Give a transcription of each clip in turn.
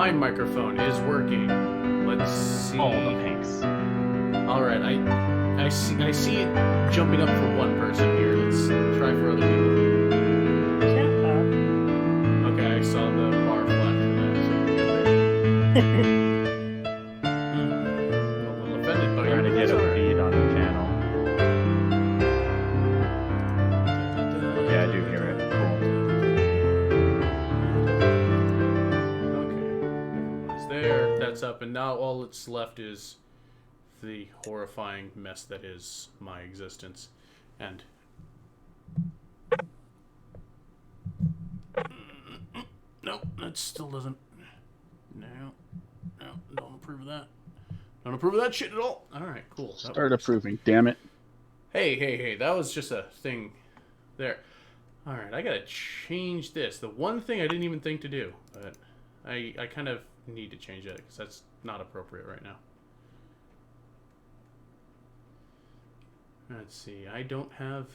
my microphone is working. Let's see. All the pinks. All right, I see it jumping up for one person here. Let's try for other people. Shut up. Okay, I saw the bar flash for that. So I'm a little offended by Trying to get a feed on the channel. Yeah, I do hear it. Okay, everyone's there. That's up, and now all that's left is the horrifying mess that is my existence. And no, that still doesn't. No, don't approve of that. Don't approve of that shit at all. All right, cool. That Start works. approving, damn it. Hey, that was just a thing there. All right, I gotta change this. The one thing I didn't even think to do, but I kind of need to change that because that's not appropriate right now. Let's see. I don't have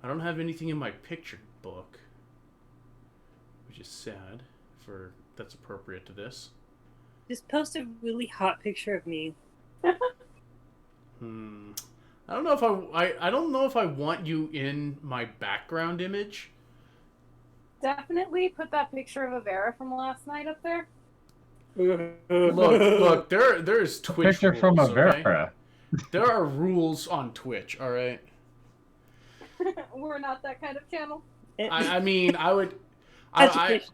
anything in my picture book, which is sad. That's appropriate to this. Just post a really hot picture of me. I don't know if I don't know if I want you in my background image. Definitely put that picture of Avera from last night up there. Look, there's Twitch Picture rules, from okay? Avera. There are rules on Twitch, all right? We're not that kind of channel. I mean, I would Education.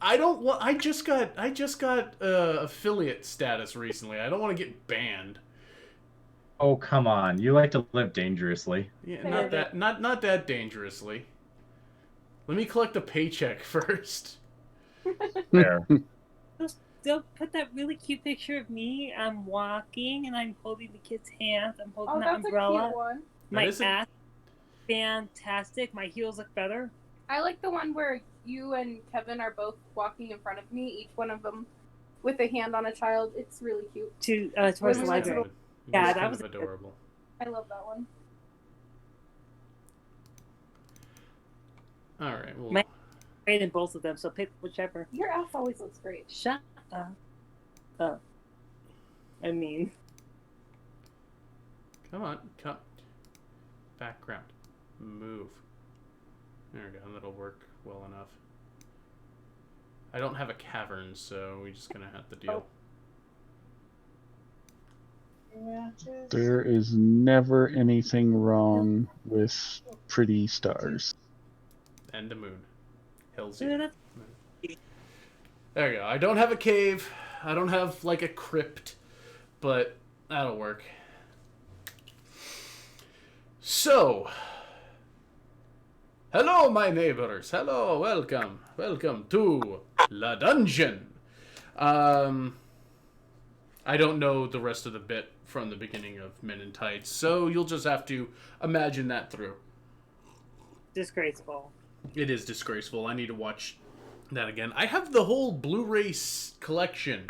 I don't want I just got affiliate status recently. I don't want to get banned. Oh, come on. You like to live dangerously. Yeah, not that dangerously. Let me collect a paycheck first. Fair. They'll put that really cute picture of me. I'm walking and I'm holding the kid's hand. I'm holding Oh, the that's umbrella. a cute one. My That is a- ass, fantastic. My heels look better. I like the one where you and Kevin are both walking in front of me, each one of them with a hand on a child. It's really cute. Towards the Women's library. Little- Yeah, It's that kind was of adorable. I love that one. All right, well, My- Great in both of them, so pick whichever. Your ass always looks great. Shut up. Oh. I mean, come on, come. Background, move. There we go. That'll work well enough. I don't have a cavern, so we're just gonna have to deal. There is never anything wrong with pretty stars. And a moon. Hills. yeah, that's There we go. I don't have a cave. I don't have like a crypt, but that'll work. So, hello, my neighbors. Hello, welcome to La Dungeon. I don't know the rest of the bit from the beginning of Men in Tights, so you'll just have to imagine that through. disgraceful. It is disgraceful. I need to watch that again. I have the whole Blu-ray collection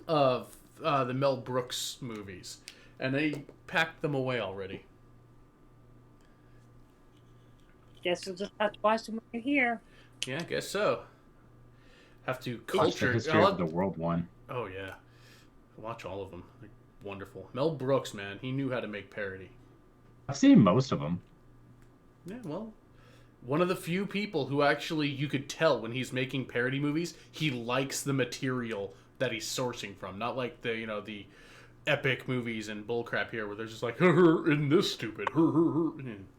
of the Mel Brooks movies, and I packed them away already. Guess you'll just have to watch them when you're here. Yeah, I guess so. Have to Watch the culture. History of the World one. Oh yeah, watch all of them. They're wonderful. Mel Brooks, man, he knew how to make parody. I've seen most of them. Yeah, well, one of the few people who actually you could tell when he's making parody movies, he likes the material that he's sourcing from. Not like the epic movies and bullcrap here where they're just like, in this stupid,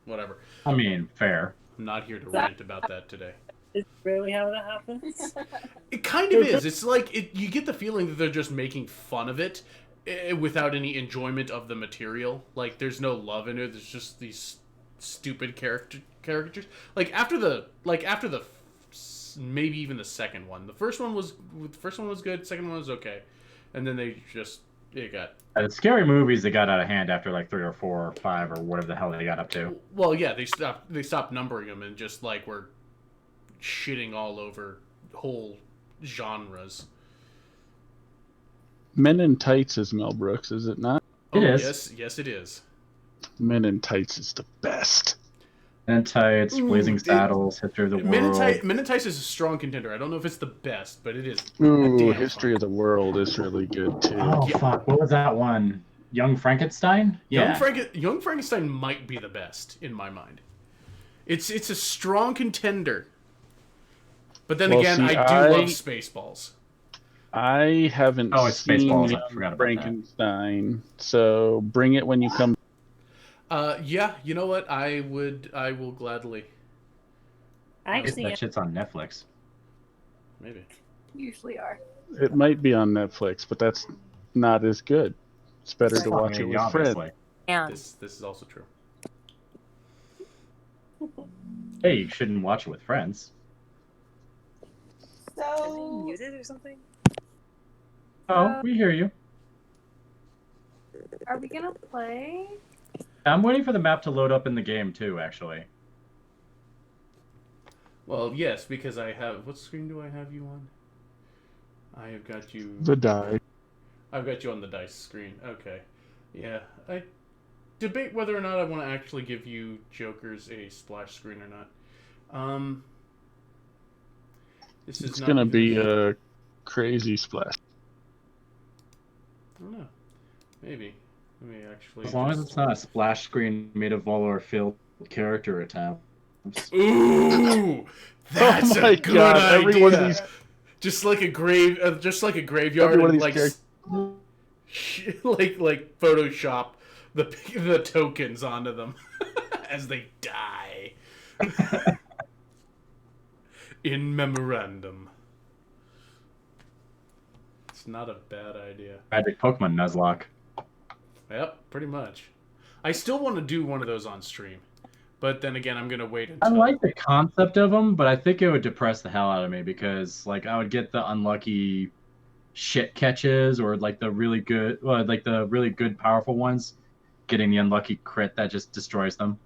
whatever. I mean, fair. I'm not here to rant about that today. Is really how that happens? It kind of is. It's like you get the feeling that they're just making fun of it without any enjoyment of the material. Like there's no love in it. There's just these stupid caricatures. Like after the maybe even the second one. The first one was good. The second one was okay, and then it got. The scary movies that got out of hand after like 3 or 4 or 5 or whatever the hell they got up to. Well, yeah, they stopped numbering them and just like were shitting all over whole genres. Men in Tights is Mel Brooks, is it not? It is. Yes, it is. Men in Tights is the best. And Tights, Blazing Ooh, Saddles, History of the World. Men in Tights is a strong contender. I don't know if it's the best, but it is Ooh, damn History fun. of the World is really good too. Oh, Yeah. fuck. What was that one? Young Frankenstein? Yeah. Young Frankenstein might be the best in my mind. It's a strong contender. But then Well, again, see, I do love Spaceballs. I haven't Oh, it's seen Spaceballs. I Young forgot about that. Frankenstein, so bring it when you come. Yeah, you know what? I will gladly. Actually, That shit's on Netflix. Maybe. Usually are. It might be on Netflix, but that's not as good. It's better to watch it with friends. Obviously. and This is also true. Hey, you shouldn't watch it with friends. So, use it or something. Oh, we hear you. are we gonna play? I'm waiting for the map to load up in the game too, actually. Well, yes, because I have. What screen do I have you on? I have got you. The die. I've got you on the dice screen. Okay. Yeah, I debate whether or not I want to actually give you Jokers a splash screen or not. This is It's not gonna even- be a crazy splash. I don't know. Maybe. Let me actually. As long as it's not a splash screen made of all our filled character attempts. Ooh, that's Oh my a good God, idea. every one of these- just like a graveyard, Every one of and these like Photoshop the tokens onto them as they die. In memorandum. It's not a bad idea. Magic Pokemon Nuzlocke. Yep, pretty much. I still want to do one of those on stream, but then again, I'm gonna wait I until. like the concept of them, but I think it would depress the hell out of me because, like, I would get the unlucky shit catches or like the really good, powerful ones, getting the unlucky crit that just destroys them.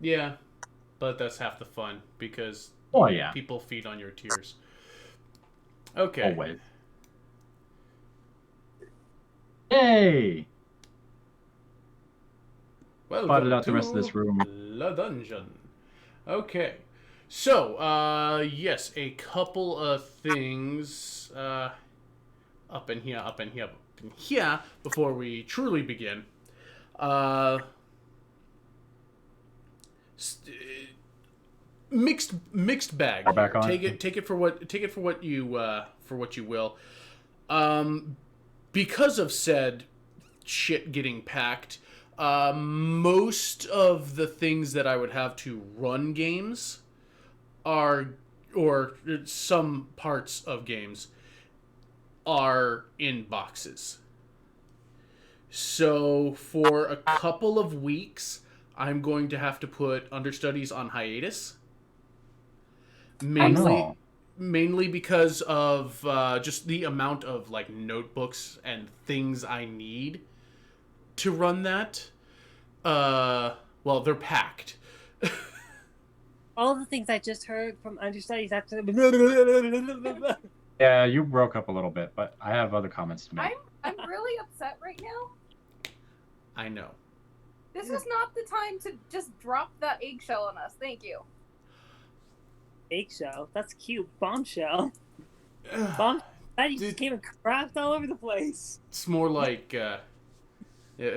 Yeah, but that's half the fun because Oh yeah, people feed on your tears. Okay. always. Yay! Welcome Spotted out the to rest of this room. La dungeon. Okay. So, yes, a couple of things up in here, before we truly begin. Mixed bag. Back Here. on. Take it for what you will. Because of said shit getting packed, most of the things that I would have to run games or some parts of games are in boxes. So for a couple of weeks, I'm going to have to put understudies on hiatus. Mainly because of just the amount of like notebooks and things I need to run that. Well, they're packed. All the things I just heard from understudies after. Yeah, you broke up a little bit, but I have other comments to make. I'm really upset right now. I know. This is not the time to just drop that eggshell on us. Thank you. Eggshell. That's cute. Bombshell. Bomb. That just came and crapped all over the place. It's more like it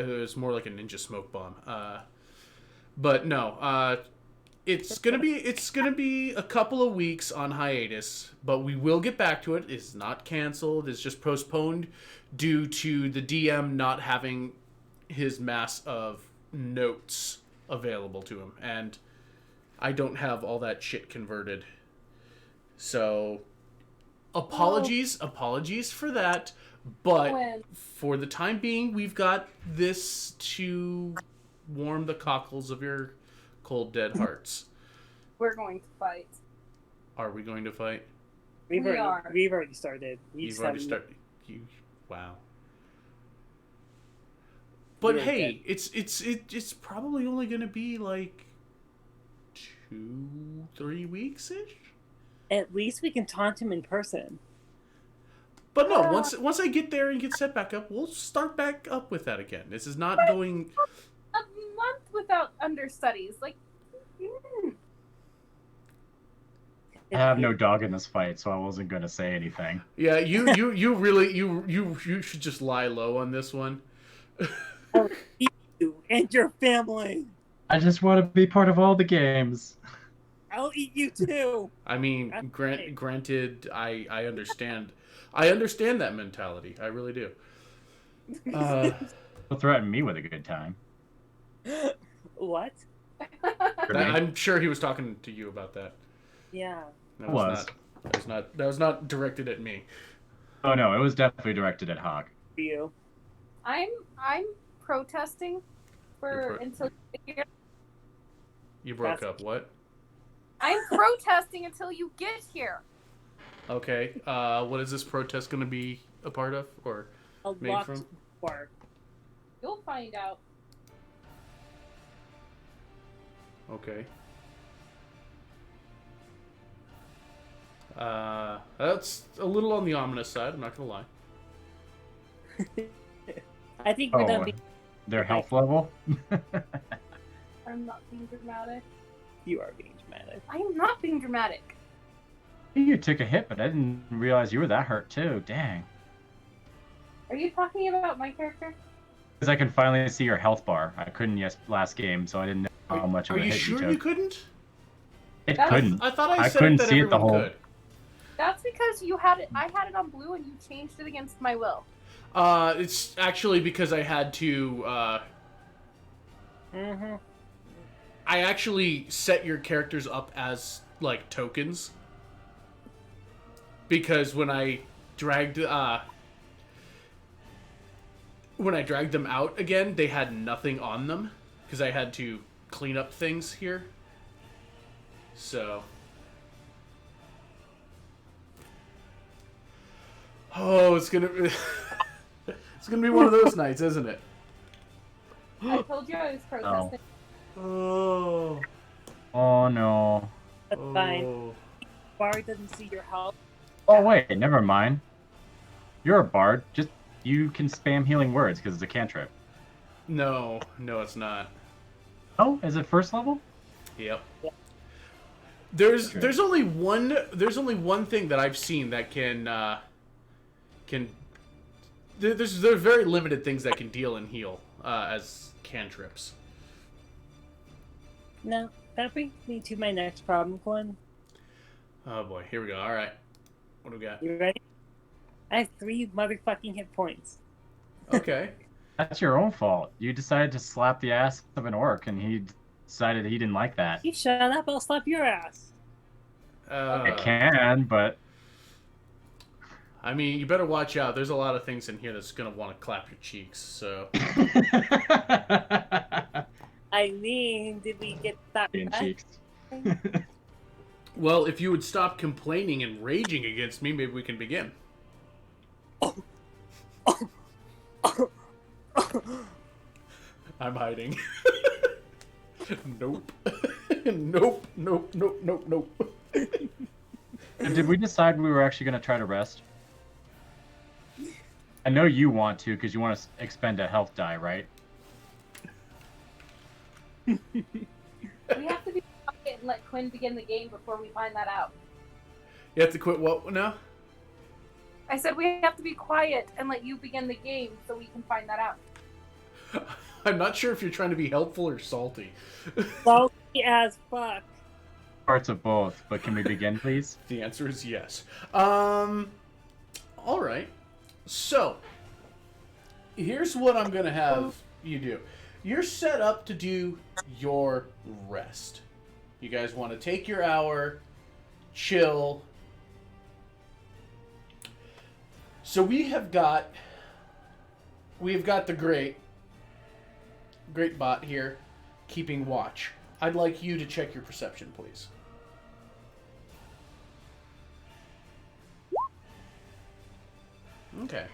was more like a ninja smoke bomb. But no, it's gonna be a couple of weeks on hiatus, but we will get back to it. It's not canceled. It's just postponed due to the DM not having his mass of notes available to him, and I don't have all that shit converted. So apologies for that, but for the time being, we've got this to warm the cockles of your cold dead hearts. We're going to fight. Are we going to fight? We've already started. You've already started. Wow. But Really hey, it's probably only going to be like 2-3 weeks ish. At least we can taunt him in person. But no, once I get there and get set back up, we'll start back up with that again. This is not going. A month without a understudies. Like, I have no dog in this fight, so I wasn't going to say anything. Yeah, you really you should just lie low on this one. I'll eat you and your family. I just want to be part of all the games. I'll eat you too. I mean, granted, I understand. I understand that mentality. I really do. Don't threaten me with a good time. What? I'm sure he was talking to you about that. Yeah. That was not directed at me. Oh no, it was definitely directed at Hawk. For you. I'm protesting for until You broke up. What? I'm protesting until you get here. Okay. What is this protest going to be a part of or A made locked from? bar. You'll find out. Okay. That's a little on the ominous side. I'm not gonna lie. I think we're done. Their health level? I'm not being dramatic. You are being dramatic. I am not being dramatic. You took a hit, but I didn't realize you were that hurt too. Dang. Are you talking about my character? Because I can finally see your health bar. I couldn't last game, so I didn't know how much of a hit you took. Are you sure you couldn't? It couldn't. I thought I said couldn't that see it the everyone whole. could. That's because you had it. I had it on blue, and you changed it against my will. It's actually because I had to. I actually set your characters up as like tokens because when I dragged them out again, they had nothing on them because I had to clean up things here. So. Oh, it's gonna be one of those nights, isn't it? I told you I was protesting. Oh. Oh no. That's fine. Bard doesn't see your health. Oh wait, never mind. You're a bard. Just you can spam healing words because it's a cantrip. No, it's not. Oh, is it first level? Yep. There's only one thing that I've seen that can there's very limited things that can deal and heal as cantrips. No, that brings me to my next problem, Quinn. Oh boy, here we go. All right, what do we got? You ready? I have 3 motherfucking hit points. Okay. That's your own fault. You decided to slap the ass of an orc, and he decided he didn't like that. You shut up, I'll slap your ass. I can, but... I mean, you better watch out. There's a lot of things in here that's going to want to clap your cheeks, so... I mean, did we get that cheeks. Well, if you would stop complaining and raging against me, maybe we can begin. I'm hiding. Nope. Nope. Did we decide we were actually going to try to rest? I know you want to, because you want to expend a health die, right? We have to be quiet and let Quinn begin the game before we find that out. You have to quit what now? I said we have to be quiet and let you begin the game so we can find that out. I'm not sure if you're trying to be helpful or salty. Salty as fuck. Parts of both, but can we begin, please? The answer is yes. All right. So, here's what I'm going to have you do. You're set up to do your rest. You guys want to take your hour, chill. So we have got the great bot here keeping watch. I'd like you to check your perception, please. Okay.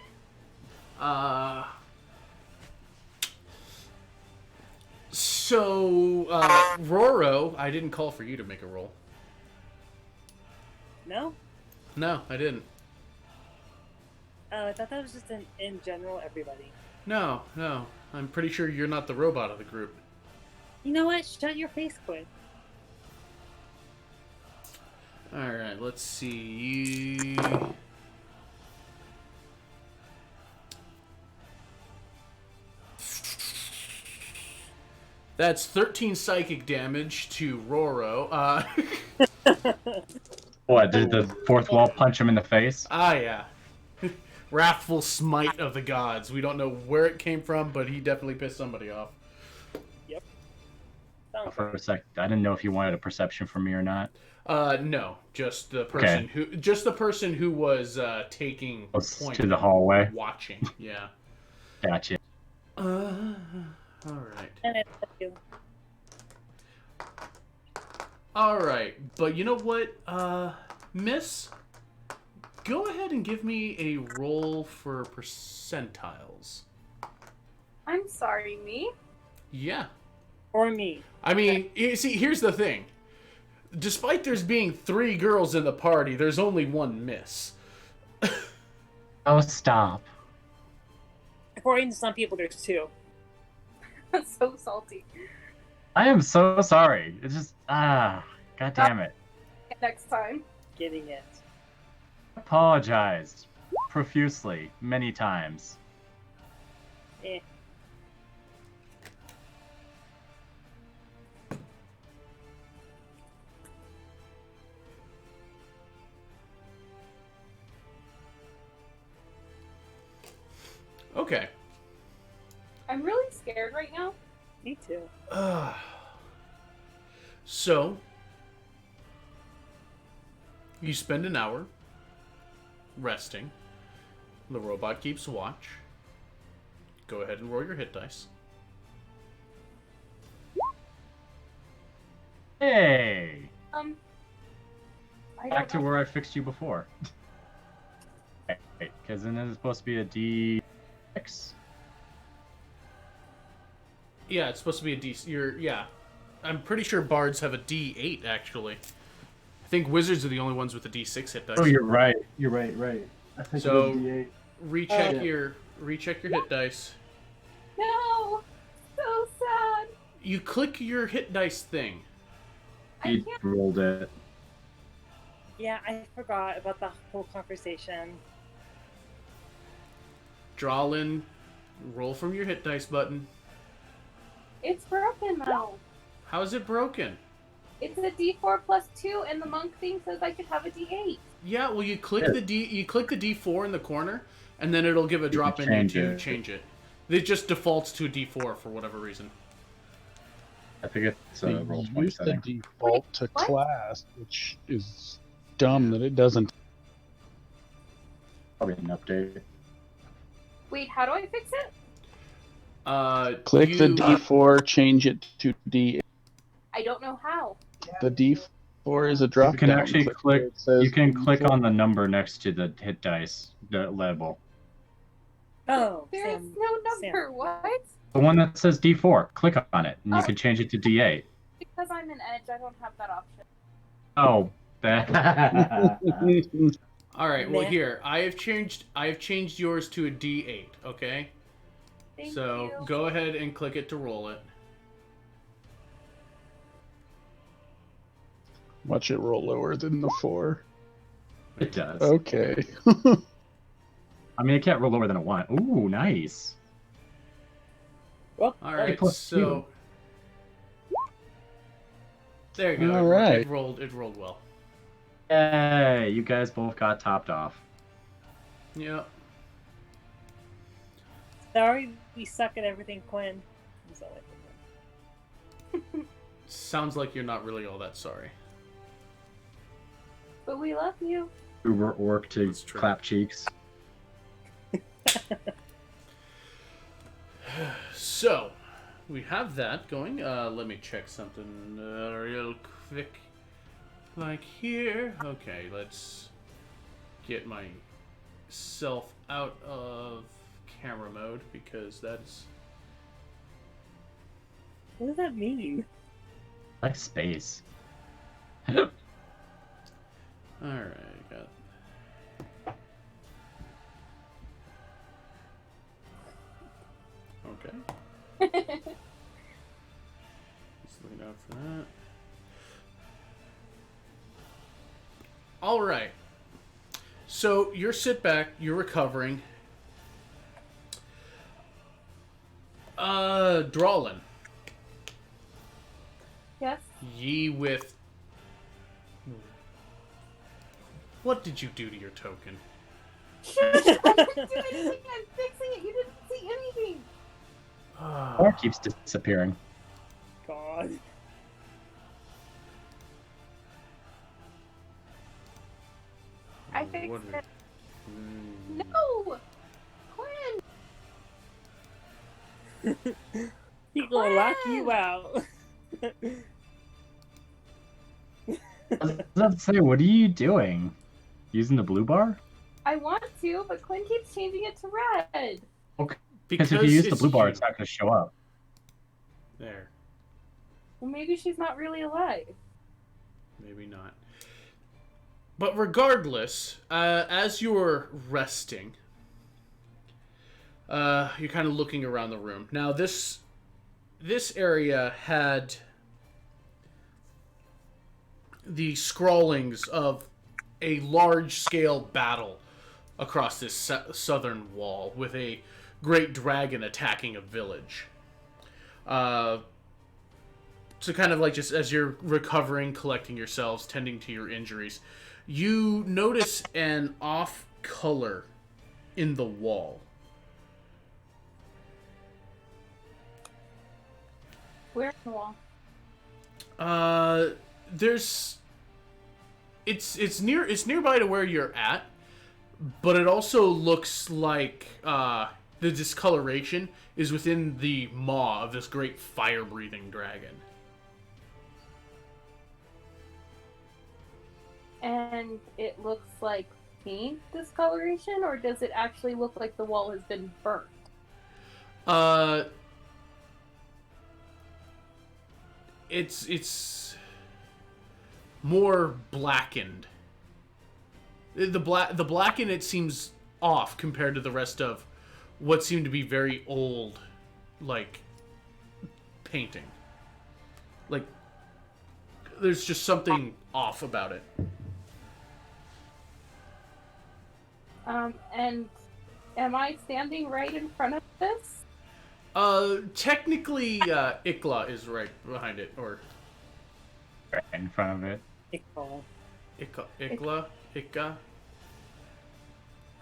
So, Roro, I didn't call for you to make a roll. No? No, I didn't. I thought that was just in general, everybody. No. I'm pretty sure you're not the robot of the group. You know what? Shut your face, Quinn. Alright, let's see. That's 13 psychic damage to Roro. What, did the fourth wall punch him in the face? Yeah. Wrathful smite of the gods. We don't know where it came from, but he definitely pissed somebody off. Yep. For a sec, I didn't know if you wanted a perception from me or not. No, just the person who was taking point to the hallway, watching. Yeah. Gotcha. All right. And it's you. All right, but you know what, Miss? Go ahead and give me a roll for percentiles. I'm sorry, me? Yeah. Or me. I mean, you see, here's the thing. Despite there's being 3 girls in the party, there's only 1 miss. Oh, stop. According to some people, there's 2. That's so salty. I am so sorry. It's just, god damn it. Next time. Getting it. Apologized profusely many times. Eh. Okay. I'm really scared right now. Me too. So, you spend an hour resting. The robot keeps watch. Go ahead and roll your hit dice. Hey! I Back to don't know. where I fixed you before. Because then it's supposed to be a D6. Yeah, it's supposed to be a D. Yeah. I'm pretty sure bards have a D8 actually. I think wizards are the only ones with a D6 hit dice. Oh, you're right. You're right. I think So- it was D8. Recheck your hit dice. No! So sad. You click your hit dice thing. I He can't. rolled it. Yeah, I forgot about the whole conversation. Draw in, roll from your hit dice button. It's broken now. How is it broken? It's a D4 plus 2, and the monk thing says I could have a D8. Yeah, well you click the D4 in the corner, and then it'll give a drop in change to it. change it. It just defaults to a D4 for whatever reason. I think it's a roll They 20 used to setting. default to what? class, which is dumb that it doesn't. Probably an update. Wait, how do I fix it? Click the D4, change it to D8. I don't know how. The D4 is a drop You can down. actually where click. it says You can click D4. on the number next to the hit dice, the label. Oh, There is Sam. no number. What? The one that says D4. Click on it, and you Oh. can change it to D8. Because I'm an edge, I don't have that option. Oh, that. All right. Well, Meh. here I have changed yours to a D8. Okay. Thank So you. go ahead and click it to roll it. Watch it roll lower than the 4. It does. Okay. I mean, it can't roll lower than a 1. Ooh, nice. Well, All right. plus So there you go. All right. It rolled well. Yay! You guys both got topped off. Yeah. sorry we suck at everything, Quinn. That's all I can do. Sounds like you're not really all that sorry. But we love you. Uber orc to That's true. clap cheeks. So, we have that going. Let me check something real quick. Like here. Okay, let's get myself out of camera mode because that's... What does that mean? Like space. Alright, got... Okay. Looking out for that. All right. So you're sit back. You're recovering. Drawlin. Yes. Ye with. What did you do to your token? I didn't do anything. I'm fixing it. You didn't see anything. Or keeps disappearing. God. I fixed What it. is- No! Quinn! He gonna lock you out. I was about to say, what are you doing? Using the blue bar? I want to, but Quinn keeps changing it to red. Okay. Because if you use the blue bar, it's not going to show up. There. Well, maybe she's not really alive. Maybe not. But regardless, as you're resting, you're kind of looking around the room. Now, this area had the scrawlings of a large-scale battle across this southern wall with a great dragon attacking a village. So kind of like just as you're recovering, collecting yourselves, tending to your injuries, you notice an off color in the wall. Where in the wall? There's it's nearby to where you're at, but it also looks like the discoloration is within the maw of this great fire-breathing dragon. And it looks like paint discoloration, or does it actually look like the wall has been burnt? It's more blackened. The black in it seems off compared to the rest of what seemed to be very old, like, painting. Like, there's just something off about it. And am I standing right in front of this? Technically, Ikla is right behind it, or Right in front of it. Ikla?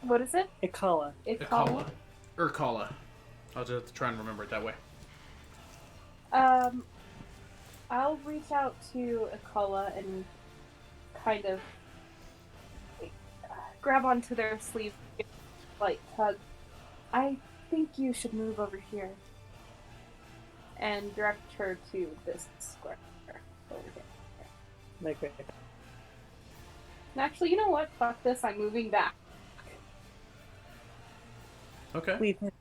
What is it? Ikala. Ikala. Urkala. I'll just have to try and remember it that way. I'll reach out to Ikala and kind of grab onto their sleeve, like hug. I think you should move over here. And direct her to this square over here. Okay. And actually, you know what? Fuck this. I'm moving back. Okay. Leave him.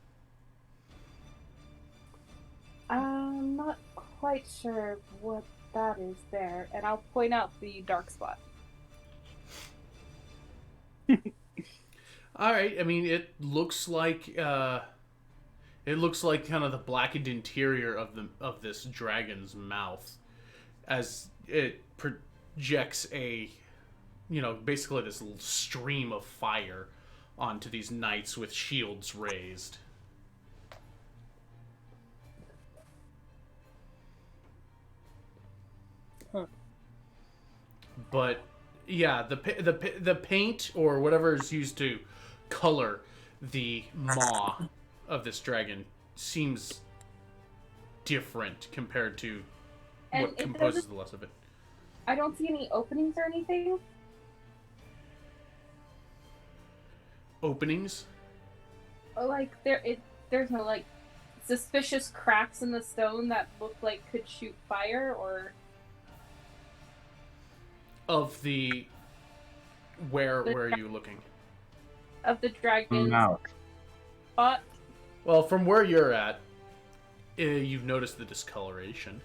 I'm not quite sure what that is there, and I'll point out the dark spot. All right. I mean, it looks like kind of the blackened interior of this dragon's mouth, as it projects basically this little stream of fire onto these knights with shields raised. Huh. But yeah, the paint or whatever is used to color the maw of this dragon seems different compared to And what it composes doesn't- the rest of it. I don't see any openings or anything. Openings? Like there's no like suspicious cracks in the stone that look like could shoot fire, or Of the where are you looking? of the dragon's Mouth. spot. Well, from where you're at, you've noticed the discoloration.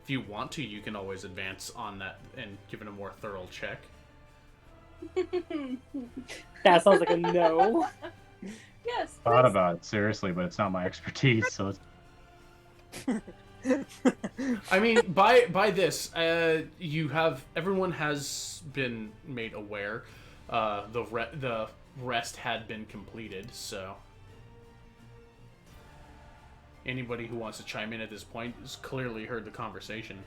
If you want to, you can always advance on that and give it a more thorough check. That sounds like a no. Yes. Thought please. about it seriously, but it's not my expertise, so it's... I mean, by this, everyone has been made aware. The rest had been completed, so anybody who wants to chime in at this point has clearly heard the conversation.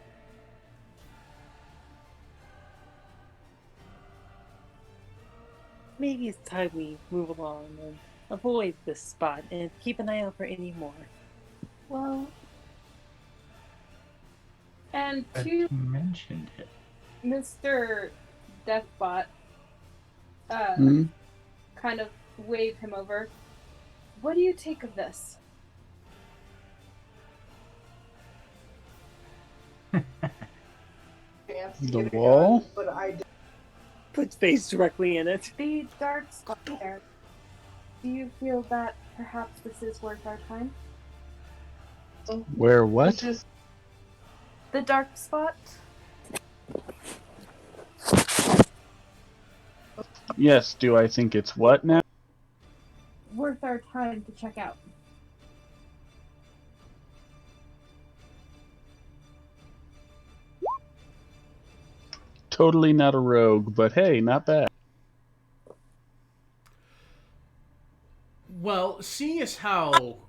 Maybe it's time we move along and avoid this spot and keep an eye out for any more. Well, and But to you mentioned it. Mr. Deathbot, Hmm? kind of wave him over. What do you take of this? The wall? Put face directly in it. The dark spot there. Do you feel that perhaps this is worth our time? Where what? The dark spot? Yes, do I think it's what now? Worth our time to check out. Totally not a rogue, but hey, not bad. Well, seeing as how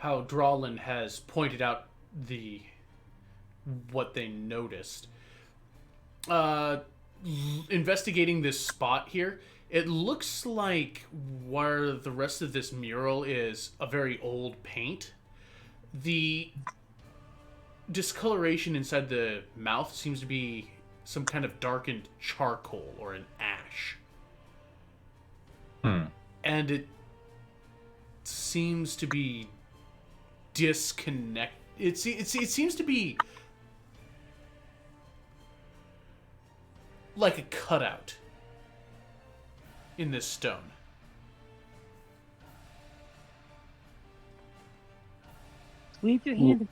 Drawlin has pointed out what they noticed, investigating this spot here, it looks like where the rest of this mural is a very old paint. The discoloration inside the mouth seems to be some kind of darkened charcoal or an ash. And it seems to be disconnect. It seems to be like a cutout in this stone. Leave your hand.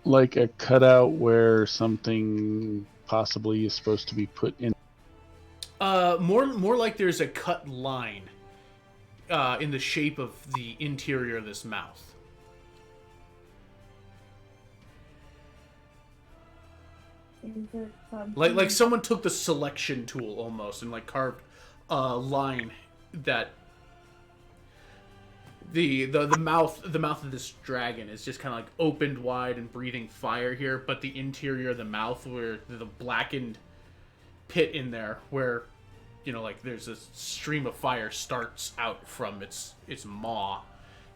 Like a cutout where something possibly is supposed to be put in. More like there's a cut line in the shape of the interior of this mouth. Is it something... Like someone took the selection tool almost and like carved a line that the mouth of this dragon is just kind of like opened wide and breathing fire here, but the interior of the mouth, where the blackened pit in there, where like there's a stream of fire starts out from its maw.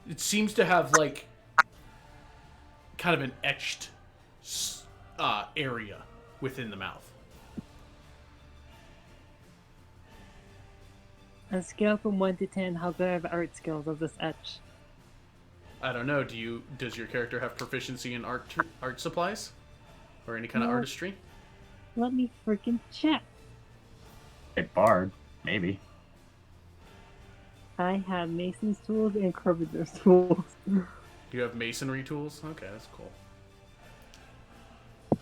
It seems to have like kind of an etched area within the mouth. On a scale from 1 to 10, how good are art skills of this etch? I don't know. Does your character have proficiency in art supplies or any kind of No. artistry? Let me freaking check. A bard, maybe. I have mason's tools and carpenter's tools. You have masonry tools? Okay, that's cool.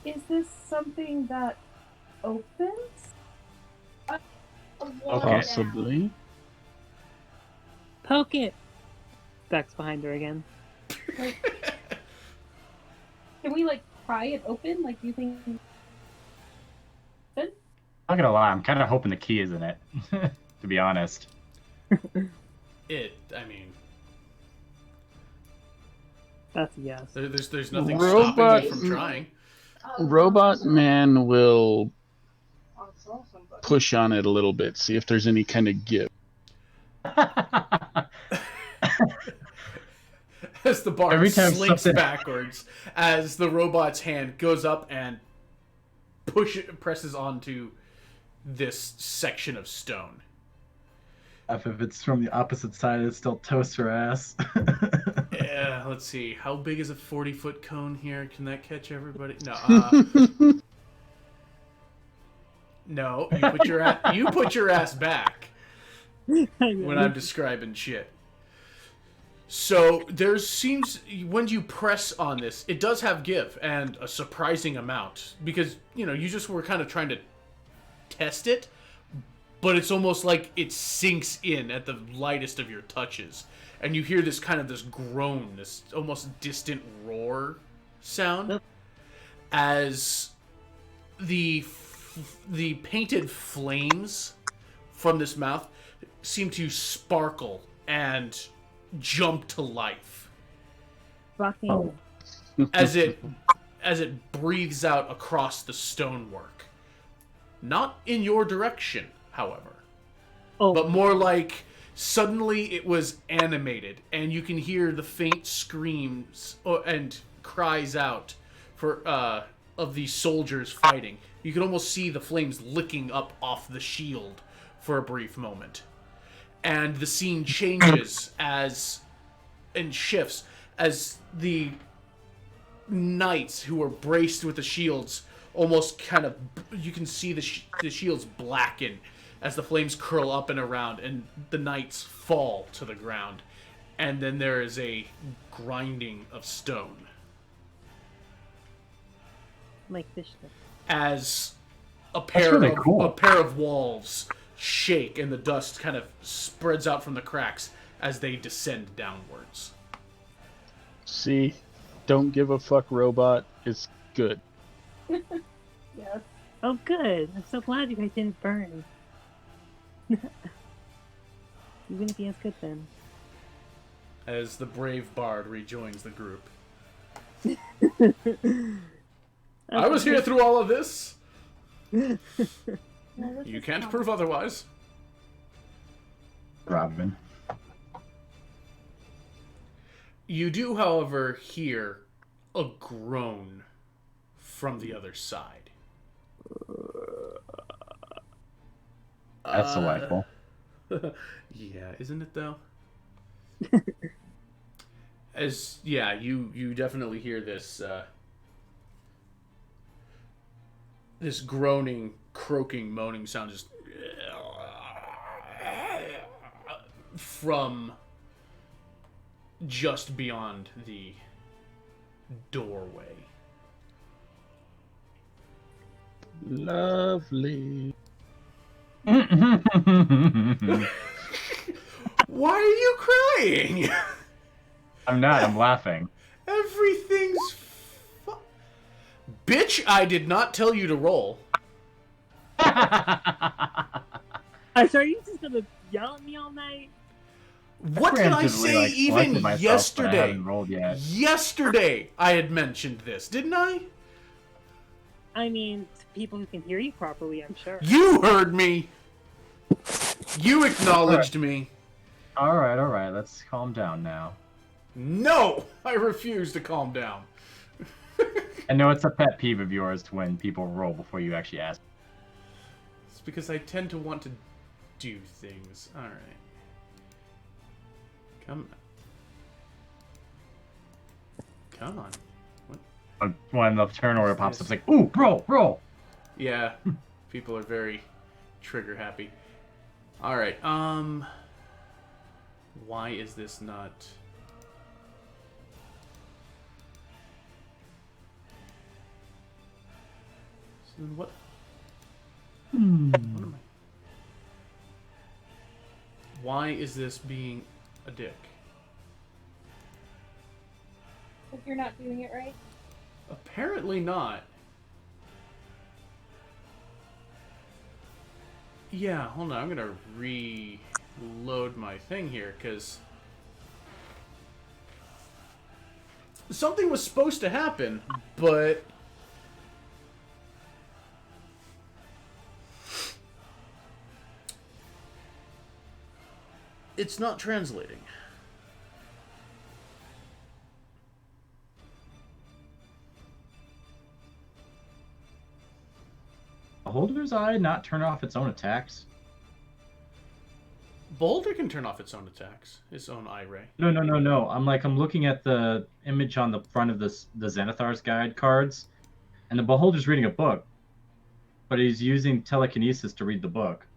Is this something that opens? Possibly. Poke it! Beck's behind her again. Can we, pry it open? Do you think... Not gonna lie, I'm kind of hoping the key is in it, to be honest. That's a yes. There's nothing stopping you from trying. Robot Man will push on it a little bit, see if there's any kind of give. As the bard Every time slinks something- backwards, as the robot's hand goes up and presses onto this section of stone. If it's from the opposite side, it still toasts her ass. Yeah, let's see. How big is a 40-foot cone here? Can that catch everybody? No. No, you put your ass back when I'm describing shit. So there seems, when you press on this, it does have give, and a surprising amount, because you just were kind of trying to test it, but it's almost like it sinks in at the lightest of your touches, and you hear this kind of this groan, this almost distant roar sound, as the painted flames from this mouth seem to sparkle and jump to life Fucking. as it breathes out across the stonework. Not in your direction, however, but more like suddenly it was animated, and you can hear the faint screams and cries out for of these soldiers fighting. You can almost see the flames licking up off the shield for a brief moment. And the scene changes and shifts as the knights who are braced with the shields almost kind of, you can see the shields blacken as the flames curl up and around, and the knights fall to the ground. And then there is a grinding of stone. Like fish. As a pair of walls shake and the dust kind of spreads out from the cracks as they descend downwards. See, don't give a fuck, robot. It's good. Yes. Oh, good. I'm so glad you guys didn't burn. You wouldn't be as good then. As the brave bard rejoins the group. I was here through all of this. No, this You is can't fun. prove otherwise. Robin. You do, however, hear a groan from the other side. That's delightful. Yeah, isn't it though? You definitely hear this this groaning, croaking, moaning sound just from just beyond the doorway. Lovely. Why are you crying? I'm not. I'm laughing. Everything's Bitch, I did not tell you to roll. I'm sorry, you just gonna yell at me all night? What did I say even yesterday? I haven't rolled yet. Yesterday I had mentioned this, didn't I? I mean, to people who can hear you properly, I'm sure. You heard me. You acknowledged me. All right. Let's calm down now. No, I refuse to calm down. I know it's a pet peeve of yours to when people roll before you actually ask. It's because I tend to want to do things. All right. Come on. What? When the turn order pops up, it's like, ooh, roll. Yeah, people are very trigger happy. All right. Why is this not? So then what? What am I? Why is this being a dick? If you're not doing it right. Apparently not. Yeah, hold on. I'm gonna reload my thing here because something was supposed to happen, but it's not translating. Beholder's Eye not turn off its own attacks? Beholder can turn off its own attacks, its own eye ray. No. I'm looking at the image on the front of the Xanathar's Guide cards, and the Beholder's reading a book, but he's using telekinesis to read the book.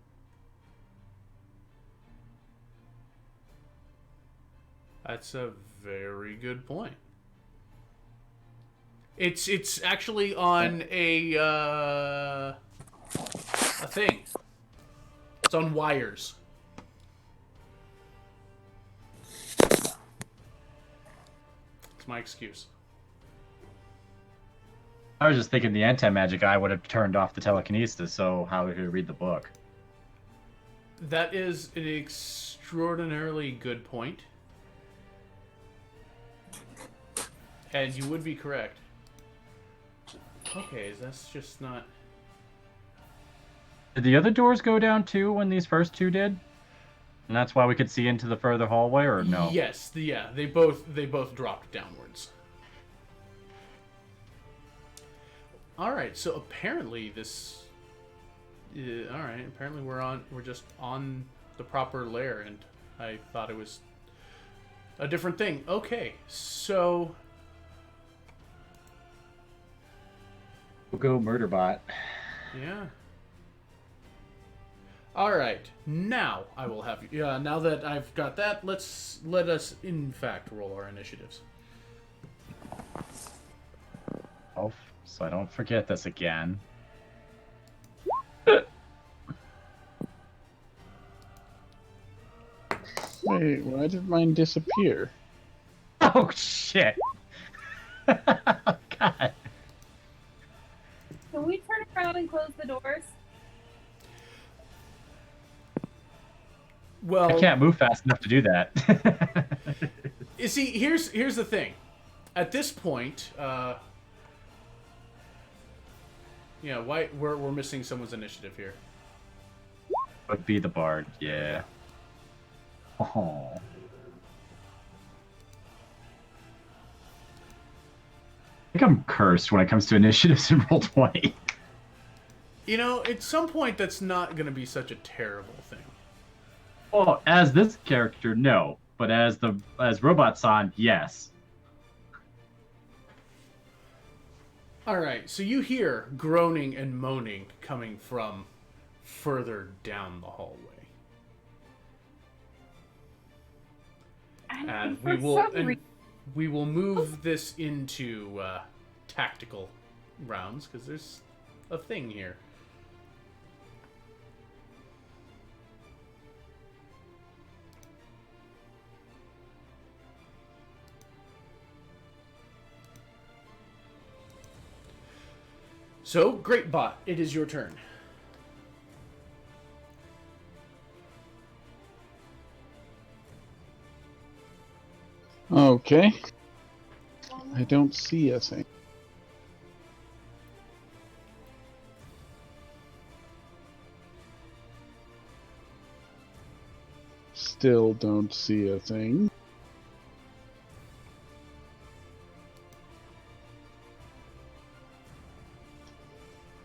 That's a very good point. It's actually on a thing. It's on wires. That's my excuse. I was just thinking the anti-magic eye would have turned off the telekinesis, so how would he read the book? That is an extraordinarily good point. And you would be correct. Okay, that's just not... Did the other doors go down too when these first two did? And that's why we could see into the further hallway, or no? Yes, yeah, they both dropped downwards. Alright, so apparently this... Alright, apparently we're just on the proper layer, and I thought it was a different thing. Okay, so... We'll go Murderbot. Yeah. Alright, now I will have you... Yeah, now that I've got that, let us in fact roll our initiatives. Oh, so I don't forget this again. Wait, why did mine disappear? Oh, shit. God. Can we turn around and close the doors? Well, I can't move fast enough to do that. you see, here's the thing. At this point, yeah, why we're missing someone's initiative here. Would be the bard, yeah. Oh. I think I'm cursed when it comes to initiatives in Roll20. You know, at some point, that's not going to be such a terrible thing. Well, as this character, no. But as Robot-san, yes. Alright, so you hear groaning and moaning coming from further down the hallway. And we will move this into tactical rounds, because there's a thing here. So, Great Bot, it is your turn. Okay. I don't see a thing. Still don't see a thing.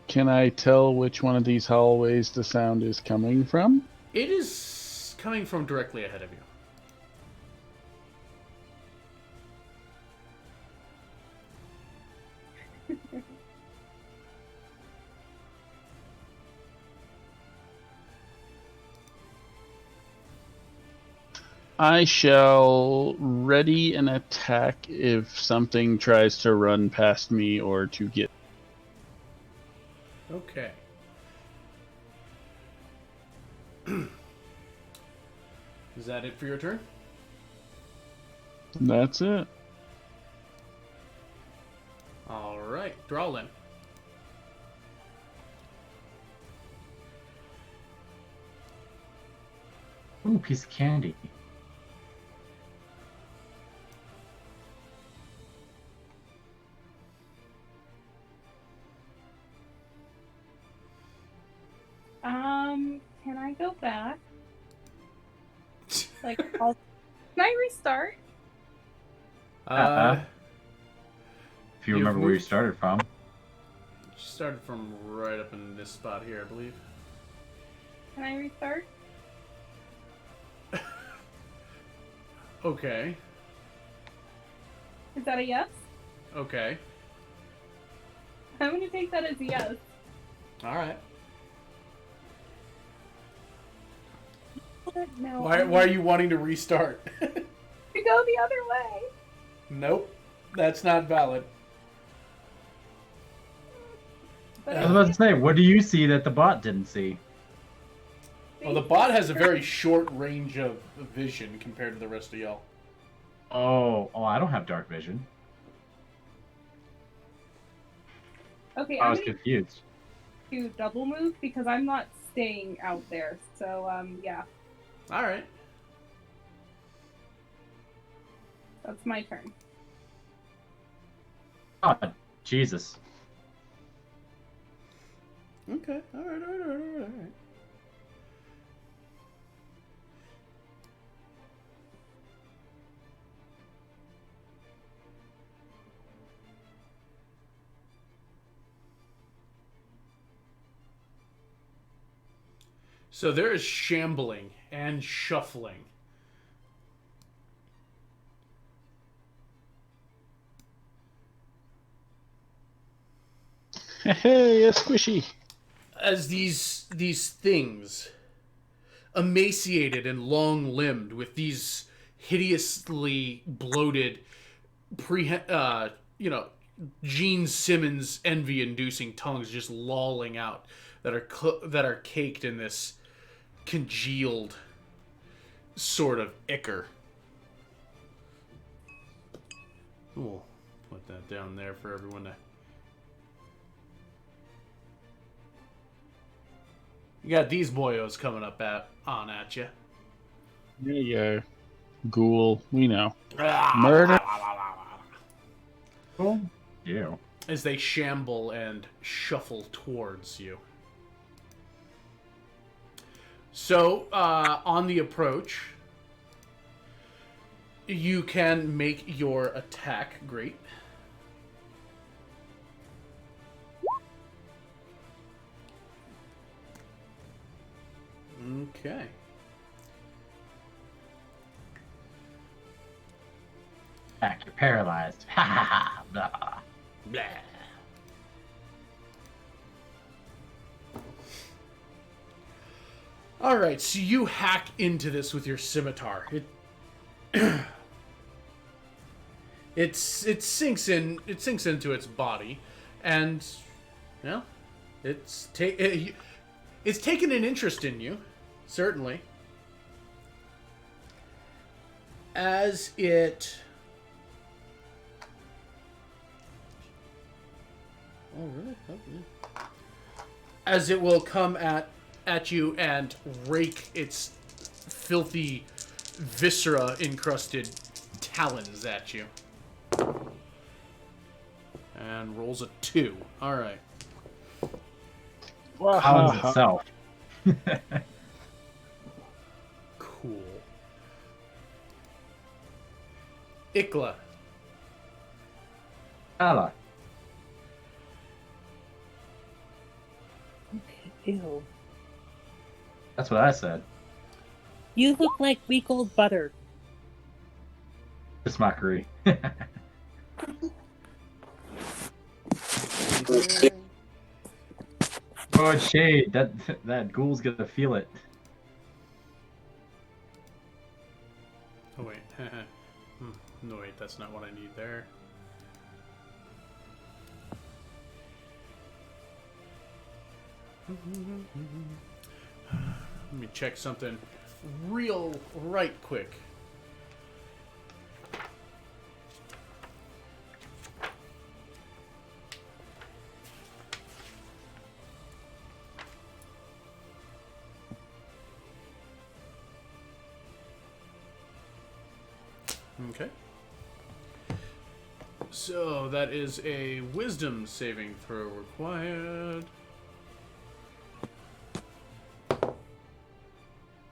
Can I tell which one of these hallways the sound is coming from? It is coming from directly ahead of you. I shall ready an attack if something tries to run past me or to get. Okay. Is that it for your turn? That's it. Alright, Drawlin. Ooh, piece of candy. Can I go back? Can I restart? If you You've remember where you moved- started from. Started from right up in this spot here, I believe. Can I restart? Okay. Is that a yes? Okay. I'm gonna take that as a yes. Alright. No. Why are you wanting to restart? To go the other way. Nope. That's not valid. But I was about to say, what do you see that the bot didn't see? Well, the bot has a very short range of vision compared to the rest of y'all. Oh, I don't have dark vision. Okay, I I'm was going confused. to double move because I'm not staying out there. So, yeah, All right. that's my turn. Oh, Jesus. Okay. All right. All right. All right. All right. So there is shambling and shuffling. Hey, a squishy. As these things, emaciated and long-limbed, with these hideously bloated, you know, Gene Simmons envy-inducing tongues just lolling out, that are caked in this congealed sort of ichor. We'll put that down there for everyone to. You got these boyos coming up at you. There you go. Ghoul. We know. Murder. Oh, yeah. As they shamble and shuffle towards you. So, on the approach, you can make your attack. Great. Okay. Back, you're paralyzed. Ha ha ha. Blah. Blah. All right, so you hack into this with your scimitar. It sinks in. It sinks into its body, and well, it's taken an interest in you, certainly. As it. Oh really? Oh, yeah. As it will come at you and rake its filthy, viscera-encrusted talons at you. And rolls a 2. All right. Talons itself. Cool. Ikla. Ala. Ew. That's what I said. You look like week old butter. It's mockery. Oh, shade. That ghoul's gonna feel it. Oh, wait. No, wait. That's not what I need there. Let me check something right quick. Okay. So that is a wisdom saving throw required.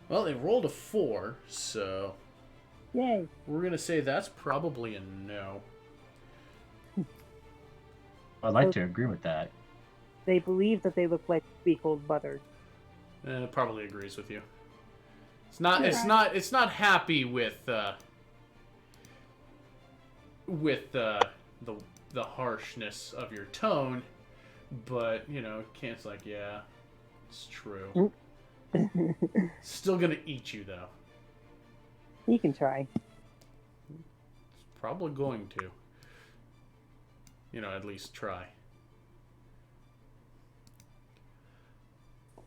Well, it rolled a 4, so Yay. we're going to say that's probably a no. I'd like to agree with that. They believe that they look like week old butter. It probably agrees with you. It's not happy with the harshness of your tone, but you know, Kant's like, yeah, it's true. Still gonna eat you though. You can try. It's probably going to. You know, at least try.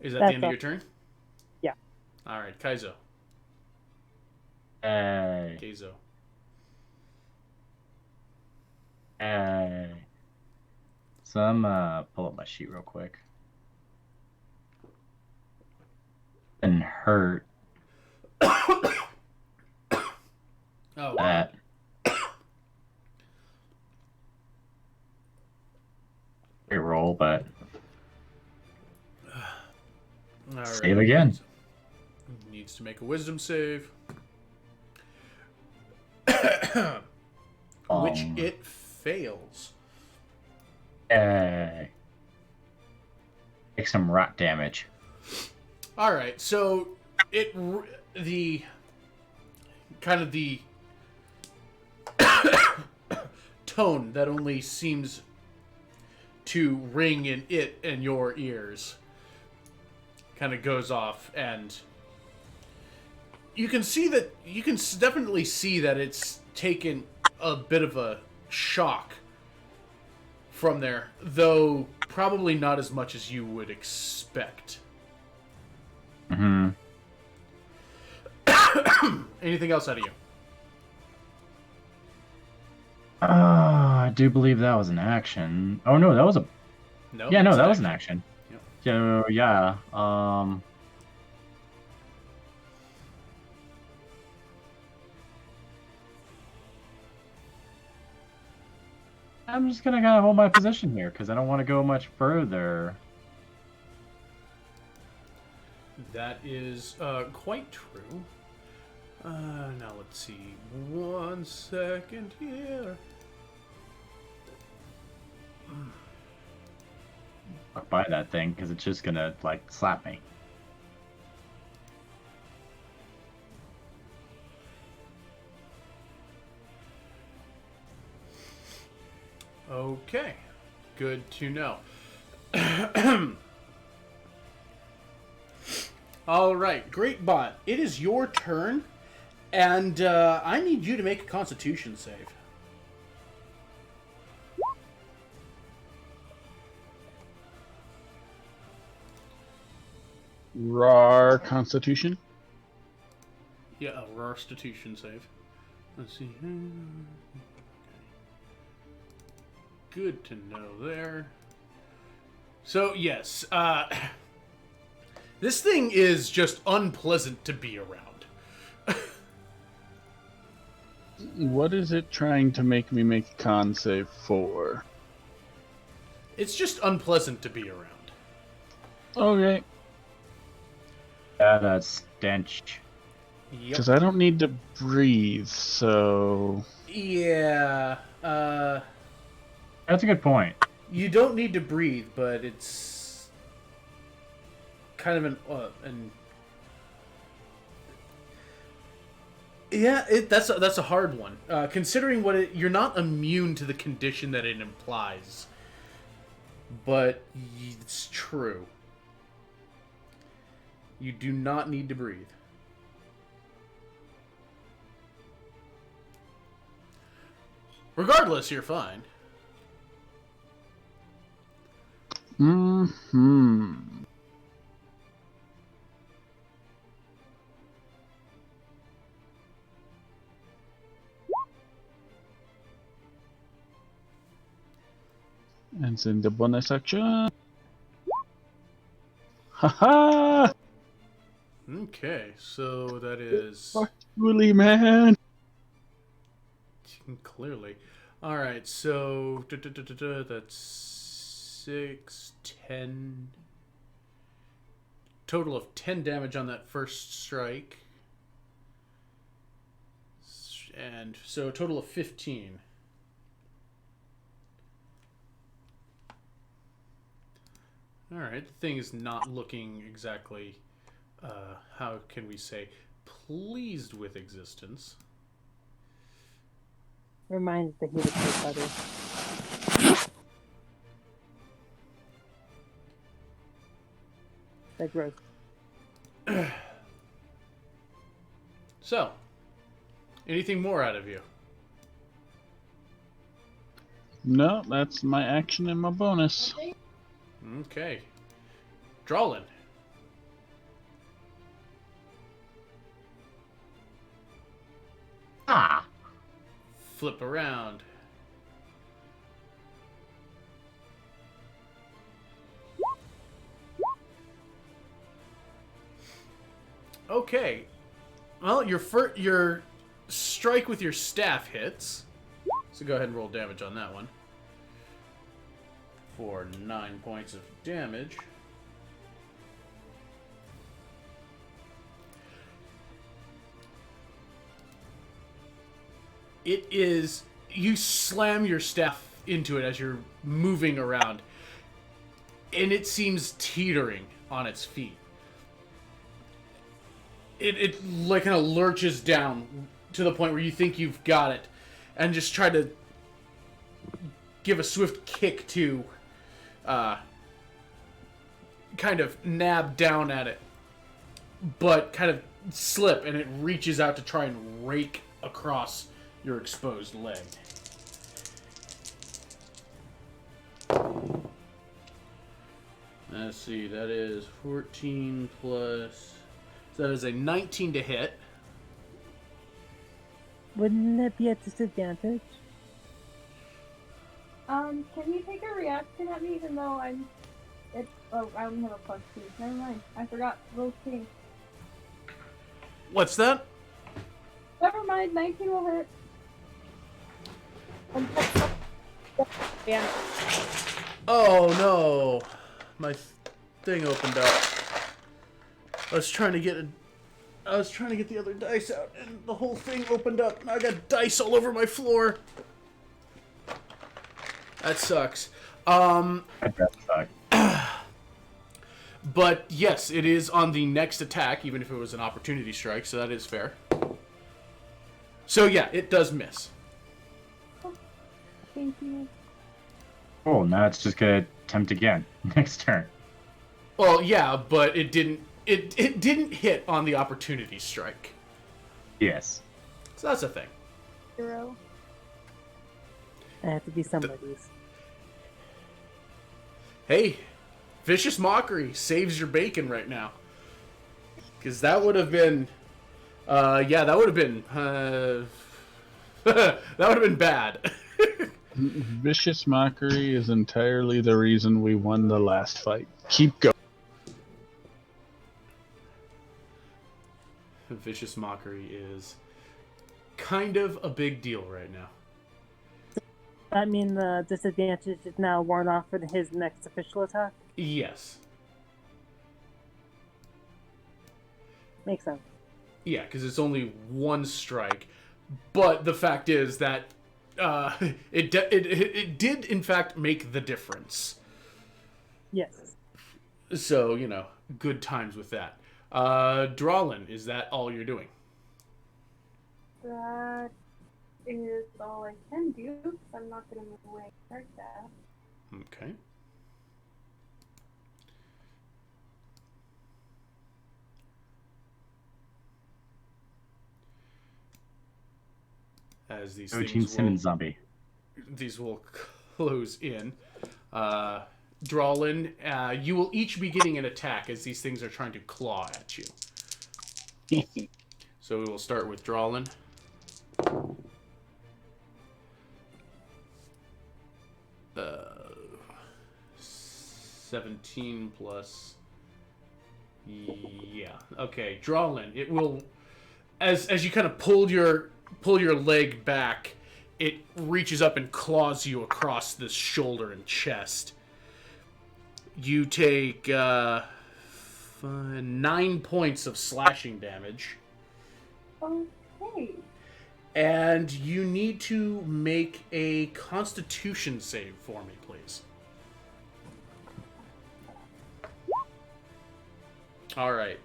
Is that the end of your turn? Yeah. Alright, Kaizo. Hey. Keizo. So I'm pull up my sheet real quick. And hurt Oh, that. Great roll, but all save right. again. Needs to make a wisdom save. Which it fails. Take some rot damage. All right, so the kind of the tone that only seems to ring in it and your ears kind of goes off, and you can definitely see that it's taken a bit of a shock from there, though probably not as much as you would expect. Mm-hmm. Anything else out of you? I do believe that was an action. Oh no, that was a No. yeah, no, that's that was an action. Yep. So yeah, I'm just gonna kind of hold my position here because I don't want to go much further. That is quite true. Now let's see. 1 second here. Walk by that thing because it's just gonna like slap me. Okay. Good to know. All right, Great Bot. It is your turn, and I need you to make a Constitution save. Raw Constitution. Yeah, a Constitution save. Let's see. Good to know there. So, yes, this thing is just unpleasant to be around. What is it trying to make me make a con save for? It's just unpleasant to be around. Okay. Yeah, that stench. Yep. Because I don't need to breathe, so... Yeah, That's a good point. you don't need to breathe, but it's kind of an yeah, that's a hard one. Considering you're not immune to the condition that it implies, but it's true. You do not need to breathe. Regardless, you're fine. Hmm. And then the bonus action. Haha! Okay, so that is Really, man. clearly. All right, so that's 6, 10. Total of 10 damage on that first strike. And so a total of 15. All right, the thing is not looking exactly, how can we say, pleased with existence. Reminds the heat of your butter. That's gross. So, anything more out of you? No, that's my action and my bonus. Okay. Drawlin. Ah, Flip around. Okay. Well, your strike with your staff hits. So go ahead and roll damage on that one. For 9 points of damage. It is... You slam your staff into it as you're moving around. And it seems teetering on its feet. It like kind of lurches down to the point where you think you've got it. And just try to give a swift kick to kind of nab down at it. But kind of slip, and it reaches out to try and rake across your exposed leg. Let's see, that is 14 plus... So that is a 19 to hit. Wouldn't it be at disadvantage? Can you take a reaction at me even though I'm... Oh, I only have a +2. Never mind. I forgot. Roll king. What's that? Never mind. 19 will hit. Yeah. Oh no! My thing opened up. I was trying to get the other dice out, and the whole thing opened up. Now I got dice all over my floor. That sucks. That does suck. But yes, it is on the next attack, even if it was an opportunity strike, so that is fair. So yeah, it does miss. Thank you. Oh, now it's just gonna attempt again next turn. Well, yeah, but it didn't. It didn't hit on the opportunity strike. Yes. So that's a thing. 0. I have to be somebody's. Hey, Vicious Mockery saves your bacon right now. Because that would have been... yeah, that would have been... that would have been bad. Vicious Mockery is entirely the reason we won the last fight. Keep going. Vicious Mockery is kind of a big deal right now. Does that mean the disadvantage is now worn off for his next official attack? Yes. Makes sense. Yeah, because it's only one strike. But the fact is that it did, in fact, make the difference. Yes. So, you know, good times with that. Drawlin, is that all you're doing? That is all I can do. I'm not going to move away like that. Okay. As these Gene Simmons zombie. These will close in. Drawlin, you will each be getting an attack as these things are trying to claw at you. So we will start with Drawlin. Uh, 17 plus... Yeah. Okay, Drawlin. It will... As you kind of pull your leg back, it reaches up and claws you across the shoulder and chest. You take 9 points of slashing damage. Okay. And you need to make a Constitution save for me, please. All right.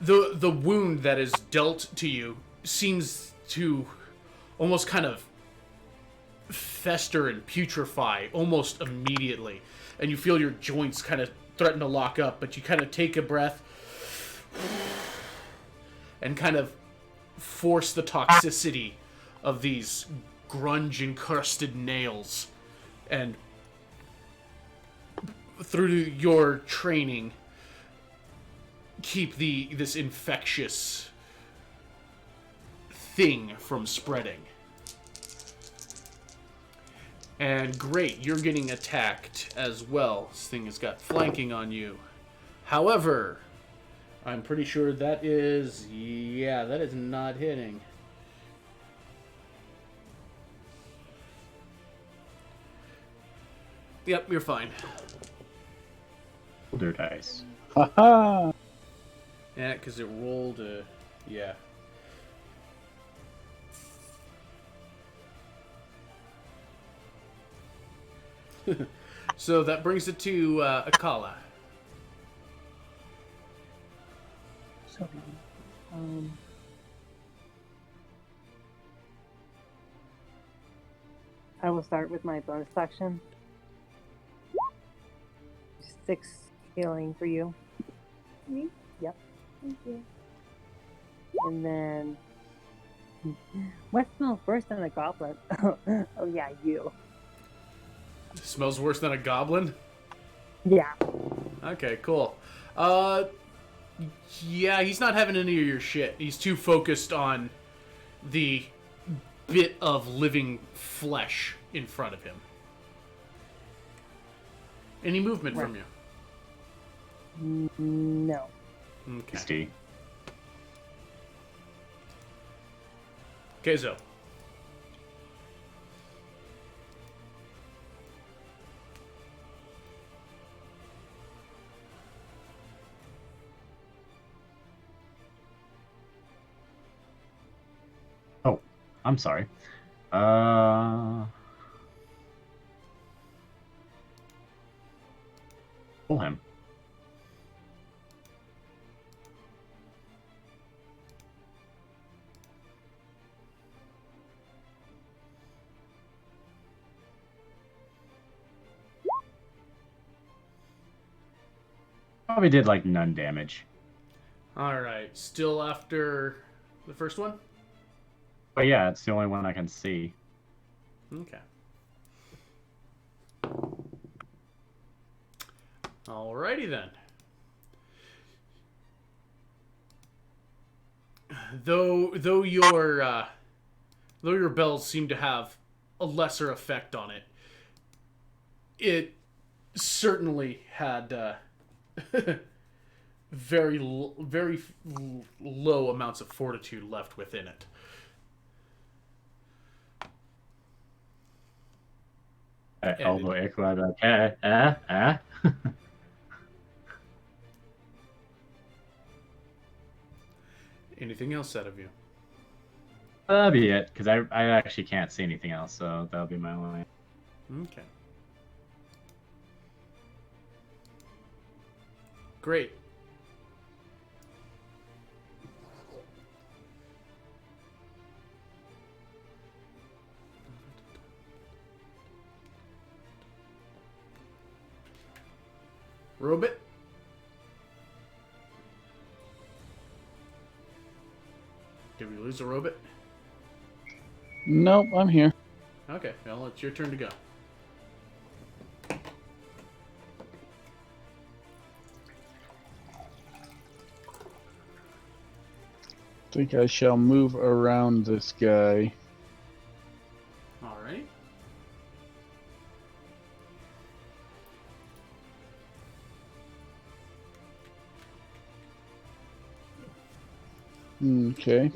The wound that is dealt to you seems to almost kind of fester and putrefy almost immediately, and you feel your joints kind of threaten to lock up, but you kind of take a breath and kind of force the toxicity of these grunge-encrusted nails, and through your training keep this infectious thing from spreading. And great, you're getting attacked as well. This thing has got flanking on you. However, I'm pretty sure that is... Yeah, that is not hitting. Yep, you're fine. Older dice. Haha! Yeah, because it rolled a... Yeah. So that brings it to Akala. So, I will start with my bonus action. 6 healing for you. Me? Yep. Thank you. And then... What smells worse than a goblin? Oh yeah, you. Smells worse than a goblin? Yeah. Okay, cool. Yeah, he's not having any of your shit. He's too focused on the bit of living flesh in front of him. Any movement from you? No. Okay. Steve. Keizo. Oh, I'm sorry. Pull him. Probably did like none damage. Alright, still after the first one? But yeah, it's the only one I can see. Okay. Alrighty then. Though your bells seem to have a lesser effect on it, it certainly had very low amounts of fortitude left within it. Elbow echo like, Anything else out of you? That'll be it, because I actually can't see anything else, so that'll be my only. Okay. Great. Robot? Did we lose a robot? Nope, I'm here. Okay, well, it's your turn to go. Think I shall move around this guy. Alright. Okay.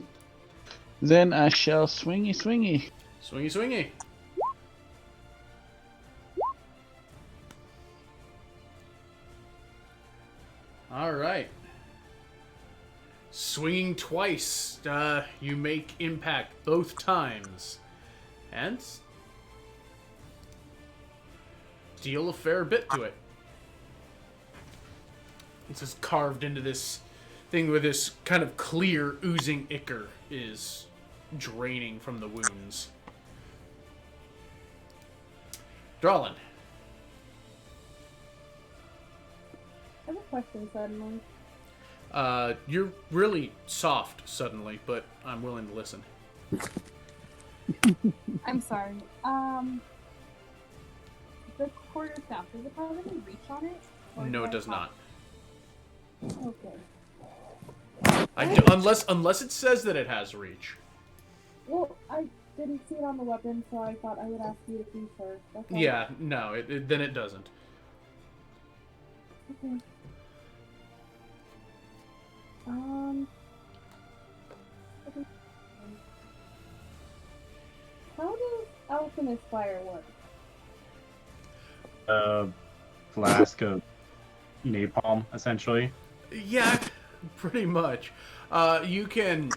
Then I shall swingy swingy. Swingy, swingy. Alright. Swinging twice, you make impact both times. And deal a fair bit to it. It's just carved into this thing where this kind of clear, oozing ichor is draining from the wounds. Drolin. I have a question suddenly. You're really soft suddenly, but I'm willing to listen. I'm sorry. The quarter staff, does it have any reach on it? Or No, do it I does have- not. Okay. Unless it says that it has reach. Well, I didn't see it on the weapon, so I thought I would ask you to be sure. That's all. Yeah, no, then it doesn't. Okay. Um. How does alchemist fire work? Flask of napalm, essentially. Yeah, pretty much. You can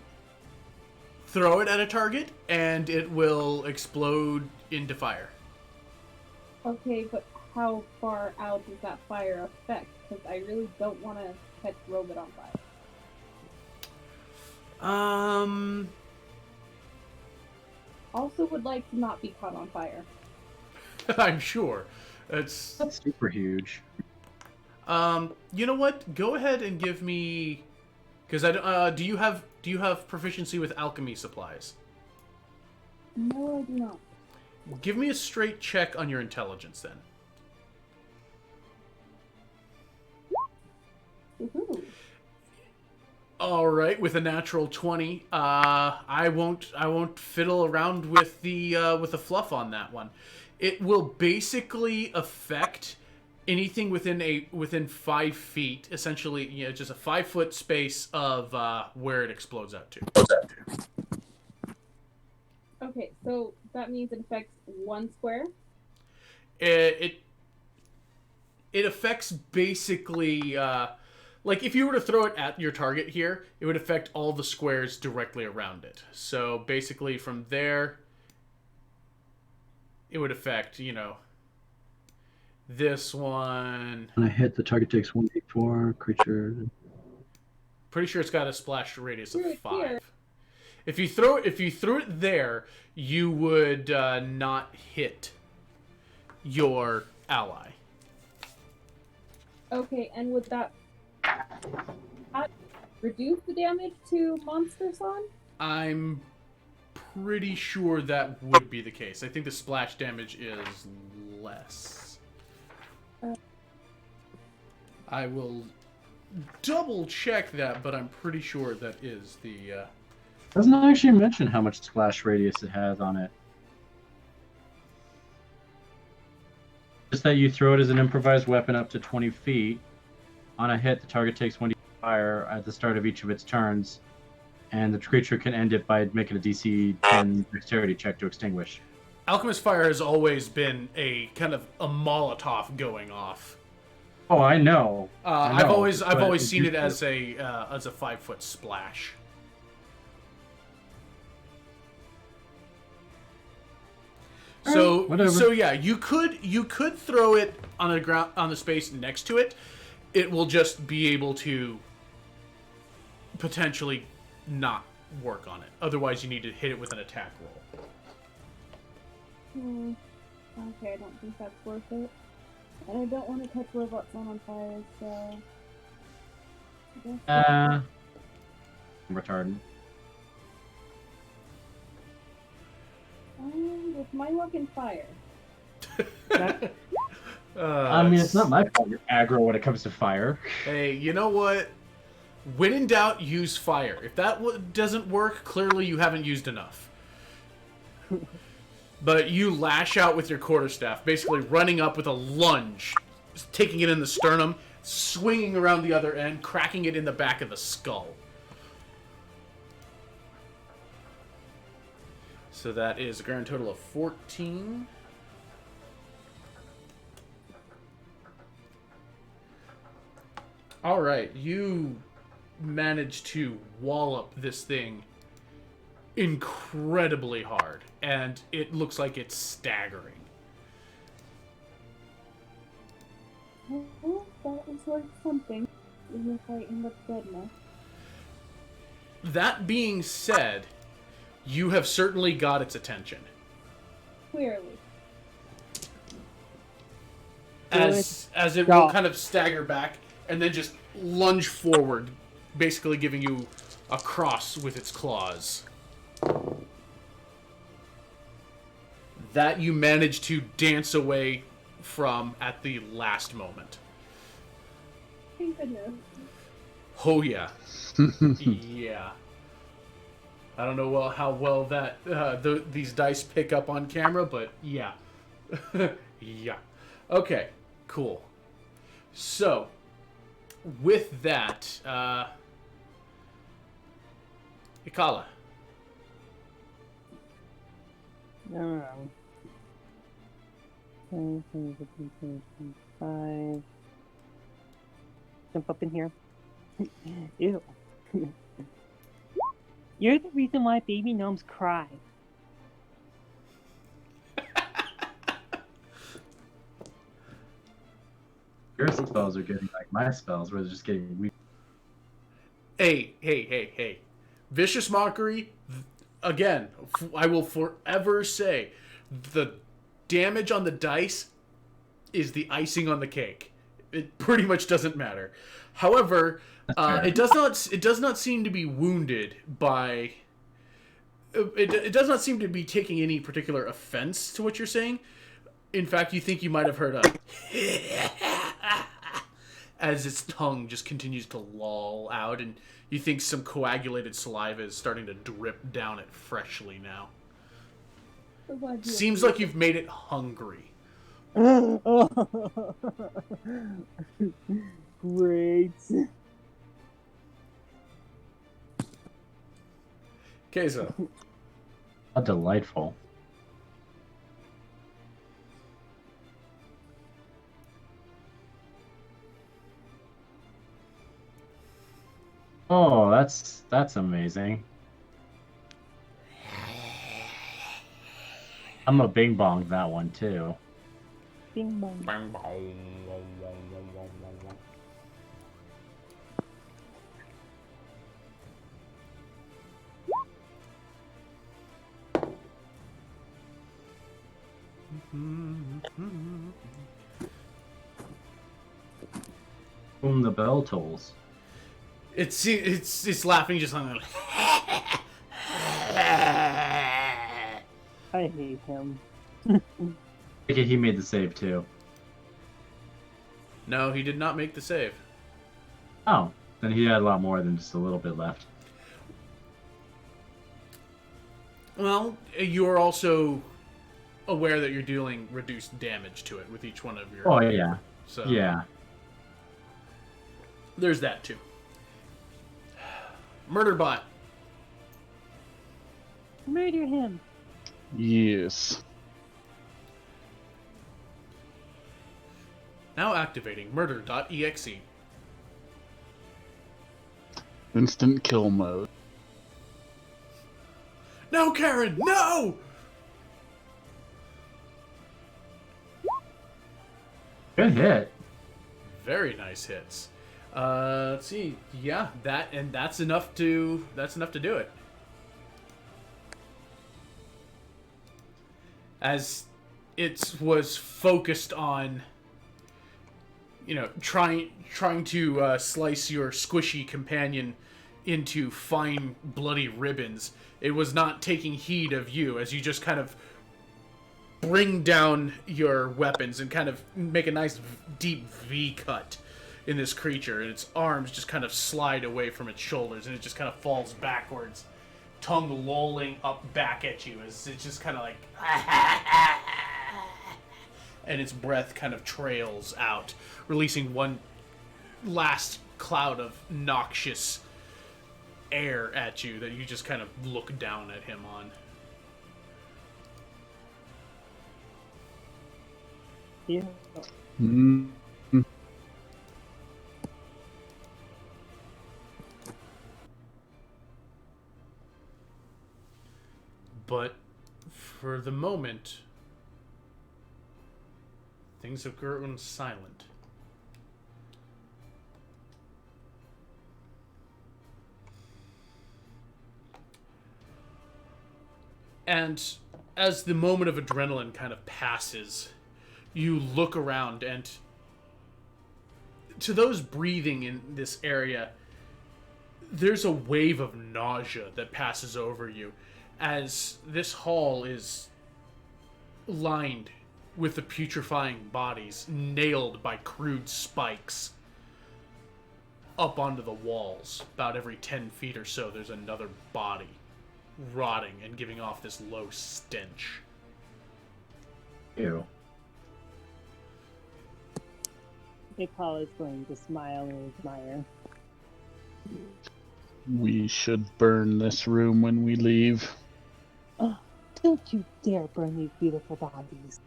throw it at a target, and it will explode into fire. Okay, but how far out does that fire affect? Because I really don't want to catch Robot on fire. Also would like to not be caught on fire. I'm sure. That's That's super huge. You know what? Go ahead and give me, because do you have proficiency with alchemy supplies? No, I do not. Give me a straight check on your intelligence then. Woohoo. All right, with a natural 20, I won't fiddle around with the fluff on that one. It will basically affect anything within 5 feet, essentially, just a 5-foot space of where it explodes out to. Okay, so that means it affects 1 square? It affects basically, like if you were to throw it at your target here, it would affect all the squares directly around it. So basically from there, it would affect, this one. When I hit, the target takes 1d4 creature. Pretty sure it's got a splash radius of Threw it 5. here. If you threw it there, you would not hit your ally. Okay, and would that reduce the damage to Monster Son? I'm pretty sure that would be the case. I think the splash damage is less. I will double check that, but I'm pretty sure that is the... Doesn't actually mention how much splash radius it has on it. Just that you throw it as an improvised weapon up to 20 feet. On a hit, the target takes 1d fire at the start of each of its turns, and the creature can end it by making a DC 10 dexterity check to extinguish. Alchemist Fire has always been a kind of a Molotov going off. Oh, I know. I've always seen it as a 5-foot splash. So whatever. so yeah, you could throw it on the ground on the space next to it. It will just be able to potentially not work on it. Otherwise, you need to hit it with an attack roll. Okay, I don't think that's worth it. And I don't want to catch Robot Son on fire, so... I'm retarded. With my luck and fire. I mean, it's not my fault you're aggro when it comes to fire. Hey, you know what? When in doubt, use fire. If that doesn't work, clearly you haven't used enough. But you lash out with your quarterstaff, basically running up with a lunge, taking it in the sternum, swinging around the other end, cracking it in the back of the skull. So that is a grand total of 14. All right, you managed to wallop this thing incredibly hard, and it looks like it's staggering. Well, that was worth something, even if I end up dead now. That being said, you have certainly got its attention. Clearly. As it will kind of stagger back and then just lunge forward, basically giving you a cross with its claws. That you manage to dance away from at the last moment. Thank goodness. Oh yeah. Yeah. I don't know how well that these dice pick up on camera, but yeah. Yeah. Okay, cool. So, with that, Ikala. No. 5. Jump up in here. Ew. You're the reason why baby gnomes cry. Your spells are getting like my spells, where they're just getting weak. Hey. Vicious Mockery, again, I will forever say, the damage on the dice is the icing on the cake. It pretty much doesn't matter. However, it does not seem to be wounded by... It does not seem to be taking any particular offense to what you're saying. In fact, you think you might have heard a... as its tongue just continues to loll out, and you think some coagulated saliva is starting to drip down it freshly now. Seems like you've made it hungry. Great. Queso. How delightful. Oh, that's amazing. I'm a bing bong that one too. Bing bong. Whom the bell tolls. It's laughing just on. I hate him. Okay, he made the save too. No, he did not make the save. Oh, then he had a lot more than just a little bit left. Well, you are also aware that you're dealing reduced damage to it with each one of your... Oh yeah. So Yeah. there's that too. Murderbot. Murder him. Yes. Now activating murder.exe. Instant kill mode. No, Karen, no! Good hit. Very nice hits. Let's see. Yeah, that's enough to do it. As it was focused on, trying to slice your squishy companion into fine bloody ribbons, it was not taking heed of you as you just kind of bring down your weapons and kind of make a nice deep V cut in this creature, and its arms just kind of slide away from its shoulders, and it just kind of falls backwards, tongue lolling up back at you as it's just kind of like and its breath kind of trails out, releasing one last cloud of noxious air at you that you just kind of look down at him on. Yeah. Mm. But for the moment, things have grown silent. And as the moment of adrenaline kind of passes, you look around, and to those breathing in this area, there's a wave of nausea that passes over you, as this hall is lined with the putrefying bodies nailed by crude spikes up onto the walls. About every 10 feet or so, there's another body rotting and giving off this low stench. Ew. Nicole is going to smile and admire. We should burn this room when we leave. Oh, don't you dare burn these beautiful bodies.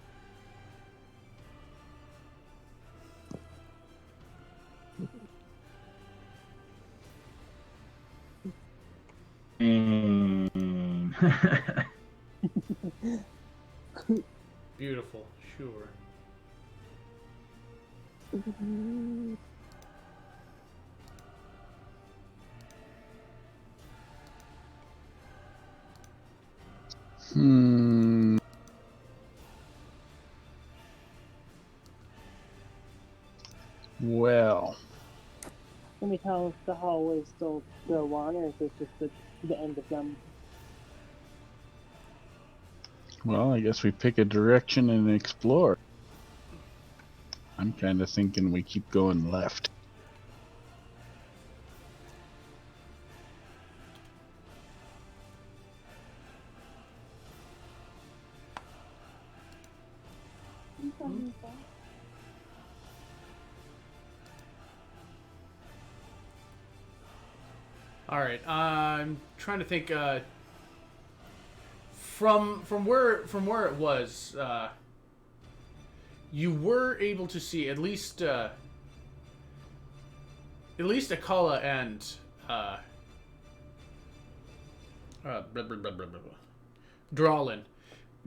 Mm. Beautiful, sure. Hmm. Well, Let me tell if the hallways still go on, or is this just the end of them? I guess we pick a direction and explore. I'm kind of thinking we keep going left. All right, I'm trying to think. From where it was, you were able to see at least Akala and Dralin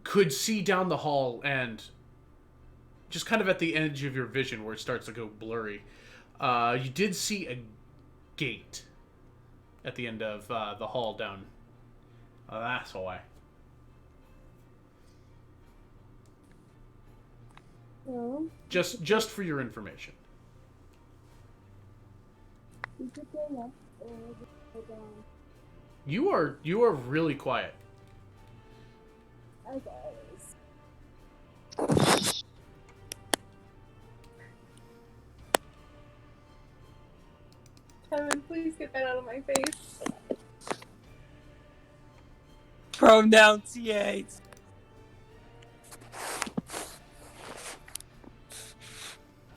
could see down the hall, and just kind of at the edge of your vision where it starts to go blurry, you did see a gate at the end of the hall down. That's why. So, Just for your information. we could go left or we could go down. You are really quiet. As always. Kevin, please get that out of my face. Pronunciate.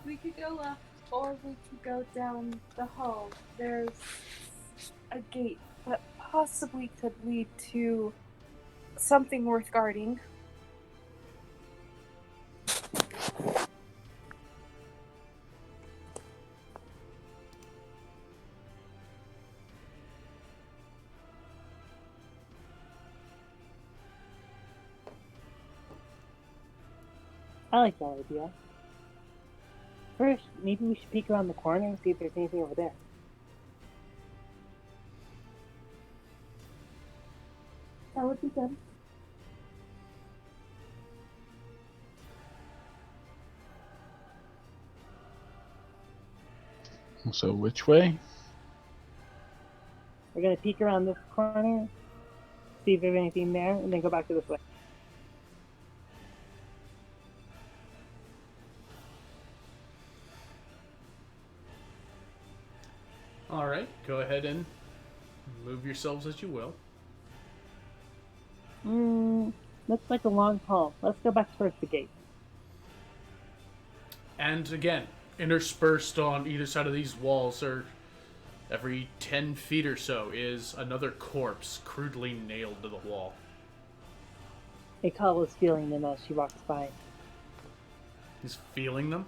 We could go left or we could go down the hall. There's a gate that possibly could lead to something worth guarding. I like that idea. First, maybe we should peek around the corner and see if there's anything over there. That would be good. So which way? We're gonna peek around this corner, see if there's anything there, and then go back to this way. All right, go ahead and move yourselves as you will. Looks like a long hall. Let's go back towards the gate. And again, interspersed on either side of these walls, or every 10 feet or so, is another corpse crudely nailed to the wall. Akala is feeling them as she walks by. He's feeling them.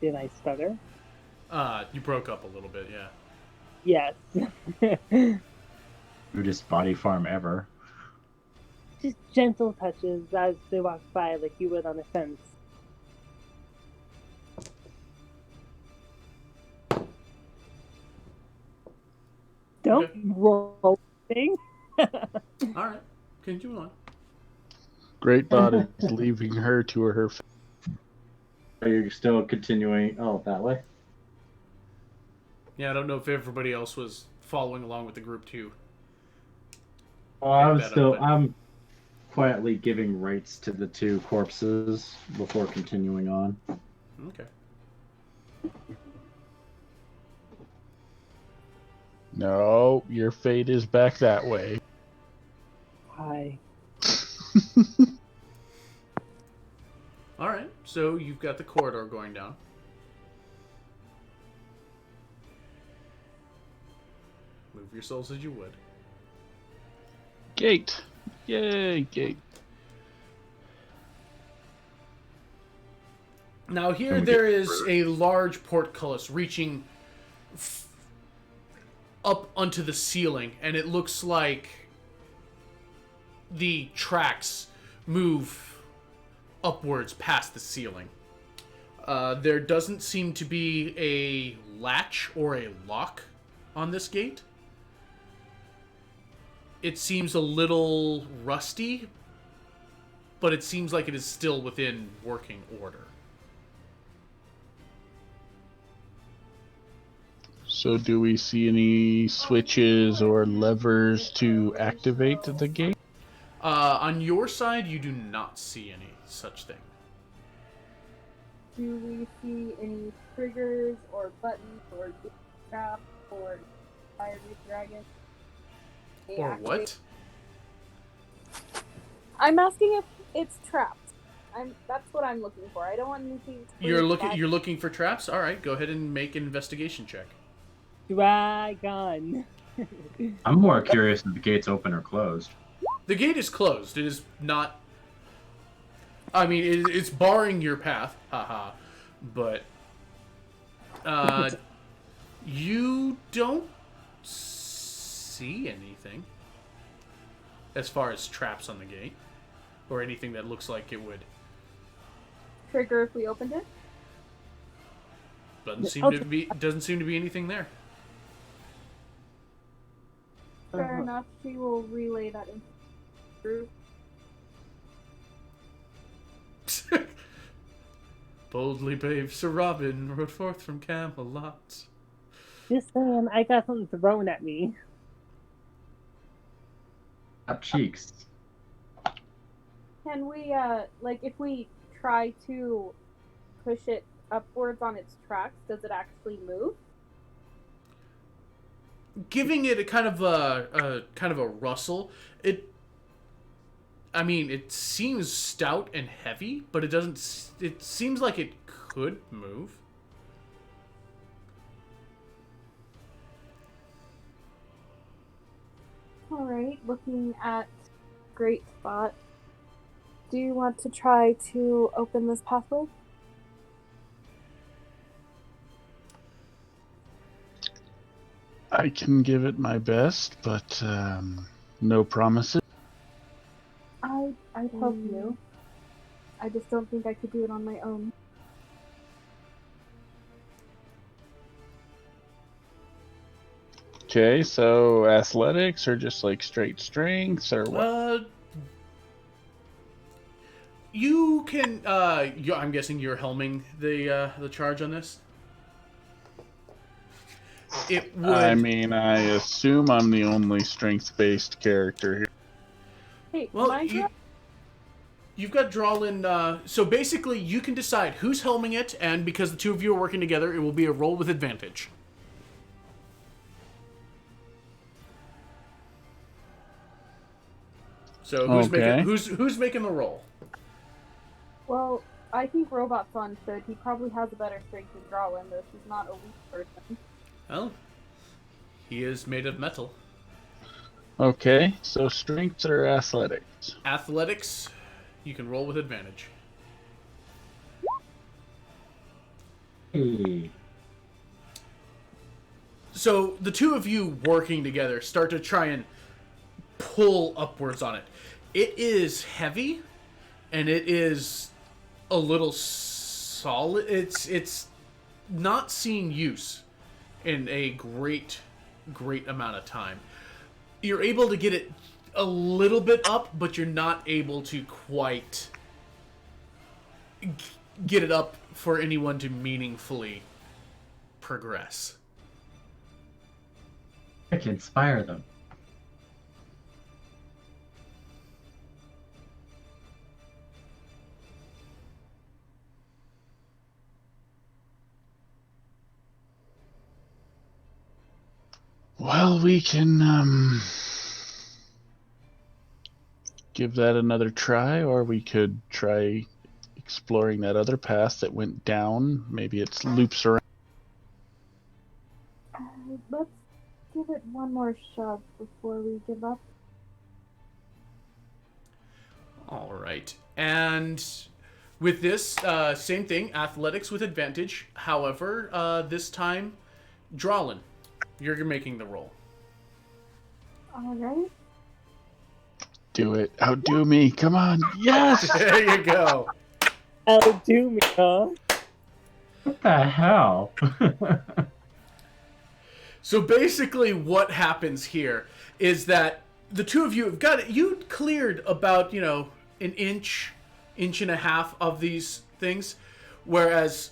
Did I stutter? You broke up a little bit, yeah. Yes. Rudest body farm ever. Just gentle touches as they walk by, like you would on a fence. Don't Okay. roll thing. All right, continue on. Great bodies leaving her to her fate. Are you still continuing? Oh, that way? Yeah, I don't know if everybody else was following along with the group too. Well, I Pick was that up, still. but- I'm quietly giving rights to the two corpses before continuing on. Okay. No, your fate is back that way. Hi. All right, so you've got the corridor going down. Move your souls as you would. Gate. Yay, gate. Now here Can we there get is a large portcullis reaching up onto the ceiling, and it looks like the tracks move upwards past the ceiling. There doesn't seem to be a latch or a lock on this gate. It seems a little rusty, but it seems like it is still within working order. So do we see any switches or levers to activate the gate? On your side, you do not see any such thing. Do we see any triggers or buttons or trap or fire dragon? Or what? I'm asking if it's trapped. That's what I'm looking for. I don't want anything to You're looking for traps? Alright, go ahead and make an investigation check. Dragon. I'm more curious if the gate's open or closed. The gate is closed. It is not... I mean, it's barring your path. Haha. But... you don't see anything. As far as traps on the gate. Or anything that looks like it would. trigger if we opened it. Doesn't seem to be anything there. Fair enough. She will relay that into the group. Boldly brave Sir Robin rode forth from Camelot. Just saying, I got something thrown at me. Up cheeks. Can we, if we try to push it upwards on its tracks, does it actually move? Giving it a kind of a rustle. It seems stout and heavy, but it doesn't. It seems like it could move. All right. Looking at Great Spot. Do you want to try to open this pathway? I can give it my best, but no promises. I'd help you. I just don't think I could do it on my own. Okay, so athletics or just like straight strengths or what? You can. I'm guessing you're helming the charge on this. It would. I mean, I assume I'm the only strength-based character here. Hey, Well, you've got Drawlin. So basically, you can decide who's helming it, and because the two of you are working together, it will be a roll with advantage. So who's making the roll? Well, I think Robot Son said he probably has a better strength than Drawlin, though she's not a weak person. Well, he is made of metal. Okay, so strengths or athletics? Athletics, you can roll with advantage. Hey. So the two of you working together start to try and pull upwards on it. It is heavy, and it is a little solid. It's not seeing use in a great amount of time. You're able to get it a little bit up, but you're not able to quite get it up for anyone to meaningfully progress. I can inspire them. Well, we can give that another try, or we could try exploring that other path that went down. Maybe it loops around. Let's give it one more shove before we give up. All right. And with this, same thing, athletics with advantage. However, this time, Drawlin, you're making the roll. All right. Do it. Outdo me. Come on. Yes! There you go. Outdo me, huh? What the hell? So basically what happens here is that the two of you have got it. You cleared about, an inch and a half of these things, whereas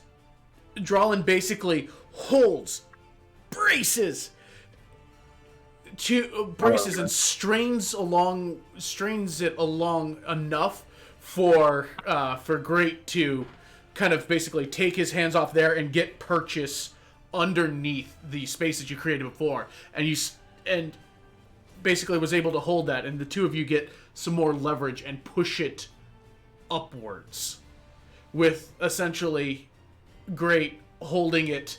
Drawlin basically holds, braces and strains it along enough for Great to kind of basically take his hands off there and get purchase underneath the space that you created before, and basically was able to hold that, and the two of you get some more leverage and push it upwards, with essentially Great holding it,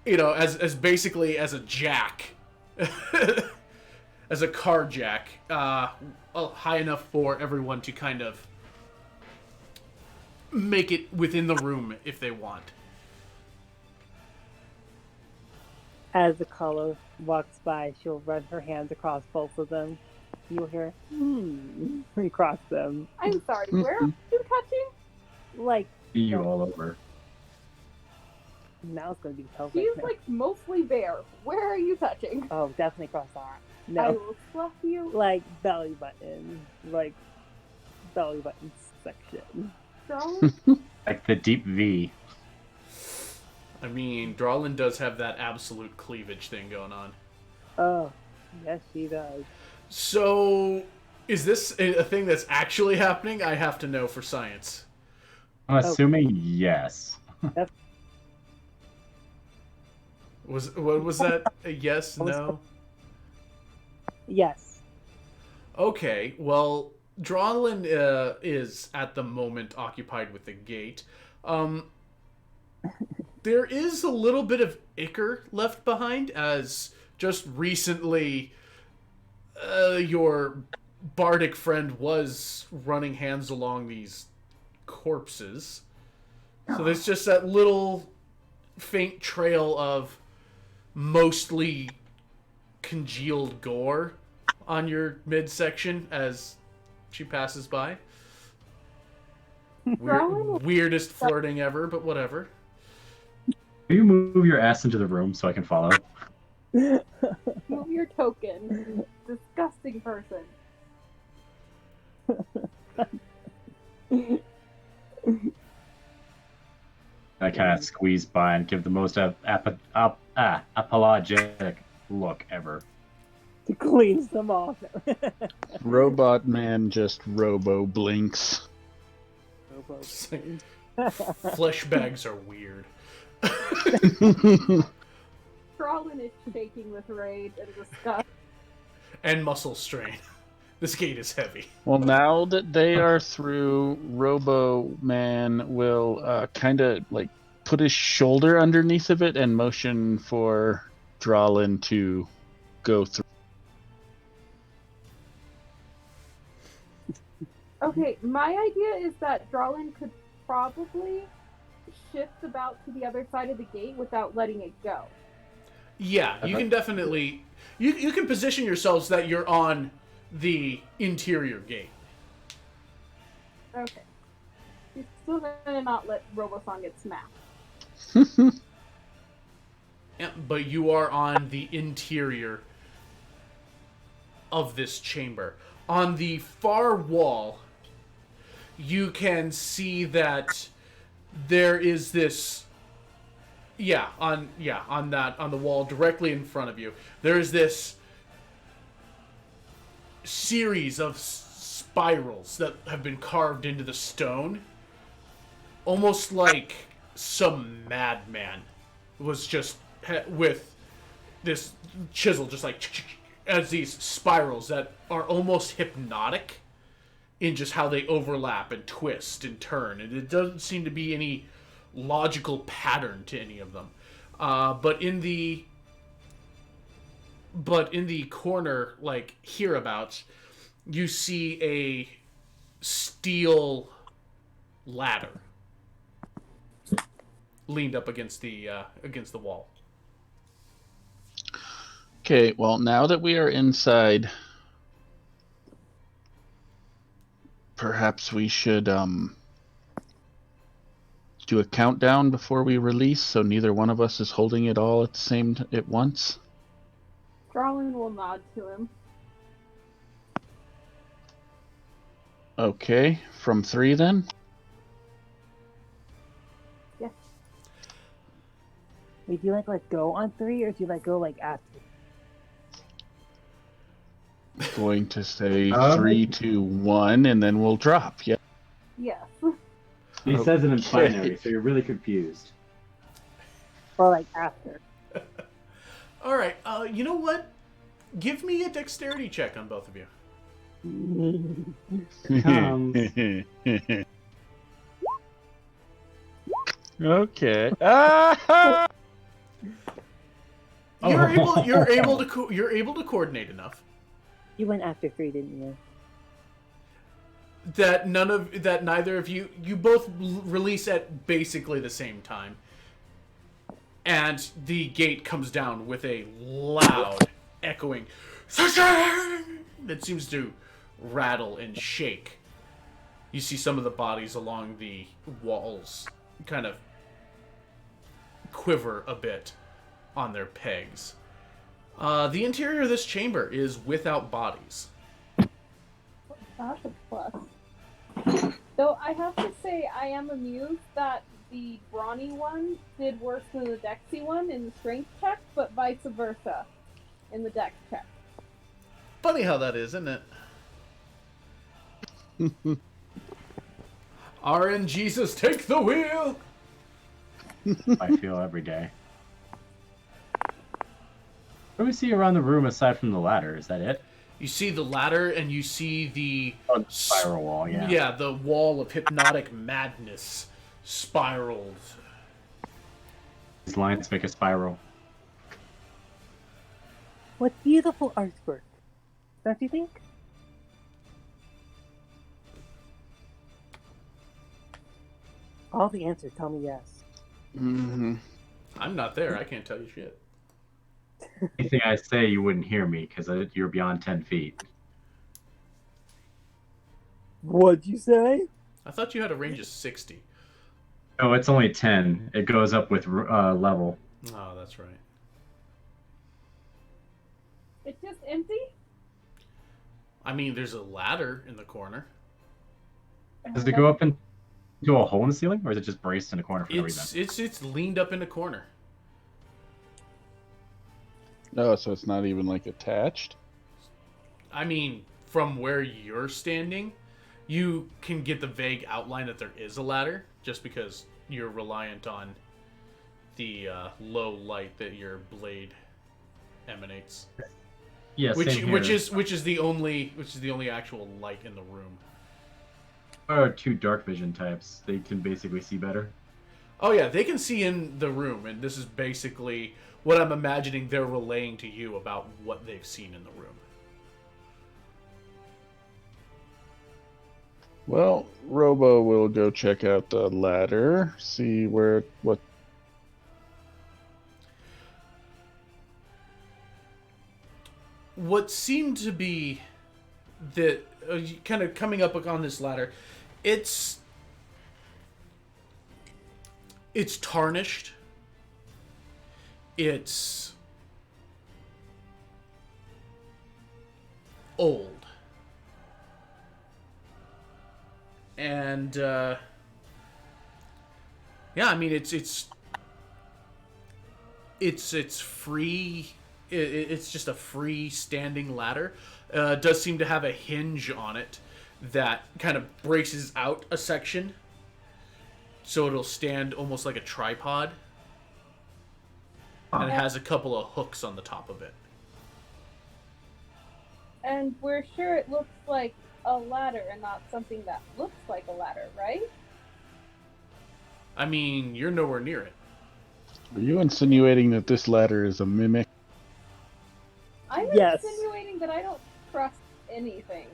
as basically as a jack, as a car jack, high enough for everyone to kind of make it within the room if they want. As the caller walks by, she'll run her hands across both of them. You'll hear, across them. I'm sorry, where are you touching? Like, You all over. now it's going to be pelvic. He's now. like mostly bare. Where are you touching? Oh, definitely cross arm. I No, will fluff you. like belly button. Like, belly button section. Don't. Like the deep V. I mean, Drawlin does have that absolute cleavage thing going on. Oh, yes, she does. So, is this a thing that's actually happening? I have to know for science. I'm assuming yes. What was that? A yes, no? Yes. Okay, well, Drawlin is at the moment occupied with the gate. There is a little bit of ichor left behind, as just recently your bardic friend was running hands along these corpses. So there's just that little faint trail of mostly congealed gore on your midsection as she passes by. Weirdest flirting ever, but whatever. Will you move your ass into the room so I can follow? Move your token. Disgusting person. I kind of squeeze by and give the most apologetic look ever. To clean them off. Robot man just robo blinks. Flesh bags are weird. Drawlin is shaking with rage and disgust. And muscle strain. This gate is heavy. Well, now that they are through, Robo Man will kind of like put his shoulder underneath of it and motion for Drawlin to go through. Okay, my idea is that Drawlin could probably shift about to the other side of the gate without letting it go. Yeah, you can definitely... You can position yourselves that you're on the interior gate. Okay. He's still gonna not let Roboson get smacked. Yeah, but you are on the interior of this chamber. On the far wall, you can see that there is this... on the wall directly in front of you, there is this series of spirals that have been carved into the stone, almost like some madman was just with this chisel, just like as these spirals that are almost hypnotic in just how they overlap and twist and turn, and it doesn't seem to be any logical pattern to any of them. But in the But in the corner, like hereabouts, you see a steel ladder leaned up against the wall. Okay, well, now that we are inside, perhaps we should do a countdown before we release, so neither one of us is holding it all at once. Drawlin will nod to him. Okay, from 3 then. Yes. Wait, do you let go on 3, or do you let go after? Going to say Um, 3, 2, 1, and then we'll drop. Yeah. Yes. He says it in Okay. binary, so you're really confused. Or after? All right. You know what? Give me a dexterity check on both of you. Okay. Ah! You're able to coordinate enough You went after 3, didn't you? that neither of you both release at basically the same time, and the gate comes down with a loud echoing that seems to rattle and shake. You see some of the bodies along the walls kind of quiver a bit on their pegs. The interior of this chamber is without bodies. That's a plus. Though I have to say, I am amused that the brawny one did worse than the Dexy one in the strength check, but vice versa in the dex check. Funny how that is, isn't it? RN Jesus, take the wheel! I feel every day. What do we see around the room aside from the ladder? Is that it? You see the ladder, and you see the Spiral wall, yeah. Yeah, the wall of hypnotic madness spiraled. These lines make a spiral. What beautiful artwork. Don't you think? All the answers tell me yes. Mm-hmm. I'm not there. I can't tell you shit. Anything I say, you wouldn't hear me because you're beyond 10 feet. What'd you say? I thought you had a range of 60. Oh, it's only 10. It goes up with level. Oh, that's right. It's just empty? I mean, there's a ladder in the corner. Does it go up into a hole in the ceiling, or is it just braced in a corner for no reason? It's leaned up in a corner. Oh, so it's not even attached? I mean, from where you're standing, you can get the vague outline that there is a ladder, just because you're reliant on the low light that your blade emanates. Yeah, same here. which is the only actual light in the room. There are 2 dark vision types. They can basically see better. Oh yeah, they can see in the room, and this is basically what I'm imagining they're relaying to you about what they've seen in the room. Well, Robo will go check out the ladder, see what. What seemed to be that kind of coming up on this ladder, it's tarnished. It's old. And yeah, I mean it's free. It's just a free-standing ladder. It does seem to have a hinge on it that kind of braces out a section, so it'll stand almost like a tripod. And it has a couple of hooks on the top of it. And we're sure it looks like a ladder and not something that looks like a ladder, right? I mean, you're nowhere near it. Are you insinuating that this ladder is a mimic? Yes. insinuating that I don't trust anything.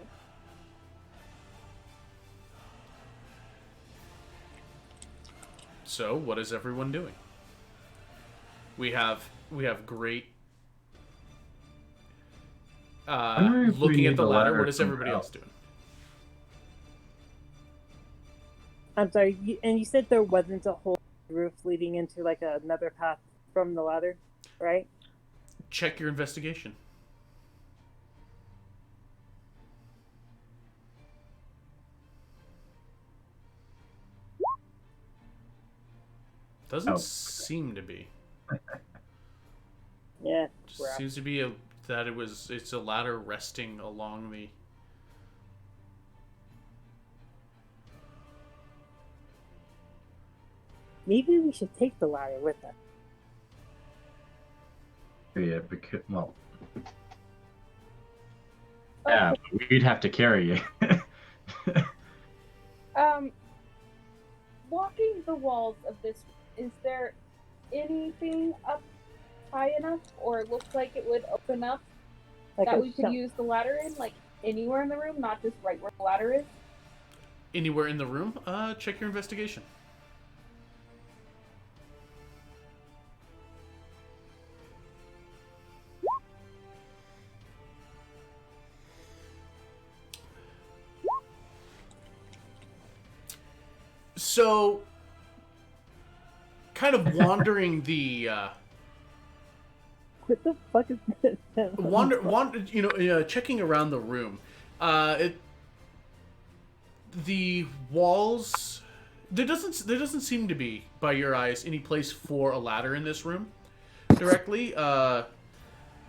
So, what is everyone doing? We have great. wondering if we Looking at need the the ladder. ladder What is from everybody out. else doing? I'm sorry, and you said there wasn't a whole roof leading into like another path from the ladder, right? Check your investigation. Doesn't Oh. seem to be. Yeah. Just crap. seems to be it's a ladder resting along the. Maybe we should take the ladder with us. Yeah, because yeah, but we'd have to carry you. Walking the walls of this, is there anything up high enough, or looks like it would open up Like that a we could shelf. use the ladder in, like anywhere in the room, not just right where the ladder is? Anywhere in the room? Check your investigation. So, kind of wandering the What the fuck is this? checking around the room. The walls. There doesn't seem to be, by your eyes, any place for a ladder in this room. Directly,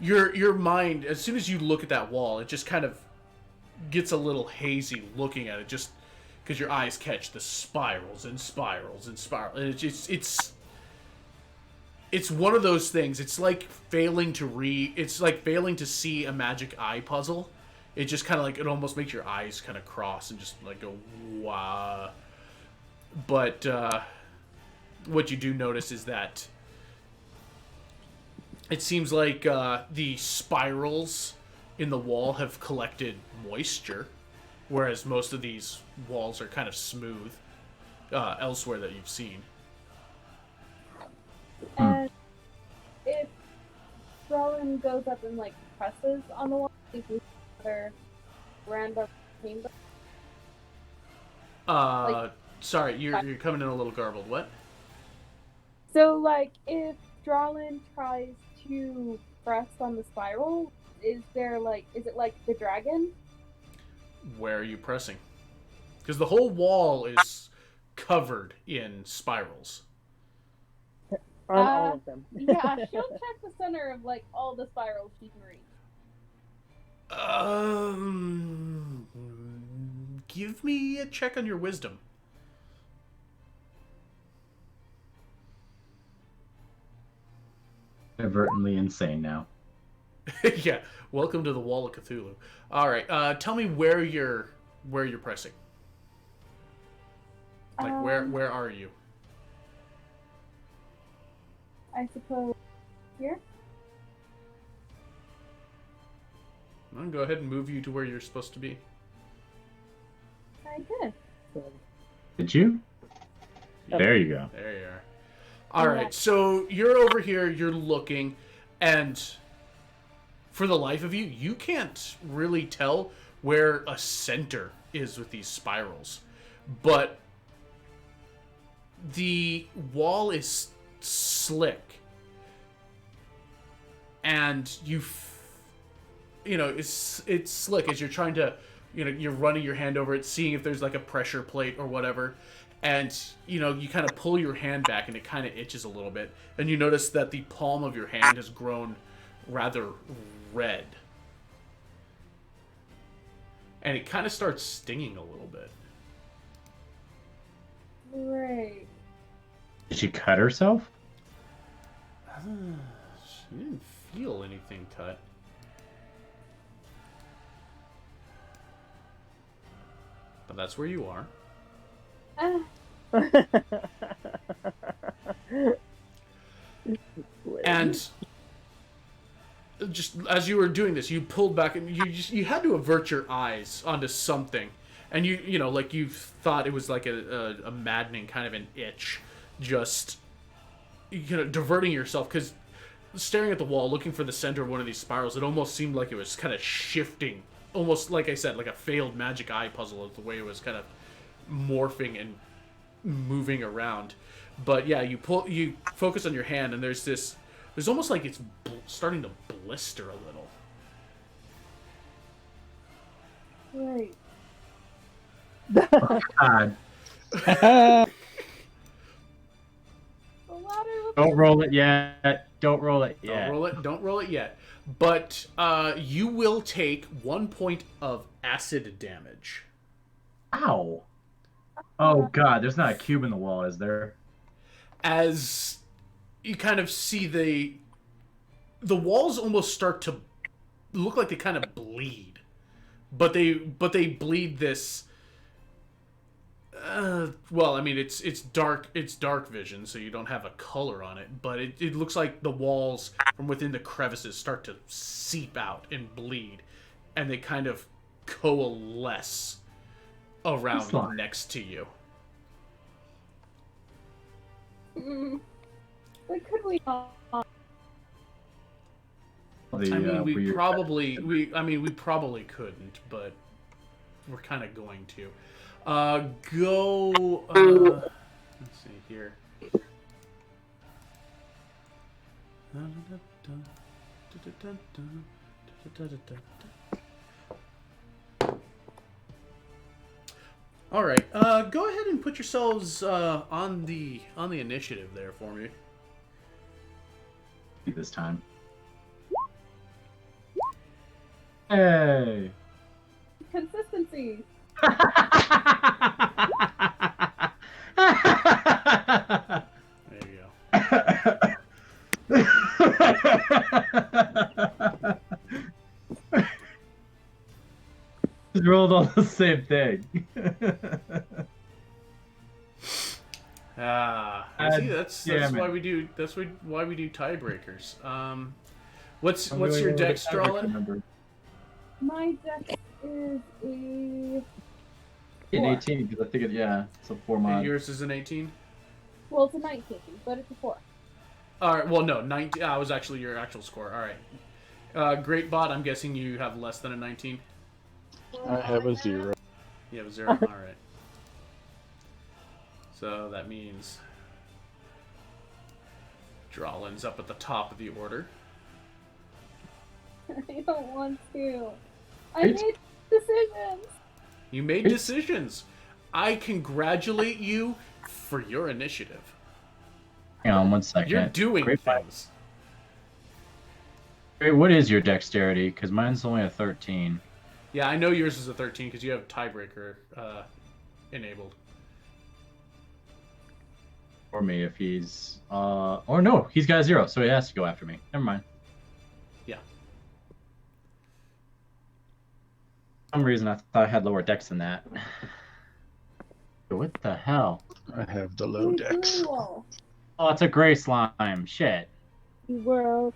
your mind, as soon as you look at that wall, it just kind of gets a little hazy looking at it, just because your eyes catch the spirals and spirals and spirals. And it's one of those things. It's like failing to see a magic eye puzzle. It just kind of like, it almost makes your eyes kind of cross and just like go, wow. But what you do notice is that it seems like the spirals in the wall have collected moisture, whereas most of these walls are kind of smooth elsewhere that you've seen. And if Rowan goes up and like presses on the wall, if we another random chamber. Sorry, you're coming in a little garbled. What? So like if Dralin tries to press on the spiral, is it like the dragon? Where are you pressing? Because the whole wall is covered in spirals. On all of them. Yeah, she'll check the center of like all the spirals she can reach. Give me a check on your wisdom. Inadvertently insane now. Yeah, welcome to the Wall of Cthulhu. All right, tell me where you're pressing. Like where are you? I suppose here. I'll go ahead and move you to where you're supposed to be. I did. Did you? Yep. There you go. There you are. All right, so you're over here, you're looking, and for the life of you, you can't really tell where a center is with these spirals. But the wall is slick. And it's slick as you're trying to, you're running your hand over it, seeing if there's like a pressure plate or whatever. And, you kind of pull your hand back and it kind of itches a little bit. And you notice that the palm of your hand has grown rather red. And it kind of starts stinging a little bit. Right. Did she cut herself? She didn't feel anything cut. But that's where you are. And just as you were doing this, you pulled back and you had to avert your eyes onto something, and you know like you thought it was like a maddening kind of an itch, just diverting yourself because staring at the wall, looking for the center of one of these spirals, it almost seemed like it was kind of shifting, almost like I said, like a failed magic eye puzzle, the way it was kind of morphing and moving around. But yeah, you focus on your hand, and there's almost like it's starting to blister a little. Right. God. The ladder looks Don't roll it yet. Don't roll it yet. Don't roll it yet. But you will take 1 point of acid damage. Ow. Oh God, there's not a cube in the wall, is there? As you kind of see the walls almost start to look like they kind of bleed, but they bleed this. Well, I mean it's dark vision, so you don't have a color on it, but it looks like the walls from within the crevices start to seep out and bleed, and they kind of coalesce around next to you. But could we not? We probably couldn't, but we're kind of going to. Let's see here. All right. Go ahead and put yourselves on the initiative there for me. This time. Hey. Consistency. There you go. Just rolled all the same thing. See, that's why we do tiebreakers. What's your dex, Drolin? My dex is a 18, because I think it's a 4 mod. Yours is an 18? Well, it's a 19, but it's a 4. Alright, well, no, 19 was actually your actual score. Alright. Great Bot, I'm guessing you have less than a 19? I have a 0. You have a 0? Alright. So that means Drolin's up at the top of the order. I don't want to. I made decisions. You made decisions. I congratulate you for your initiative. Hang on 1 second. You're doing things. Great, what is your dexterity? Because mine's only a 13. Yeah, I know yours is a 13 because you have tiebreaker enabled. For me, if he's... Or no, he's got a 0, so he has to go after me. Never mind. Yeah. For some reason, I thought I had lower dex than that. What the hell? I have the low dex. Cool. Oh, it's a gray slime. Shit. World.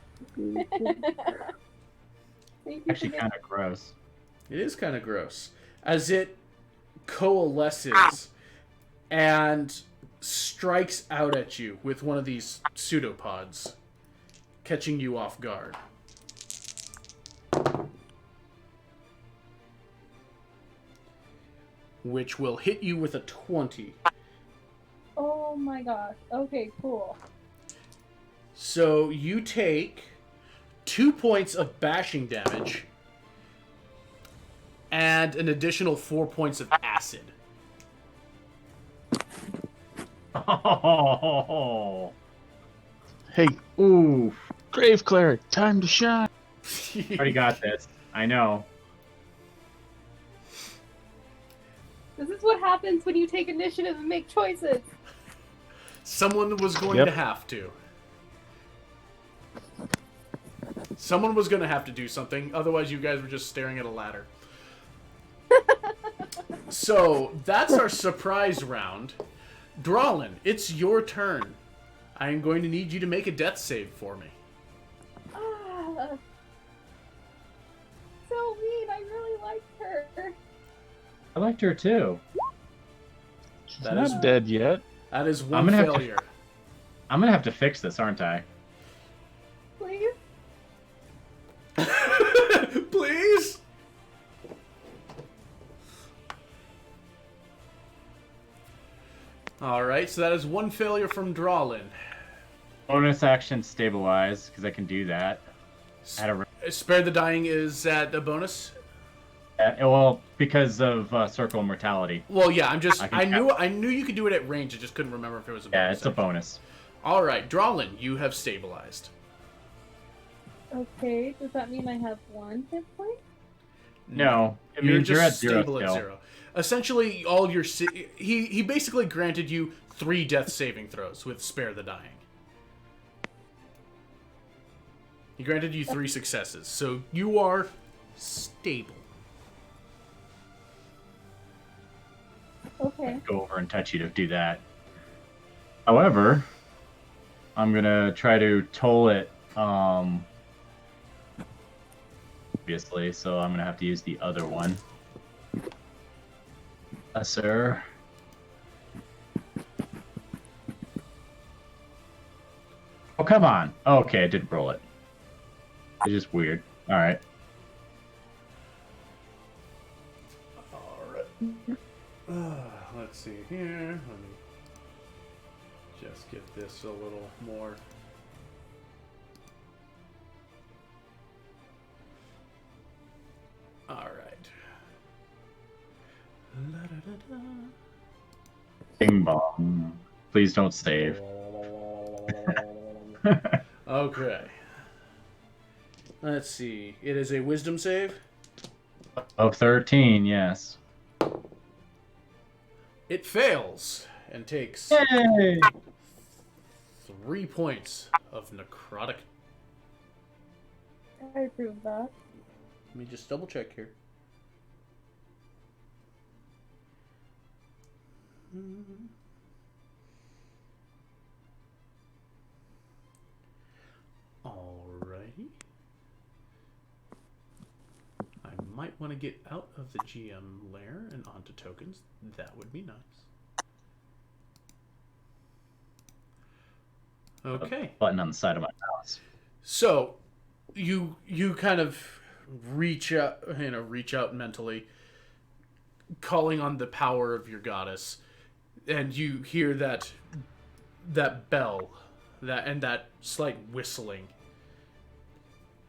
Actually, kind of gross. It is kind of gross. As it coalesces and strikes out at you with one of these pseudopods, catching you off guard. Which will hit you with a 20. Oh my gosh. Okay, cool. So you take 2 points of bashing damage and an additional 4 points of acid. Oh. Hey, Ooh. Grave Cleric, time to shine. Already got this. I know. This is what happens when you take initiative and make choices. Someone was going to have to. Someone was going to have to do something. Otherwise, you guys were just staring at a ladder. So, that's our surprise round. Drolin, it's your turn. I am going to need you to make a death save for me. I liked her too. She's That not is- dead yet. That is one gonna have to- failure. I'm gonna have to fix this, aren't I? Please? Please? Alright, so that is one failure from Drawlin. Bonus action stabilize, because I can do that. At a, Spare the Dying is at a bonus? well, because of Circle of Mortality. Well, yeah, I can I knew you could do it at range, I just couldn't remember if it was a bonus. Yeah, it's a action. bonus. Alright, Drawlin, you have stabilized. Okay, does that mean I have 1 hit point? No, it You're means just you're at zero stable at still. 0. Essentially, all your he basically granted you 3 death saving throws with Spare the Dying. He granted you 3 successes, so you are stable. Okay. Go over and touch you to do that. However, I'm gonna try to toll it. Obviously, so I'm gonna have to use the other one. Sir. Oh, come on. Oh, okay, I didn't roll it. It's just weird. All right. Alright. Let's see here. Let me just get this a little more. Alright. La-da-da-da. Bing bong. Please don't save. Okay. Let's see. It is a wisdom save. Oh, 13, yes. It fails and takes Yay! 3 points of necrotic. I approve that. Let me just double check here. Alrighty. I might want to get out of the GM layer and onto tokens. That would be nice. Okay. Button on the side of my mouse. So, you kind of reach out mentally, calling on the power of your goddess, and you hear that bell, that slight whistling,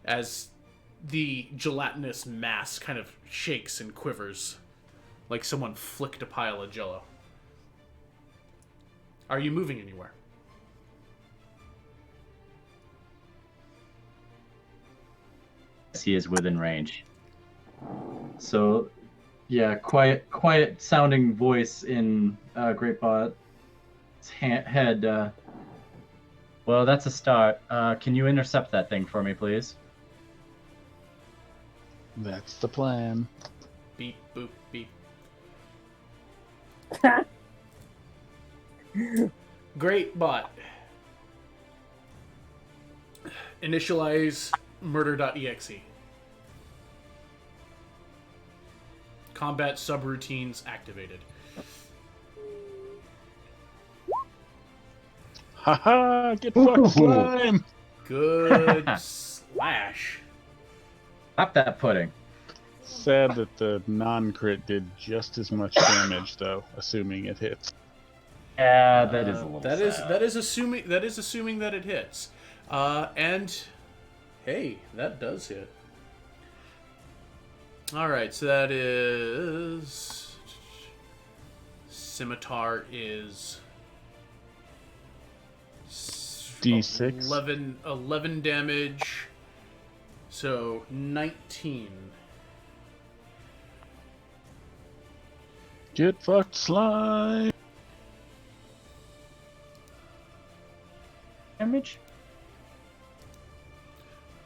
as the gelatinous mass kind of shakes and quivers, like someone flicked a pile of Jell-O. Are you moving anywhere? He is within range. So, yeah, quiet sounding voice in Greatbot's head. Well, that's a start. Can you intercept that thing for me, please? That's the plan. Beep, boop, beep. Great bot. Initialize murder.exe. Combat subroutines activated. Haha! Get fucked, slime! Good slash. Stop that pudding. Sad that the non-crit did just as much damage, though, assuming it hits. Yeah, that is a little That sad. is assuming that it hits. And hey, that does hit. All right, so that is scimitar is D6. 11 damage. So 19. Get fucked, slime! damage?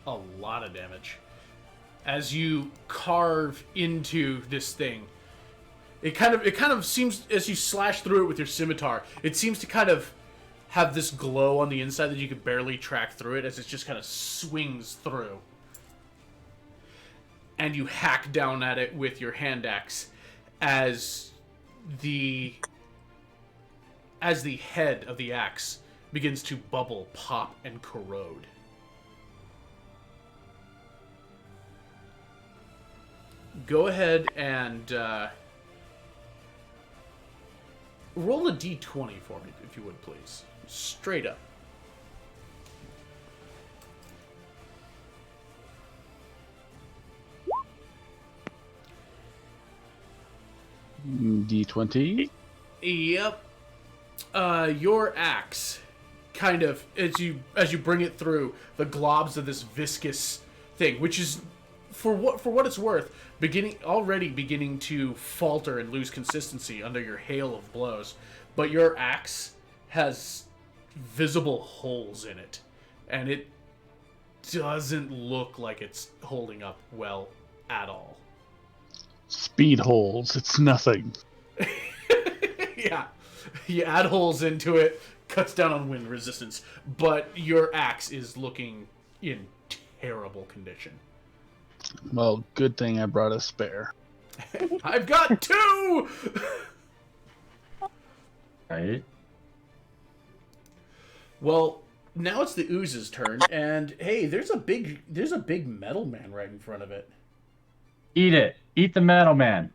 A lot of damage. As you carve into this thing, it kind of seems, as you slash through it with your scimitar, it seems to kind of have this glow on the inside that you could barely track through it, as it just kind of swings through. And you hack down at it with your hand axe, as the head of the axe begins to bubble, pop, and corrode. Go ahead and roll a d20 for me, if you would, please. Straight up. D20. Yep. Your axe, kind of, as you bring it through the globs of this viscous thing, which is, for what it's worth, already beginning to falter and lose consistency under your hail of blows. But your axe has visible holes in it, and it doesn't look like it's holding up well at all. Speed holes. It's nothing. Yeah. You add holes into it, cuts down on wind resistance, but your axe is looking in terrible condition. Well, good thing I brought a spare. I've got 2! Right? Well, now it's the ooze's turn, and hey, there's a big metal man right in front of it. Eat it. Eat the metal man.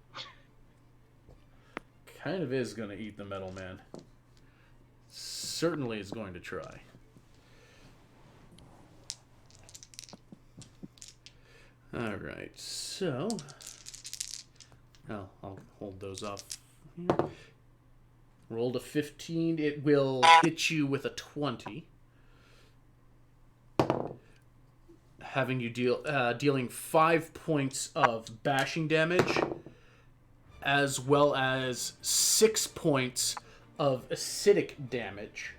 Kind of is going to eat the metal man. Certainly is going to try. Alright, so... I'll hold those off here. Rolled a 15. It will hit you with a 20. Having you dealing 5 points of bashing damage, as well as 6 points of acidic damage.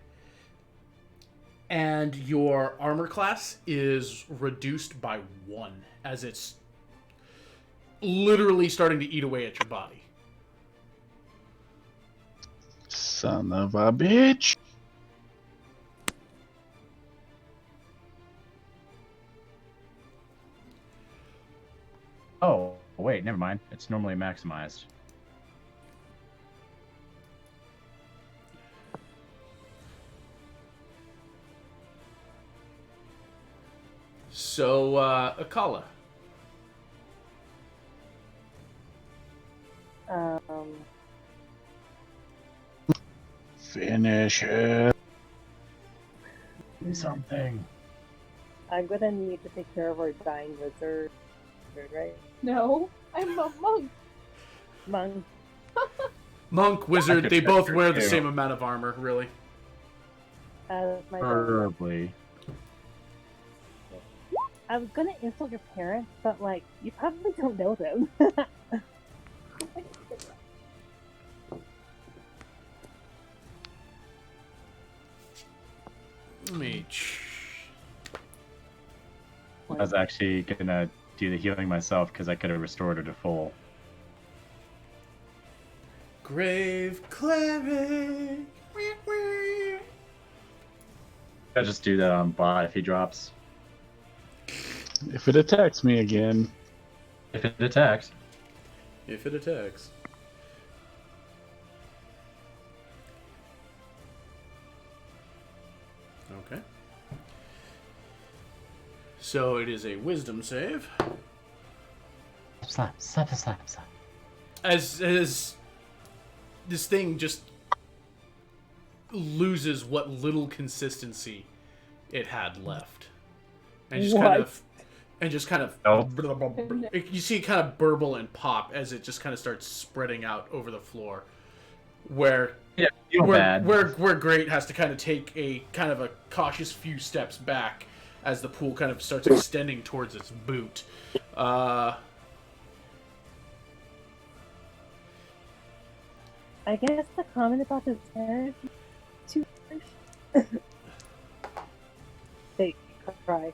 And your armor class is reduced by 1, as it's literally starting to eat away at your body. Son of a bitch. Oh, wait, never mind. It's normally maximized. So, Akala. Finish it. Do something. I'm gonna need to take care of our dying wizard, right? No, I'm a monk. Monk. Monk, I wizard, could they check both her wear the too. same amount of armor, really. My Preferably. I was gonna insult your parents, but like, you probably don't know them. Let me... I was actually gonna do the healing myself because I could have restored her to full. Grave cleric. I'll just do that on bot if he drops. If it attacks me again. If it attacks. If it attacks. Okay. So it is a wisdom save. Slap. As this thing just loses what little consistency it had left, and just kind of Nope. you see it kind of burble and pop as it just kind of starts spreading out over the floor, where Yeah, feel bad. where Great has to kind of take a kind of a cautious few steps back as the pool kind of starts extending towards its boot. I guess the comment about this is too harsh. Fake cry.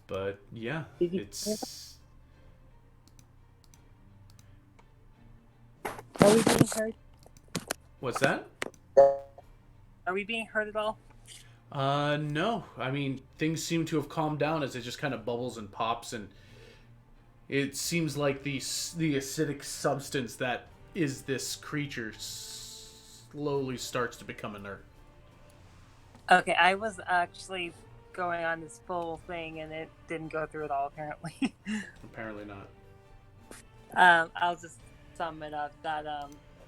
But yeah, Did you it's Are we being heard? what's that? Are we being heard at all? No. I mean, things seem to have calmed down as it just kind of bubbles and pops, and it seems like the acidic substance that is this creature slowly starts to become inert. Okay, I was actually going on this full thing and it didn't go through at all, apparently. Apparently not. I'll just sum it up that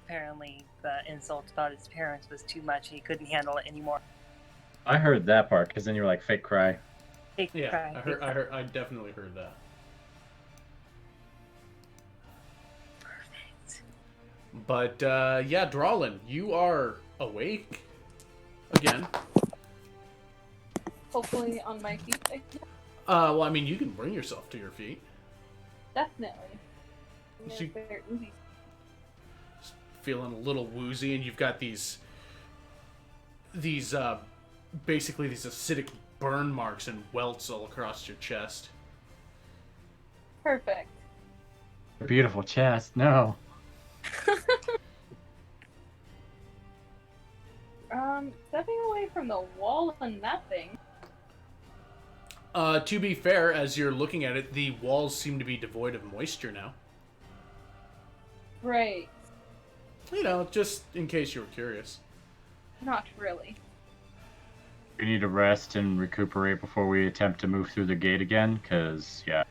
apparently the insult about his parents was too much and he couldn't handle it anymore. I heard that part because then you were like fake cry. Fake Yeah, cry, I fake cry. I definitely heard that. Perfect. But yeah, Drawlin, you are awake again. Hopefully on my feet again. Well, I mean, you can bring yourself to your feet. Definitely. I'm She- gonna start moving. Feeling a little woozy, and you've got these basically these acidic burn marks and welts all across your chest. Perfect. Beautiful chest. No. Stepping away from the wall and that thing. To be fair, as you're looking at it, the walls seem to be devoid of moisture now. Right. You know, just in case you were curious. Not really. We need to rest and recuperate before we attempt to move through the gate again, because, yeah.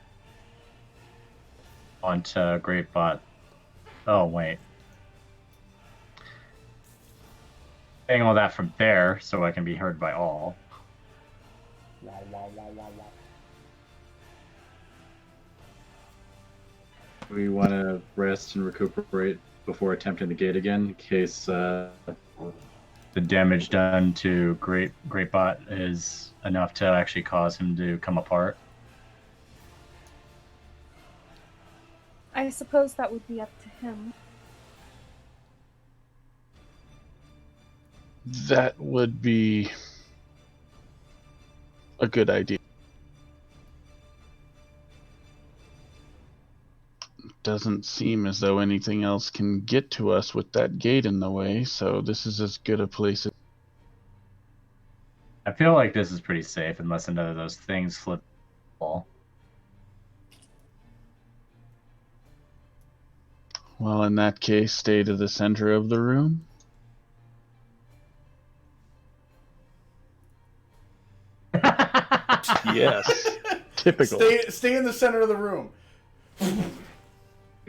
On to Great Bot. Oh, wait. Saying all that from there so I can be heard by all. We want to rest and recuperate before attempting the gate again, in case the damage done to Great Bot is enough to actually cause him to come apart. I suppose that would be up to him. That would be a good idea. Doesn't seem as though anything else can get to us with that gate in the way, so this is as good a place as... I feel like this is pretty safe unless none of those things flip the wall. Well, in that case, stay to the center of the room. Yes. Typical. Stay in the center of the room.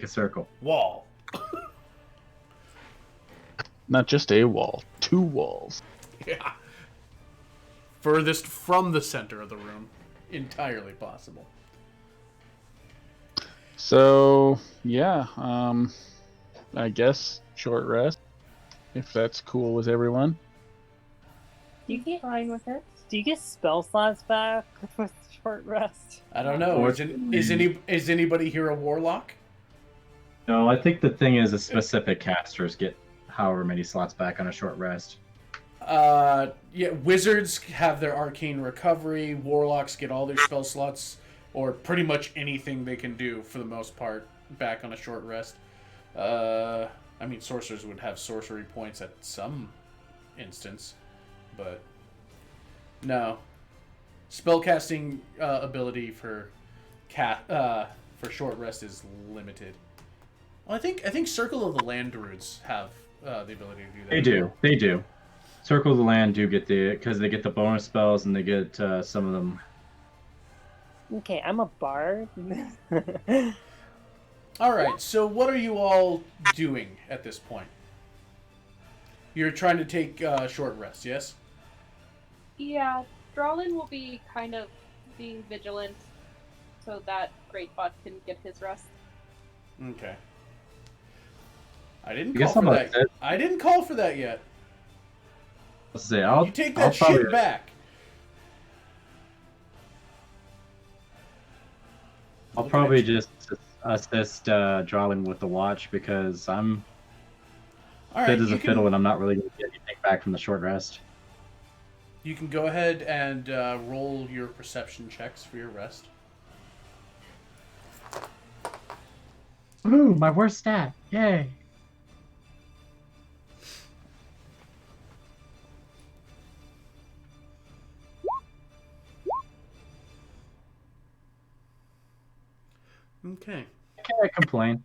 A circle. Wall. Not just a wall, 2 walls. Yeah. Furthest from the center of the room. Entirely possible. So, yeah, I guess short rest, if that's cool with everyone. Do you get Fine with it. Do you get spell slots back with short rest? I don't know. Is anybody here a warlock? No, I think the thing is, the specific casters get however many slots back on a short rest. Yeah, wizards have their arcane recovery. Warlocks get all their spell slots, or pretty much anything they can do for the most part, back on a short rest. I mean, sorcerers would have sorcery points at some instance, but no. Spellcasting ability for short rest is limited. Well, I think Circle of the Land Druids have the ability to do that. They do. Circle of the Land do get because they get the bonus spells and they get some of them. Okay, I'm a bard. All right, so what are you all doing at this point? You're trying to take short rest, yes? Yeah, Drawlin will be kind of being vigilant so that Great Bot can get his rest. Okay. I didn't I guess call for I'm that. upset. I didn't call for that yet. Let's say I'll You take I'll that probably, shit back. I'll Looking probably at you. just assist Drawling with the watch because I'm All right, fit as you a fiddle and I'm not really going to get anything back from the short rest. You can go ahead and roll your perception checks for your rest. Ooh, my worst stat! Yay! Okay. Can't complain.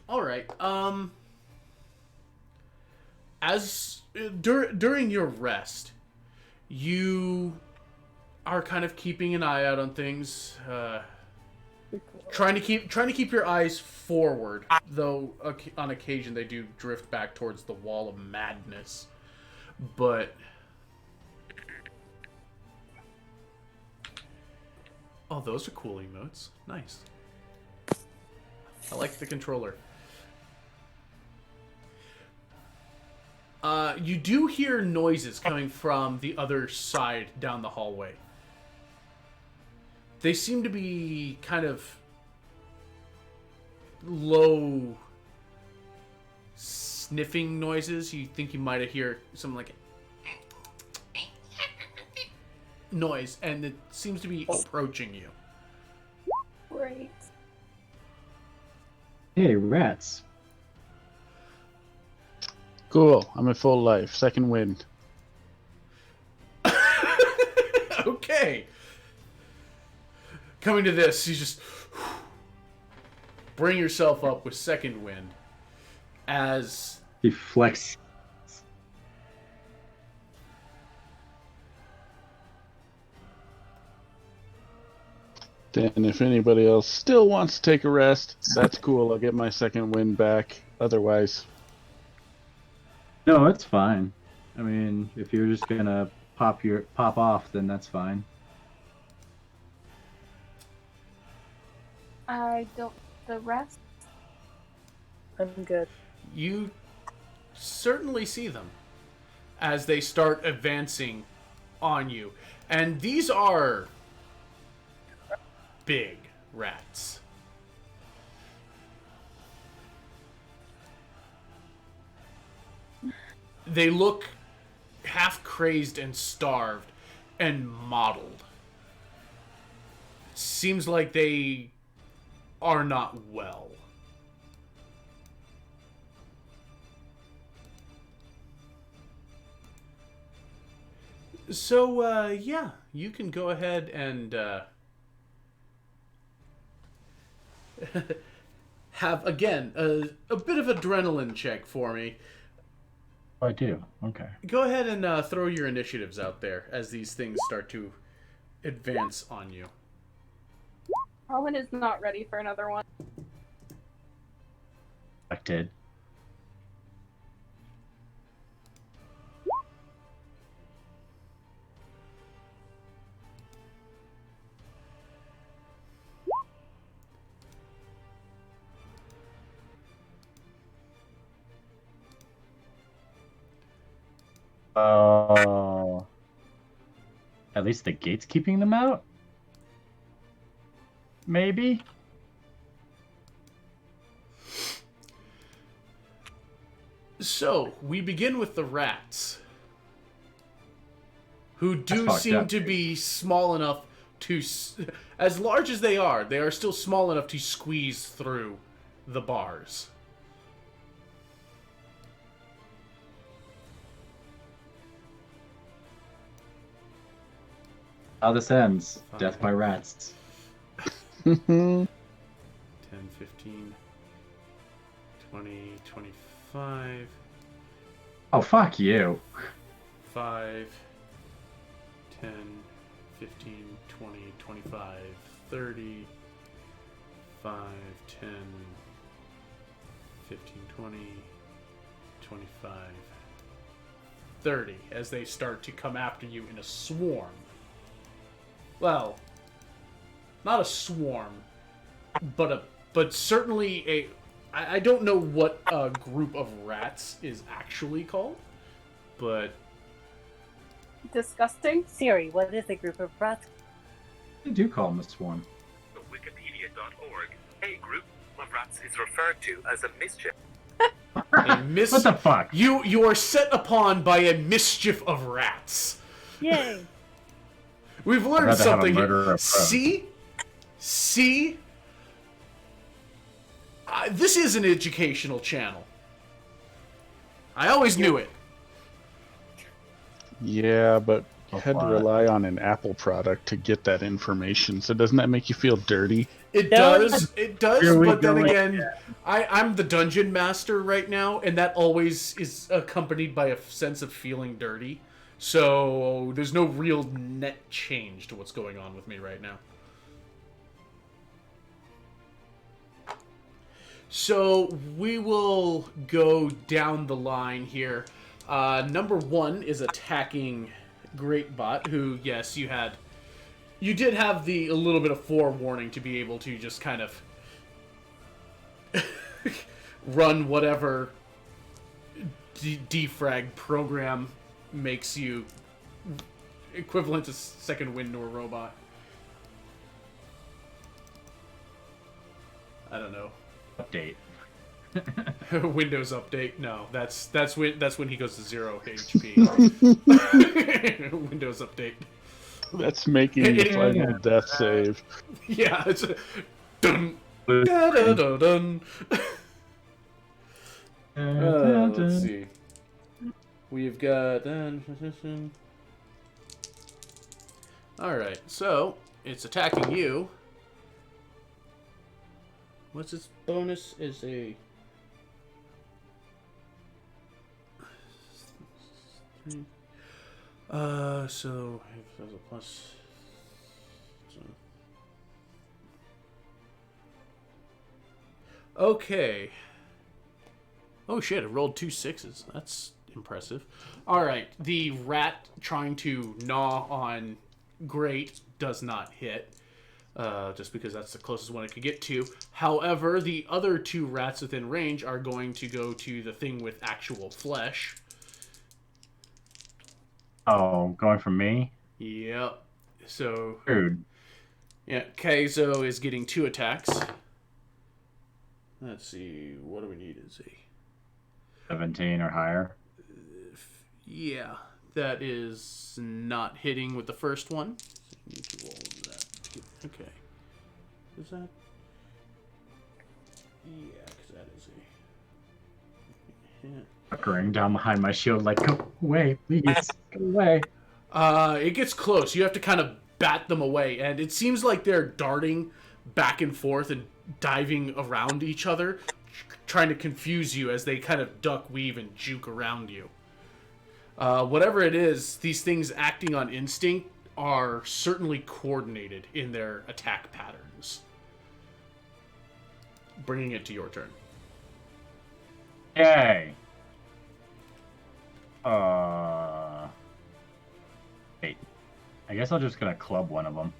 All right. As during your rest, you are kind of keeping an eye out on things, trying to keep your eyes forward. Though on occasion they do drift back towards the wall of madness. But oh, those are cool emotes. Nice. I like the controller. You do hear noises coming from the other side down the hallway. They seem to be kind of low sniffing noises. You think you might have heard something like noise, and it seems to be approaching you. Great. Hey, rats. Cool. I'm at full life. Second wind. Okay. Coming to this, you just bring yourself up with second wind as He flex. Then if anybody else still wants to take a rest, that's cool. I'll get my second wind back. Otherwise, No, it's fine. I mean, if you're just gonna pop off, then that's fine. I don't. The rest? I'm good. you certainly see them as they start advancing on you. And these are big rats. They look half crazed and starved and mottled. Seems like they are not well. So, yeah, you can go ahead and have, again, a bit of adrenaline check for me. I do. Okay. Go ahead and throw your initiatives out there as these things start to advance on you. Colin is not ready for another one. Expected. Oh. At least the gate's keeping them out? Maybe? So, we begin with the rats, who do That's fucked seem up. to be small enough to, as large as they are still small enough to squeeze through the bars. How this ends. Fine. Death by rats. 10, 15, 20, 25, Oh, fuck you. 5, 10, 15, 20, 25, 30, 5, 10, 15, 20, 25, 30, as they start to come after you in a swarm. Well, not a swarm, but certainly a... I don't know what a group of rats is actually called, but... Disgusting. Siri, what is a group of rats? They do call them a swarm. Wikipedia.org, a group of rats is referred to as a mischief. What the fuck? You are set upon by a mischief of rats. Yay! We've I'd learned rather have a something murderer here. of crows. See? This is an educational channel. I always knew it. Yeah, but you had to what? rely on an Apple product to get that information. So doesn't that make you feel dirty? It Don't does. It does. Here we But then go again, I'm the dungeon master right now, and that always is accompanied by a sense of feeling dirty. So there's no real net change to what's going on with me right now. So we will go down the line here. Number 1 is attacking Greatbot, who, yes, you did have a little bit of forewarning to be able to just kind of run whatever defrag program makes you equivalent to second wind to a robot. I don't know. Update. Windows update? No, that's when he goes to 0 HP. Windows update. That's making the final death save. Yeah, it's a dun dun dun dun dun. Let's see. We've got. All right, so it's attacking you. What's its bonus? Is a. So if there's a plus. Okay. Oh shit! It rolled 2 6s. That's impressive. All right, the rat trying to gnaw on Great does not hit. Just because that's the closest one it could get to. However, the other 2 rats within range are going to go to the thing with actual flesh. Oh, going from me? Yep. So, Rude. yeah, Kaizo is getting 2 attacks. Let's see, what do we need? Is a 17 or higher. yeah, that is not hitting with the first one. So you need to roll that. Okay. Is that? Yeah, because that is a hit. Puckering down behind my shield, like, go away, please, go away. It gets close. You have to kind of bat them away, and it seems like they're darting back and forth and diving around each other, trying to confuse you as they kind of duck, weave, and juke around you. Whatever it is, these things acting on instinct are certainly coordinated in their attack patterns. Bringing it to your turn. Yay. Wait. I guess I'm just gonna club one of them.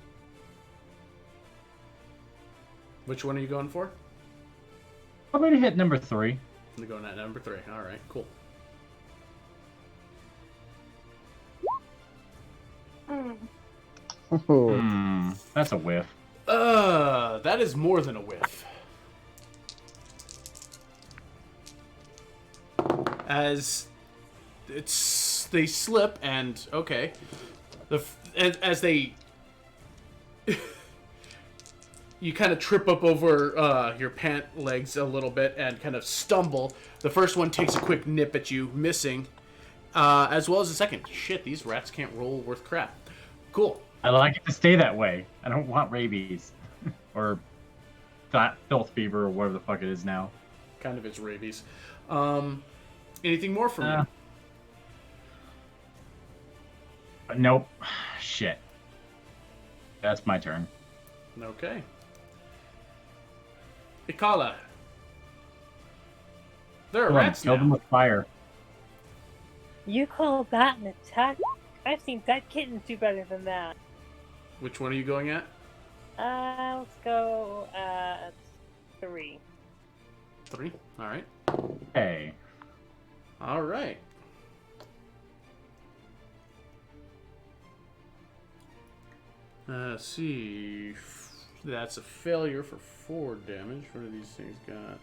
Which one are you going for? I'm gonna hit number 3. I'm going at number 3. All right, cool. That's a whiff. That is more than a whiff. As they slip and okay, as they you kind of trip up over your pant legs a little bit and kind of stumble. The first one takes a quick nip at you, missing, as well as the second. Shit, these rats can't roll worth crap. Cool. I like it to stay that way. I don't want rabies. Or that filth fever or whatever the fuck it is now. Kind of its rabies. Anything more from you? Nope. Shit. That's my turn. Okay. Ikala. There are Kill 'em. rats Kill them now. with fire. You call that an attack? I've seen dead kittens do better than that. Which one are you going at? Let's go at 3. 3. All right. Hey. All right. Let's see. That's a failure for 4 damage. What do these things got?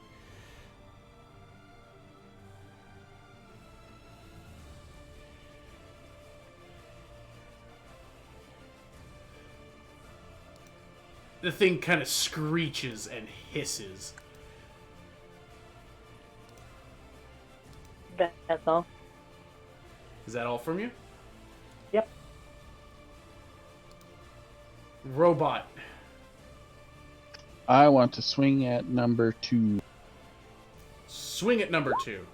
The thing kind of screeches and hisses. That's all. Is that all from you? Yep. Robot. I want to swing at number 2. Swing at number 2.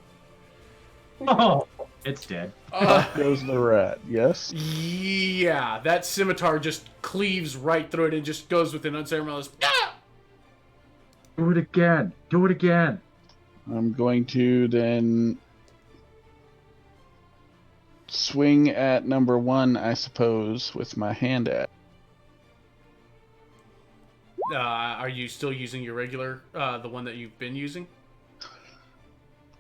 Oh, it's dead. Off goes the rat. Yes. Yeah, that scimitar just cleaves right through it and just goes with an unceremonious. Ah! Do it again. Do it again. I'm going to then swing at number 1, I suppose, with my hand axe. Are you still using your regular, the one that you've been using?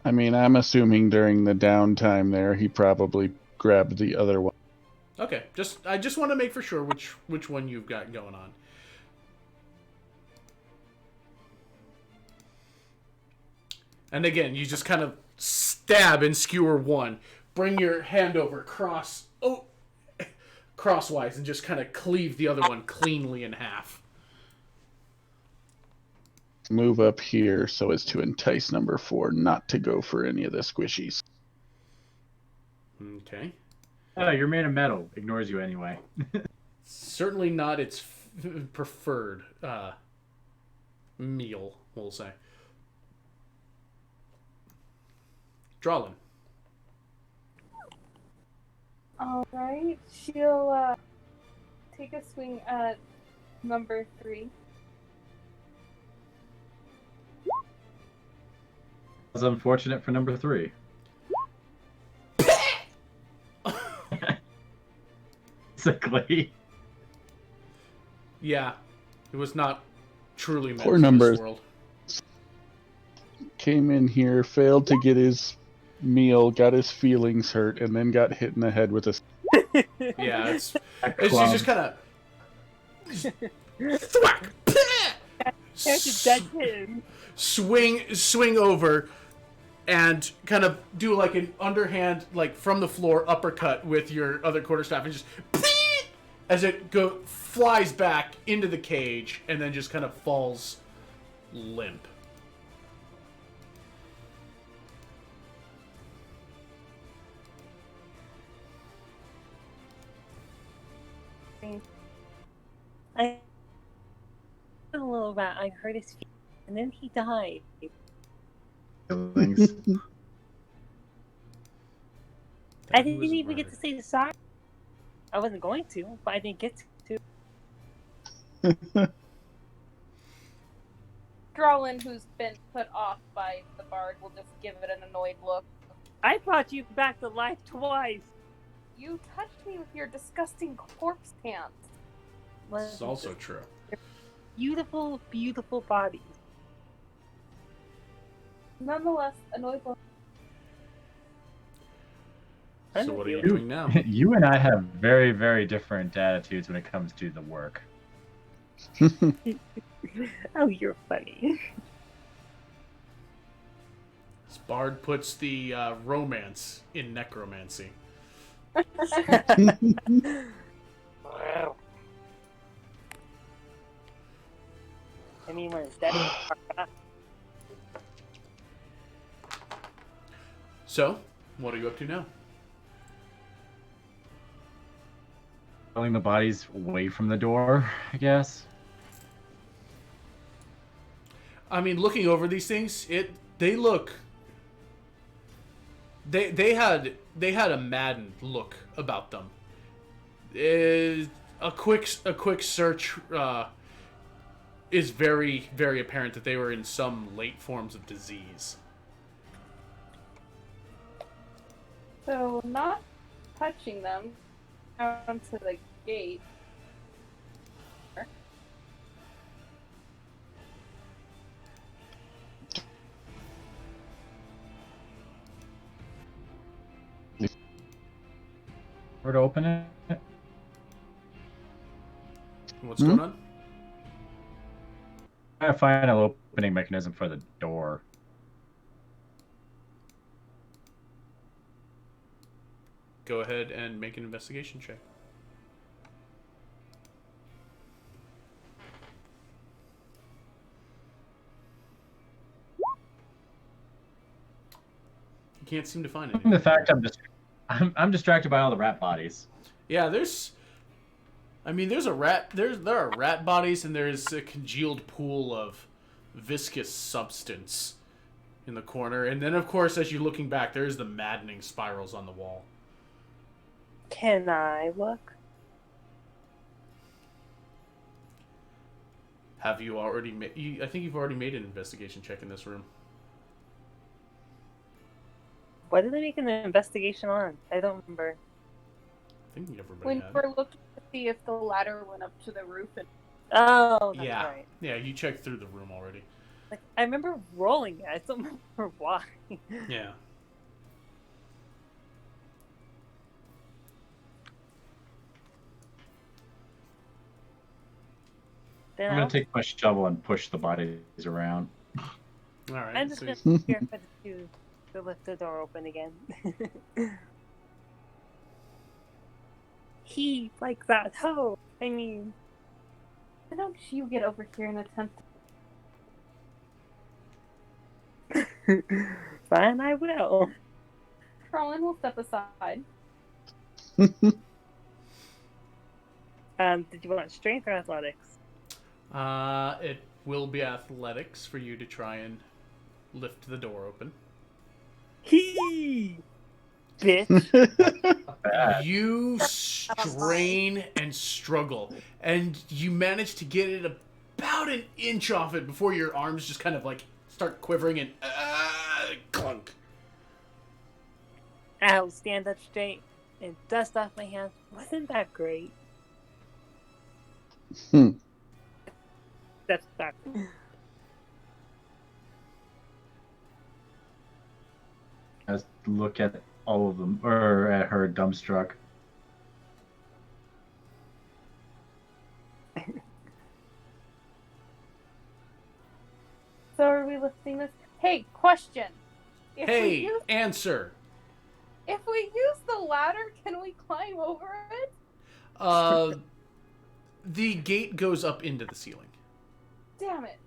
I mean, I'm assuming during the downtime there, he probably grabbed the other one. Okay, I just want to make for sure which one you've got going on. And again, you just kind of stab and skewer one. Bring your hand over crosswise and just kind of cleave the other one cleanly in half. Move up here so as to entice number 4 not to go for any of the squishies. Okay. Oh, you're made of metal. Ignores you anyway. Certainly not its preferred meal, we'll say. Drawlin. Alright, she'll take a swing at number 3. That's unfortunate for number 3. Basically. Yeah, it was not truly meant Poor for number. this world. Came in here, failed to get his meal, got his feelings hurt, and then got hit in the head with a... Yeah, it's club. just kind of thwack, That's him. swing over, and kind of do like an underhand, like from the floor uppercut with your other quarterstaff, and just as it flies back into the cage, and then just kind of falls limp. I a little rat. I hurt his feet, and then he died. Feelings. I didn't even get to say sorry. I wasn't going to, but I didn't get to. Drawlin, who's been put off by the bard, will just give it an annoyed look. I brought you back to life twice. You touched me with your disgusting corpse hands. This is also true. Beautiful, beautiful bodies. Nonetheless, annoyed look. So what are you doing now? You and I have very, very different attitudes when it comes to the work. Oh, you're funny. This bard puts the romance in necromancy. I mean, when it's dead. So, what are you up to now? Pulling the bodies away from the door, I guess. I mean, looking over these things, they look. They had a maddened look about them. A quick search is very, very apparent that they were in some late forms of disease. So, not touching them down to the gate. Where to open it? What's going on? I find an opening mechanism for the door. Go ahead and make an investigation check. You can't seem to find The anything. fact I'm distracted by all the rat bodies. Yeah, there's a rat. There are rat bodies, and there's a congealed pool of viscous substance in the corner. And then, of course, as you're looking back, there's the maddening spirals on the wall. Can I look? Have you already made? I think you've already made an investigation check in this room. What did I make an investigation on? I don't remember. I think everybody When had. we're looking to see if the ladder went up to the roof and Oh, that's Yeah, right. yeah, you checked through the room already. Like, I remember rolling it. I don't remember why. Yeah. Then I'm gonna take my shovel and push the bodies around. All right. I'm just so gonna be here for the two to lift the door open again. He like that hoe. I mean, why don't you get over here and attempt fine, I will. Colin will step aside. Did you want strength or athletics? it will be athletics for you to try and lift the door open. He, bitch. Bad. You strain and struggle, and you manage to get it about an inch off it before your arms just kind of like start quivering and clunk. I'll stand up straight and dust off my hands. Wasn't that great? That's that. Let's look at all of them, or at her dumbstruck. So are we lifting this? Hey, question. If Hey, answer. if we use the ladder, can we climb over it? The gate goes up into the ceiling. Damn it.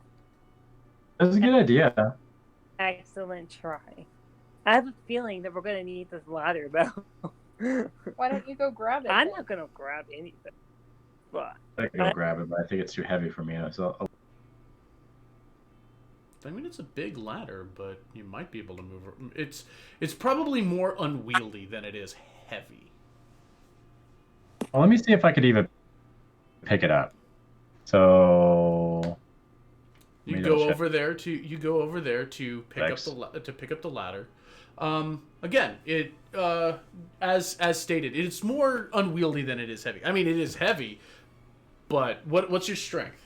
That's a good idea. Excellent try. I have a feeling that we're gonna need this ladder, though. Why don't you go grab it? I'm then? not gonna grab anything. But I can go grab it, but I think it's too heavy for me. So I mean, it's a big ladder, but you might be able to move it. It's probably more unwieldy than it is heavy. well, let me see if I could even pick it up. So You Maybe go I'll check. over there to pick Thanks. up the ladder. Again, it as stated, it's more unwieldy than it is heavy. I mean, it is heavy, but what's your strength?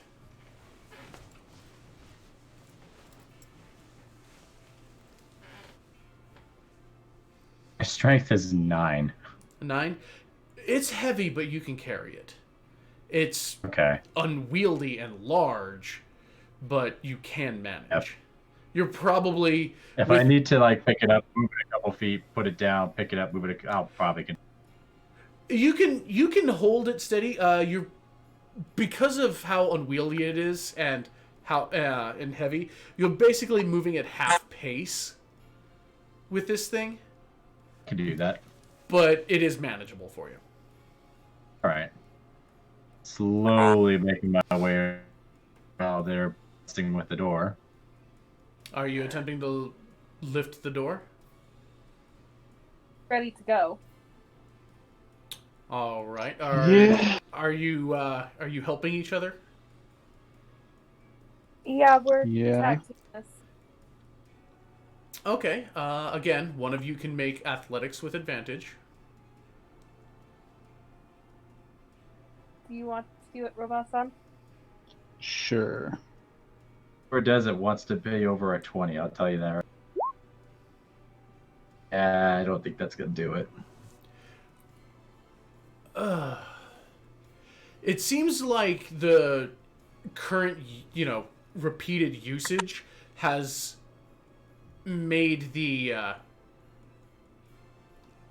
my strength is 9. 9. It's heavy, but you can carry it. It's Okay. unwieldy and large, but you can manage. Yep. You're probably If with- I need to like pick it up, move it a couple feet, put it down, pick it up, move it, I'll probably can. you can hold it steady. You're because of how unwieldy it is and how and heavy. You're basically moving at half pace with this thing, Can do that. but it is manageable for you. All right. Slowly making my way out there, busting with the door. Are you attempting to lift the door? Ready to go. All right. Yeah. Are you helping each other? Yeah, we're Yeah. tag teaming this. Okay. Again, one of you can make athletics with advantage. Do you want to do it, Robot-san? Sure. Whoever does it wants to pay over a 20. I'll tell you that. Right? I don't think that's gonna do it. It seems like the current, repeated usage has made the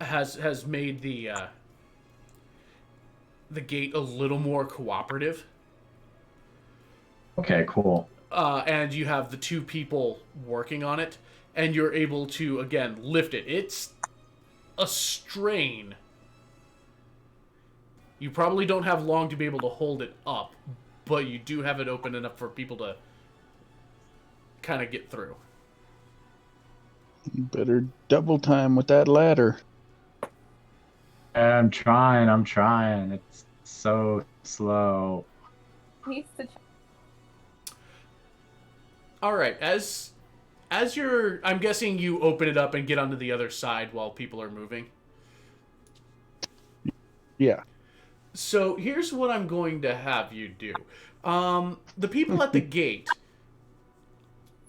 has made the gate a little more cooperative. Okay, cool. and you have the two people working on it, and you're able to, again, lift it. It's a strain. You probably don't have long to be able to hold it up, but you do have it open enough for people to kind of get through. Better double time with that ladder. I'm trying. It's so slow. Needs to All right, as you're, I'm guessing you open it up and get onto the other side while people are moving. Yeah. So here's what I'm going to have you do. The people at the gate,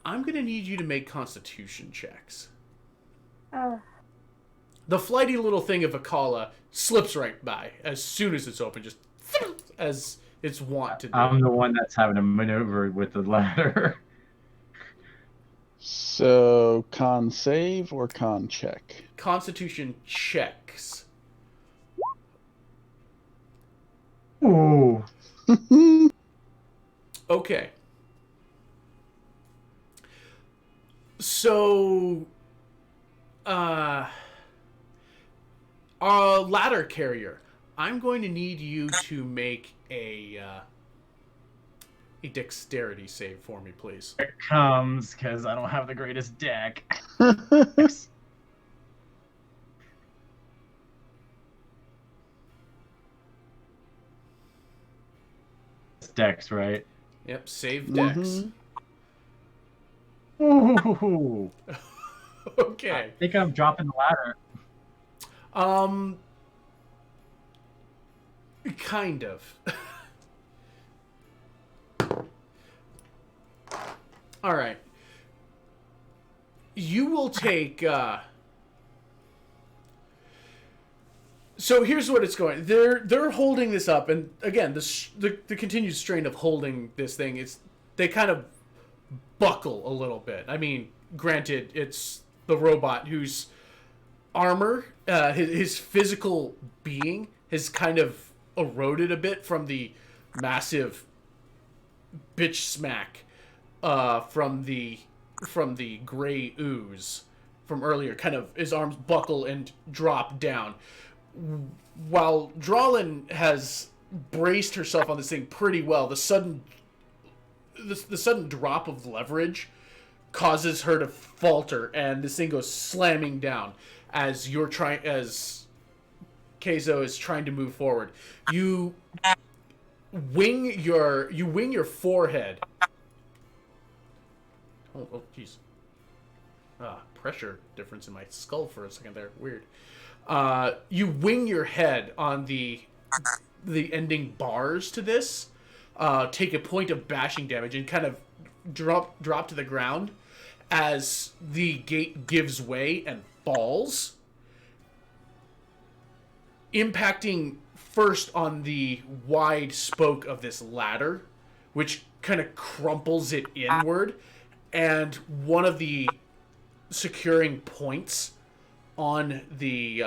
I'm going to need you to make Constitution checks. The flighty little thing of Akala slips right by as soon as it's open, just as it's wont to do. I'm the one that's having to maneuver with the ladder. So, con save or con check? Constitution checks. Ooh. Okay. So, ladder carrier, I'm going to need you to make a dexterity save for me, please. Here it comes, because I don't have the greatest deck. It's Dex, right? Yep, save dex. Mhm. Ooh. Okay. I think I'm dropping the ladder. Kind of. All right. You will take. So here's what it's going. They're holding this up, and again, the continued strain of holding this thing is they kind of buckle a little bit. I mean, granted, it's the robot whose armor, his physical being, has kind of eroded a bit from the massive bitch smack from the gray ooze from earlier. Kind of his arms buckle and drop down, while Drolin has braced herself on this thing pretty well. The sudden drop of leverage causes her to falter, and this thing goes slamming down as Keizo is trying to move forward. You wing your forehead. Oh, jeez. Pressure difference in my skull for a second there. Weird. You wing your head on the ending bars to this. Take a point of bashing damage and kind of drop to the ground as the gate gives way and falls, impacting first on the wide spoke of this ladder, which kind of crumples it inward, and one of the securing points on the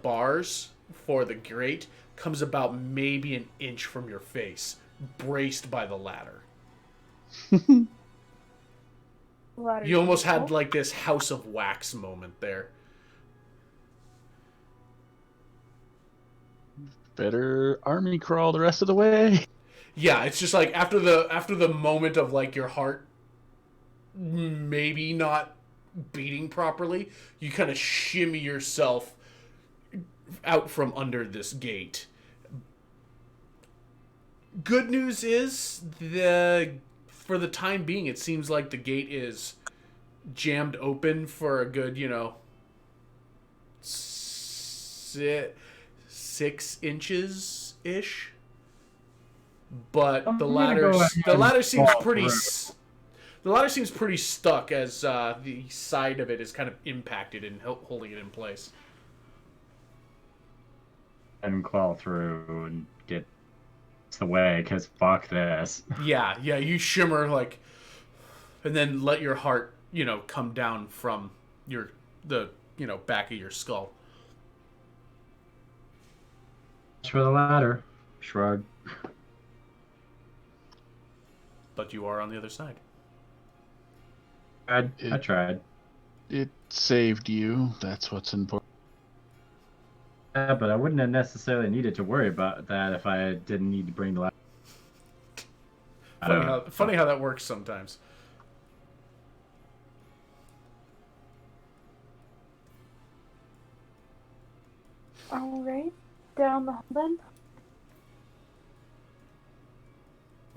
bars for the grate comes about maybe an inch from your face, braced by the ladder. You almost had like this House of Wax moment there. Better army crawl the rest of the way. Yeah, it's just like after the moment of like your heart maybe not beating properly, you kind of shimmy yourself out from under this gate. Good news is for the time being, it seems like the gate is jammed open for a good, 6 inches ish. But the ladder seems pretty. The ladder seems pretty stuck as the side of it is kind of impacted and holding it in place. And crawl through and get the way, because fuck this. Yeah, you shimmer and then let your heart, come down from the back of your skull. For the ladder. Shrug. but you are on the other side. I It- tried. It saved you. That's what's important. Yeah, but I wouldn't have necessarily needed to worry about that if I didn't need to bring the ladder. Funny how that works sometimes. Alright, down the hall then.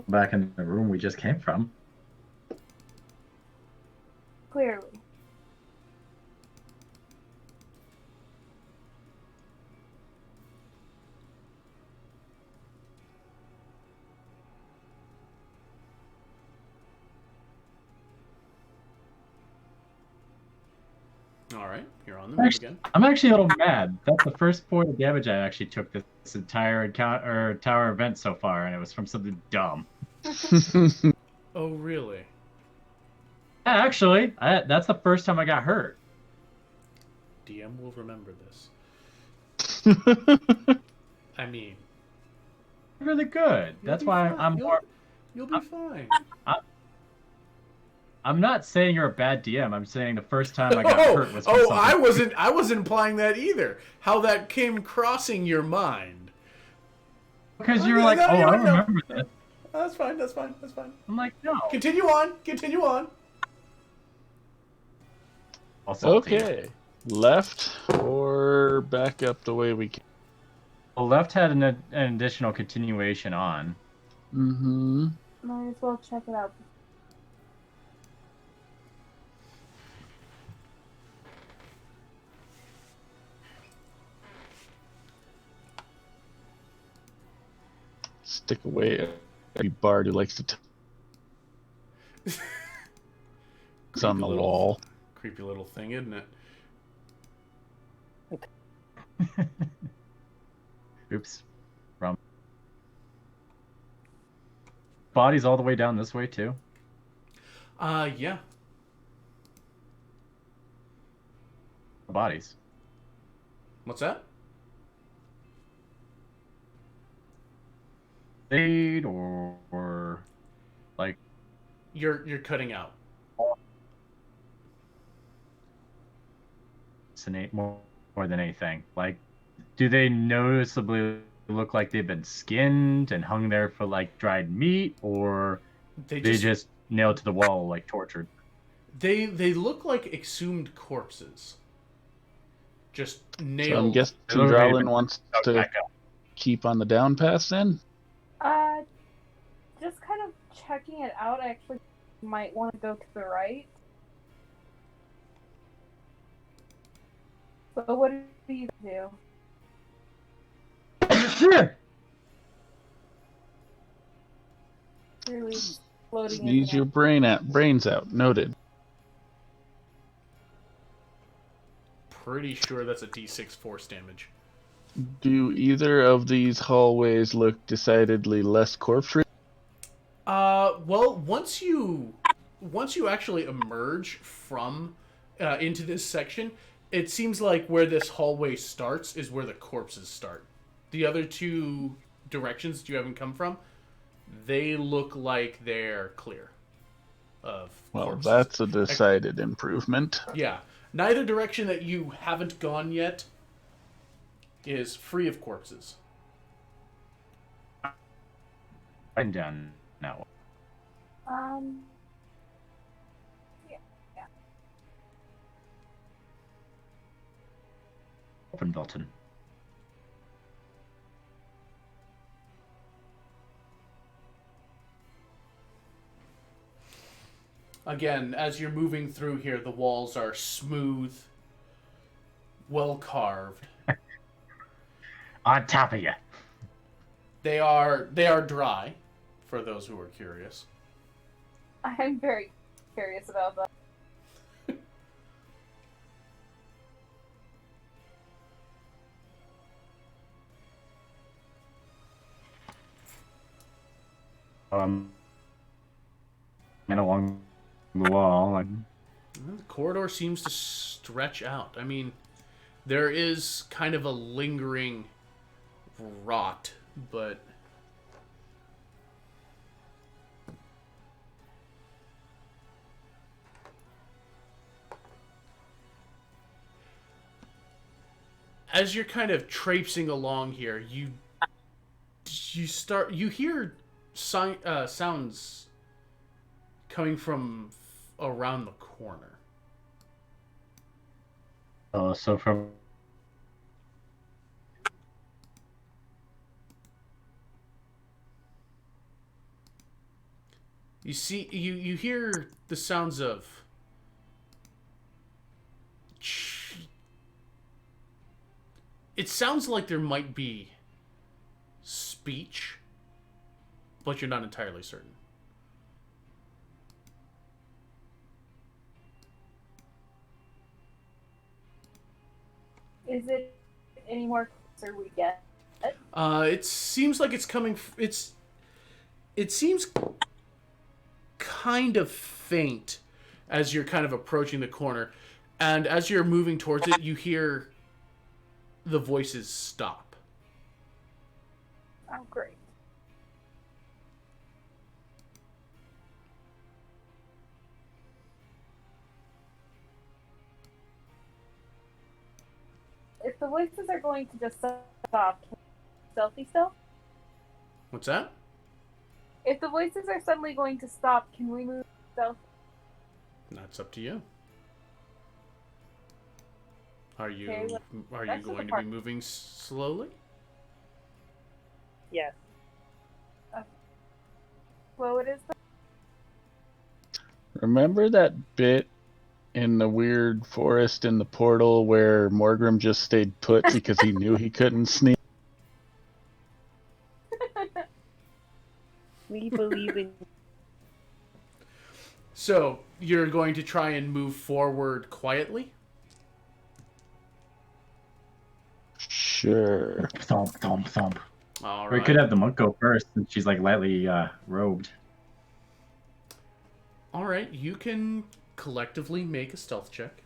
Back in the room we just came from. Clearly. All right, you're on the move again. I'm actually a little mad. That's the first point of damage I actually took this entire tower event so far, and it was from something dumb. Oh, really? Yeah, actually, that's the first time I got hurt. DM will remember this. I mean, Really good. you'll That's be why fine. I'm more. You'll be fine. I'm not saying you're a bad DM. I'm saying the first time I got hurt was from something. I wasn't implying that either. How that came crossing your mind. Because you were No, like, no, oh, no, I no. remember this. That's fine. That's fine. That's fine. I'm like, no. Continue on. Continue on. All salty. Okay. Left or back up the way we came? Well, left had an additional continuation on. Mm-hmm. Might as well check it out. Stick away every bard who likes to it's on the wall. Creepy little thing, isn't it? Oops. Wrong. Body's all the way down this way, too. Yeah. Bodies. What's that? Fade or like You're cutting out. more than anything. Like, do they noticeably look like they've been skinned and hung there for like dried meat, or They they just just nailed to the wall like tortured? they look like exhumed corpses. Just So I'm nailed. guessing Totally Drowlin even- wants to Back up. keep on the down path then? Just kind of checking it out. I actually might want to go to the right. So what do you do? Clearly floating. Sneeze your brains out. Noted. Pretty sure that's a D6 force damage. Do either of these hallways look decidedly less corpse-ridden? Well, once you actually emerge from into this section, it seems like where this hallway starts is where the corpses start. The other two directions you haven't come from, they look like they're clear of Well, corpses. that's a decided improvement. Yeah. Neither direction that you haven't gone yet is free of corpses. I'm down now. Yeah. Open Belton. Again, as you're moving through here, the walls are smooth, well carved. On top of you. They are dry, for those who are curious. I'm very curious about that. And along the wall, like The corridor seems to stretch out. I mean, there is kind of a lingering rot, but as you're kind of traipsing along here, you hear sounds coming from around the corner. Oh, so from You hear the sounds of it sounds like there might be speech, but you're not entirely certain. Is it any more closer we get? It seems like it's coming. It seems kind of faint as you're kind of approaching the corner, and as you're moving towards it, you hear the voices stop. Oh, great. If the voices are going to just stop, can we stealthy still? What's that? If the voices are suddenly going to stop, can we move stealth? That's up to you. Are you Okay, well, are you rest of the going to be part- moving slowly? Yes. What is that? Remember that bit in the weird forest in the portal where Morgrim just stayed put because he knew he couldn't sneak? We believe in. So you're going to try and move forward quietly? Sure. thump, thump, thump. All Or we right. could have the monk go first, since she's like lightly robed. All right. You can collectively make a stealth check.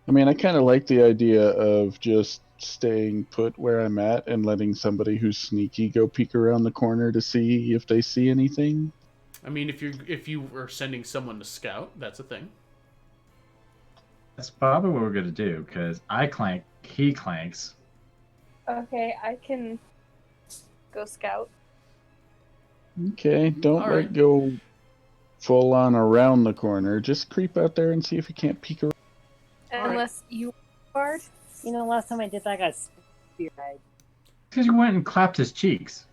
I mean, I kind of like the idea of just staying put where I'm at and letting somebody who's sneaky go peek around the corner to see if they see anything. I mean, if you were sending someone to scout, that's a thing. That's probably what we're gonna do, because I clank, he clanks. Okay, I can go scout. Okay, don't All let right. go full on around the corner. Just creep out there and see if you can't peek around. Alright. Unless you guard. You know, last time I did that, I got spear-eyed. Because you went and clapped his cheeks.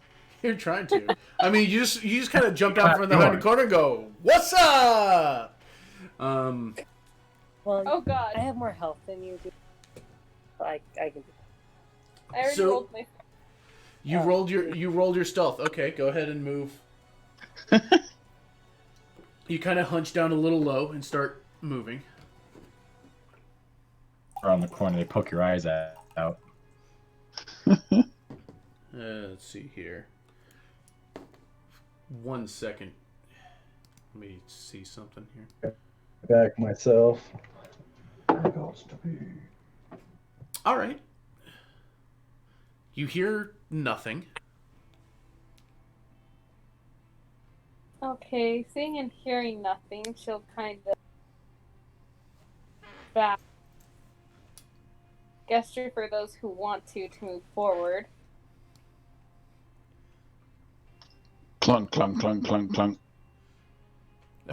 You're trying to. I mean, you just kind of jumped out from behind the Yours. corner and go, "What's up?" Well, Oh god. I have more health than you do. So I can do I already So- rolled my. You Oh. rolled your stealth. Okay, go ahead and move. You kind of hunch down a little low and start moving. Around the corner, they poke your eyes out. Let's see here. 1 second. Let me see something here. Back myself. All right. You hear nothing. Okay, seeing and hearing nothing, she'll kind of back. Gesture for those who want to move forward. Clunk, clunk, clunk, clunk, clunk.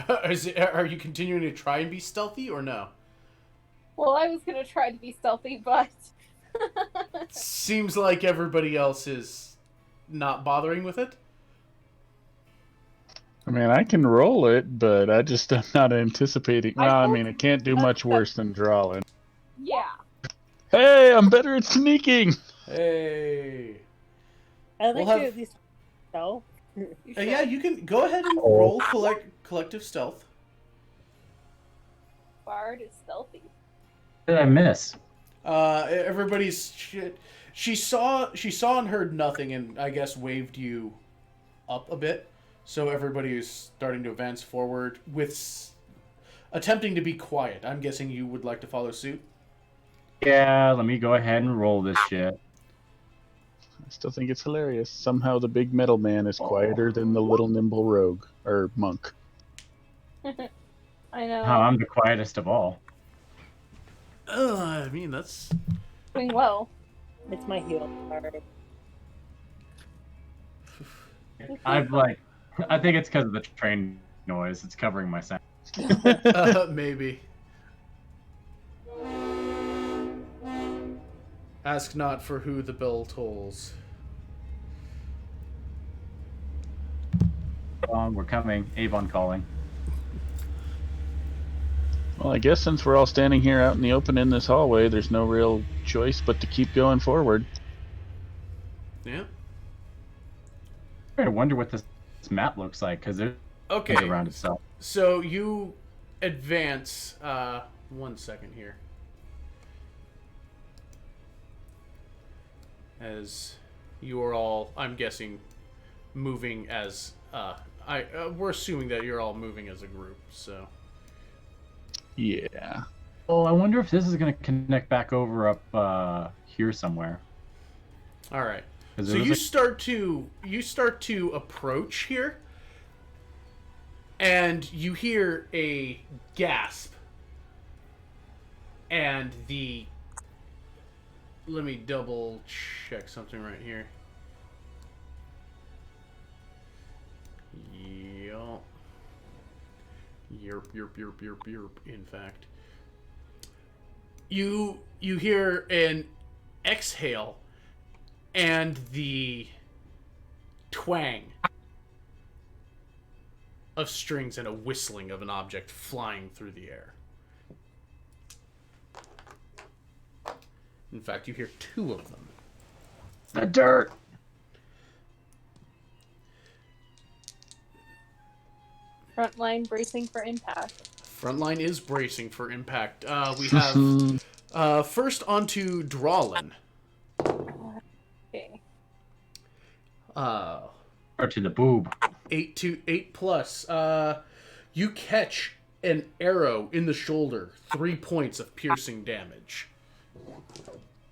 Are you continuing to try and be stealthy or no? Well, I was gonna try to be stealthy, but Seems like everybody else is not bothering with it. I mean, I can roll it, but I just am not anticipating. Well, I mean, it can't do much worse than drawing. yeah. Hey, I'm better at sneaking! Hey. I'd We'll like to have- at least stealth. You Yeah, should. you can go ahead and roll collective stealth. Bard is stealthy. What did I miss? Everybody's shit. She saw and heard nothing, and I guess waved you up a bit. So everybody is starting to advance forward with attempting to be quiet. I'm guessing you would like to follow suit. Yeah, let me go ahead and roll this shit. I still think it's hilarious. Somehow the big metal man is quieter than the little nimble rogue, or monk. I know. Oh, I'm the quietest of all. I mean, that's... Doing well. It's my heal card. I think it's because of the train noise. It's covering my sound. Maybe. Ask not for who the bell tolls. We're coming. Avon calling. Well, I guess since we're all standing here out in the open in this hallway, there's no real choice but to keep going forward. Yeah. I wonder what this map looks like because there's Okay. around itself. So you advance. 1 second here. As you are all, I'm guessing, moving as we're assuming that you're all moving as a group. So Yeah. Oh, I wonder if this is going to connect back over up here somewhere. all right. 'Cause So there was you start to approach here, and you hear a gasp, and let me double check something right here. Yup. Yerp. In fact, you hear an exhale and the twang of strings and a whistling of an object flying through the air. In fact, you hear two of them. the dirt. Frontline bracing for impact. Frontline is bracing for impact. We have first onto Drawlin. Okay. Or to the boob. 8 plus. You catch an arrow in the shoulder. 3 points of piercing damage.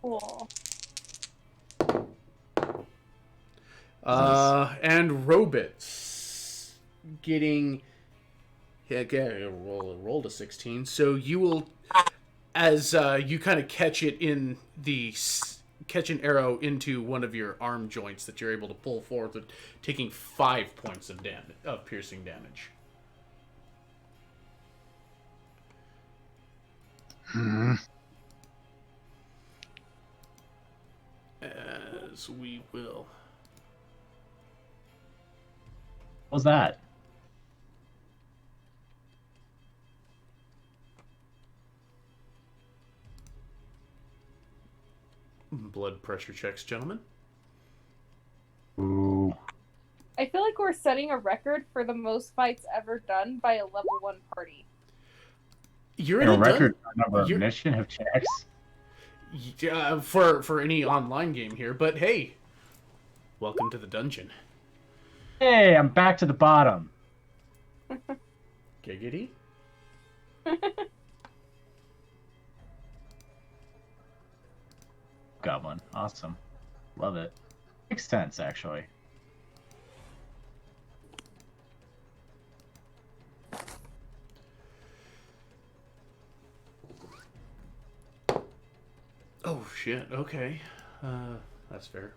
Cool. And Robits getting... Yeah, rolled a 16. So you will, as you kind of catch it in the... catch an arrow into one of your arm joints that you're able to pull forward, with taking 5 points of damage, of piercing damage. As we will. What was that? Blood pressure checks, gentlemen. Ooh. I feel like we're setting a record for the most fights ever done by a level 1 party. You're And in a record number of you're- mission of checks. for any online game here, but hey, welcome to the dungeon. Hey, I'm back to the bottom. Giggity. Got one. Awesome. Love it. Makes sense, actually. Oh shit. Okay, that's fair.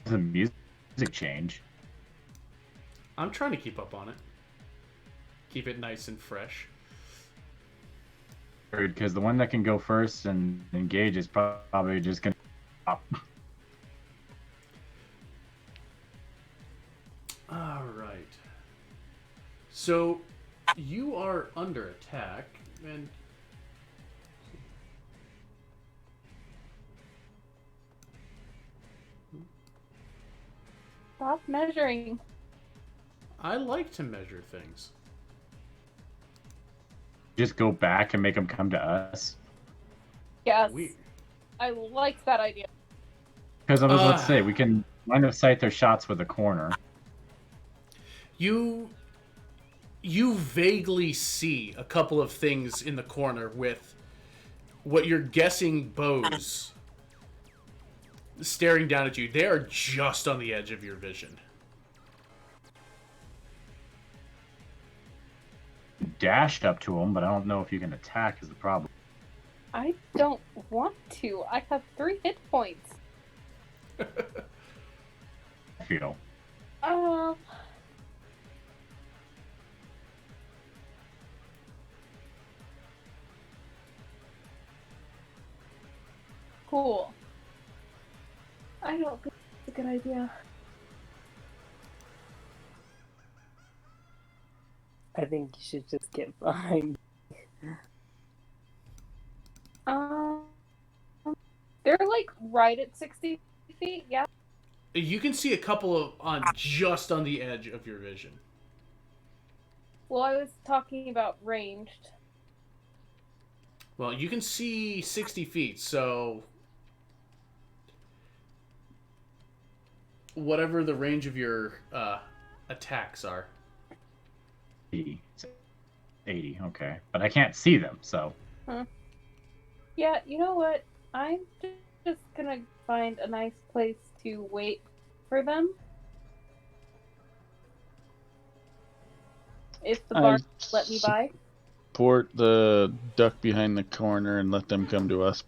The music change. I'm trying to keep up on it. Keep it nice and fresh. Because the one that can go first and engage is probably just gonna pop. All right. So you are under attack, and Stop measuring. I like to measure things. Just go back and make them come to us. Yes. We I like that idea. Because I was about to say, we can line of sight their shots with a corner. You vaguely see a couple of things in the corner with what you're guessing bows staring down at you. They are just on the edge of your vision. Dashed up to him, but I don't know if you can attack is the problem. I don't want to. I have 3 hit points. I feel. Uh, cool. I don't think it's a good idea. I think you should just get behind. They're like right at 60 feet, yeah? You can see a couple of just on the edge of your vision. Well, I was talking about ranged. Well, you can see 60 feet, so whatever the range of your attacks are. 80. Okay. But I can't see them, so. Huh. Yeah, you know what? I'm just gonna find a nice place to wait for them. If the bar let me by. Support the duck behind the corner and let them come to us.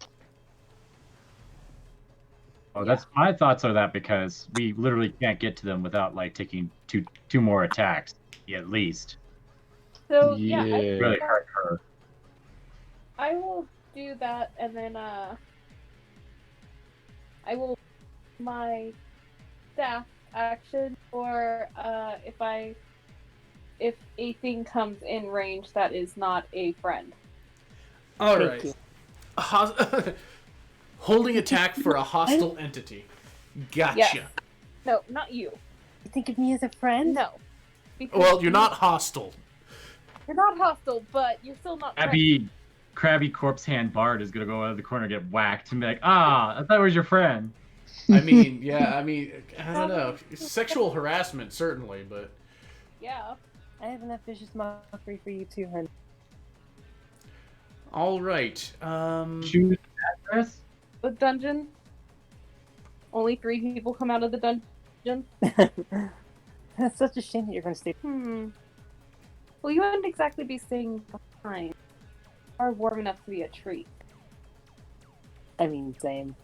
Oh, that's my thoughts are that because we literally can't get to them without like taking two more attacks at least. So Yeah. Really hurt her. I will do that, and then I will my staff action, or if a thing comes in range that is not a friend. All Thank right. you. Holding attack for a hostile entity. Gotcha. Yes. No, not you. You think of me as a friend? No. Because Well, you're not hostile. You're not hostile, but you're still not friends. Crabby corpse hand Bard is gonna go out of the corner and get whacked and be like, I thought it was your friend. I mean, I don't know. Sexual harassment, certainly, but... Yeah. I have enough vicious mockery for you too, hun. All right. Choose address? The dungeon. Only 3 people come out of the dungeon. That's such a shame that you're going to stay. Well, you wouldn't exactly be staying behind. Are warm enough to be a treat. I mean, same.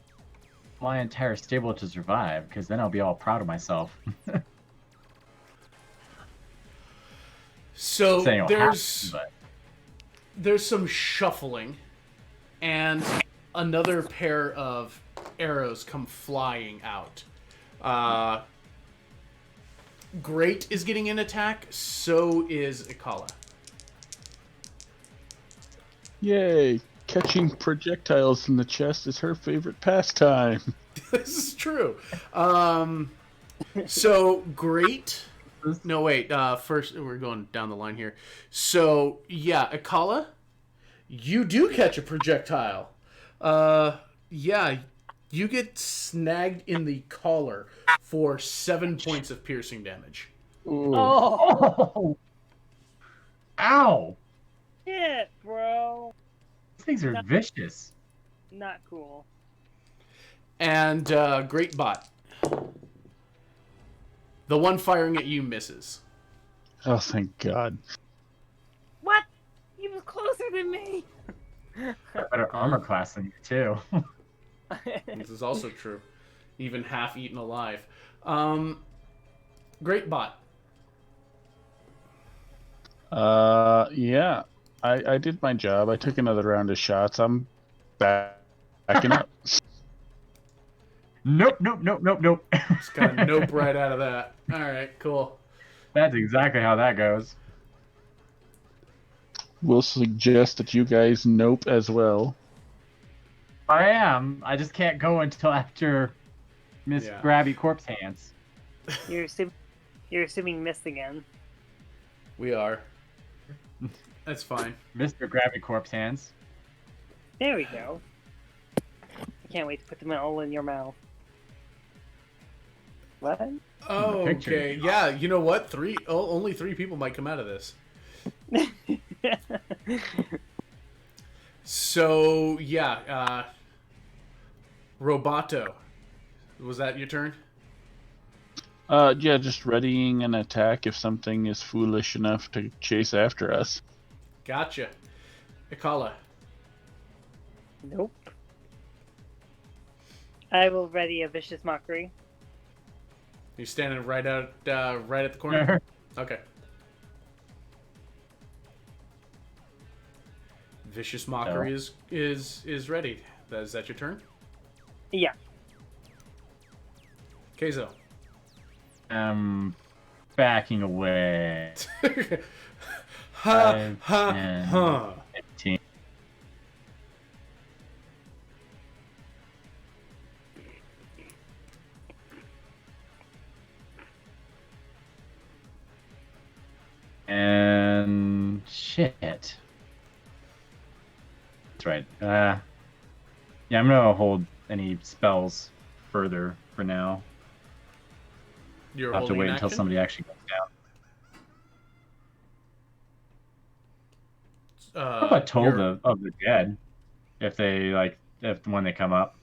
My entire stable to survive, because then I'll be all proud of myself. So Saying I'll there's have to, there's some shuffling, and another pair of arrows come flying out. Great is getting an attack, so is Ikala. Yay! Catching projectiles in the chest is her favorite pastime. This is true. So Great. No, wait. First, we're going down the line here. So yeah, Ikala, you do catch a projectile. Yeah, you get snagged in the collar for 7 points of piercing damage. Ooh. Oh! Ow! Shit, bro. These things are vicious. Not cool. And Great Bot. The one firing at you misses. Oh, thank God. What? He was closer than me. Better armor class than you, too. This is also true. Even half eaten alive. Great Bot. Yeah. I did my job. I took another round of shots. I'm backing up. Nope. Just got a nope right out of that. All right, cool. That's exactly how that goes. We'll suggest that you guys nope as well. I am. I just can't go until after Miss Yeah. Grabby Corpse Hands. You're assuming missed again. We are. That's fine. Mr. Grabby Corpse Hands. There we go. I can't wait to put them all in your mouth. What? Oh, picture. okay. Yeah, you know what? Only 3 people might come out of this. So, yeah, Roboto. Was that your turn? Yeah, just readying an attack if something is foolish enough to chase after us. Gotcha. Ikala. Nope. I will ready a vicious mockery. You're standing right at the corner? Okay. Vicious Mockery is ready. Is that your turn? Yeah. Keizo. Backing away. Ha 5, ha 10, ha. 15. And shit. That's right. Yeah, I'm gonna hold any spells further for now. You're I'll have to holding wait an until action? somebody actually goes down. How about Toll of the Dead? If they when they come up.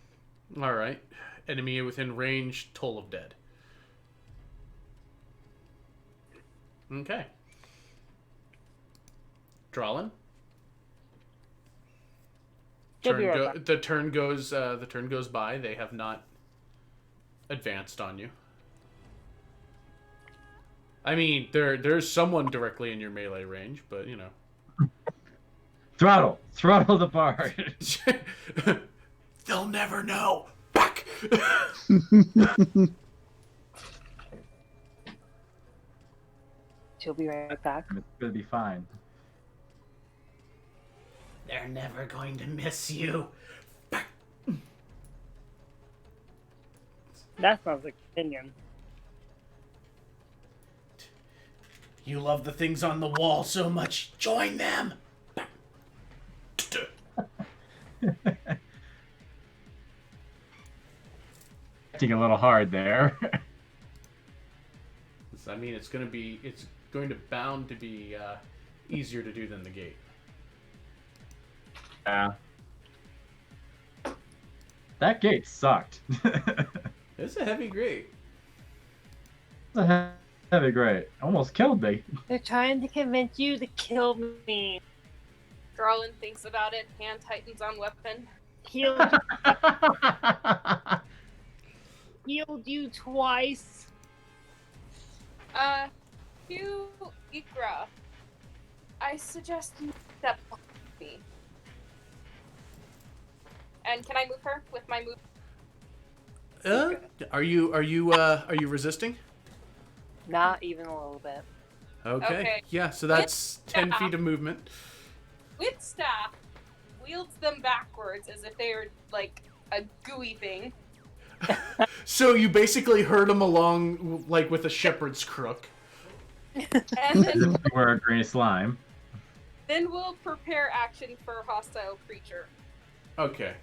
All right. Enemy within range, Toll of Dead. Okay. Drawlin. She'll be right back. The turn goes by. They have not advanced on you. I mean, there's someone directly in your melee range, but you know. Throttle the bard. They'll never know. Back. She'll be right back. It's gonna be fine. They're never going to miss you. That sounds like opinion. You love the things on the wall so much. Join them. Acting a little hard there. I mean, it's going to bound to be easier to do than the gate. Yeah. That gate sucked. It's a heavy gate. It's a heavy grate. Almost killed me. They're trying to convince you to kill me. Garland thinks about it, hand tightens on weapon. Healed you twice. Hugh Ikra, I suggest you step on me. And can I move her with my move? Are you resisting? Not even a little bit. Okay. Yeah, so that's 10 feet of movement. With staff, wields them backwards as if they were like a gooey thing. So you basically herd them along like with a shepherd's crook. And then, We're a gray slime. then we'll prepare action for a hostile creature. Okay.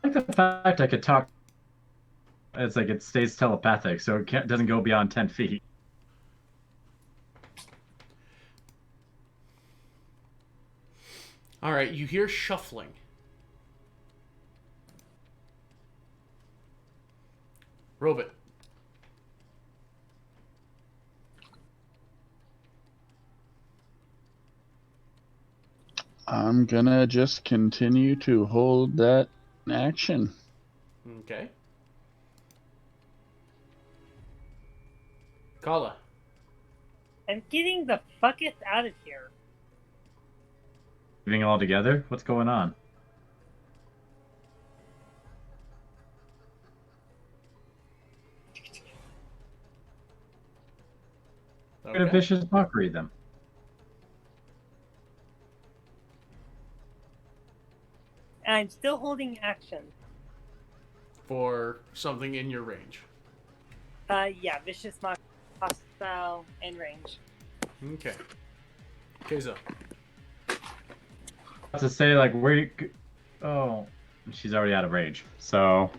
I like the fact I could talk. It's like it stays telepathic, so it doesn't go beyond 10 feet. All right, you hear shuffling. Robot. I'm gonna just continue to hold that action. Okay. Kala. I'm getting the fucketh out of here. Leaving it all together? What's going on? Get a Okay. vicious mockery them. And I'm still holding action. For something in your range. Yeah, vicious mock, hostile, and range. Okay. Keizo. to say like where you. Oh, she's already out of rage. So.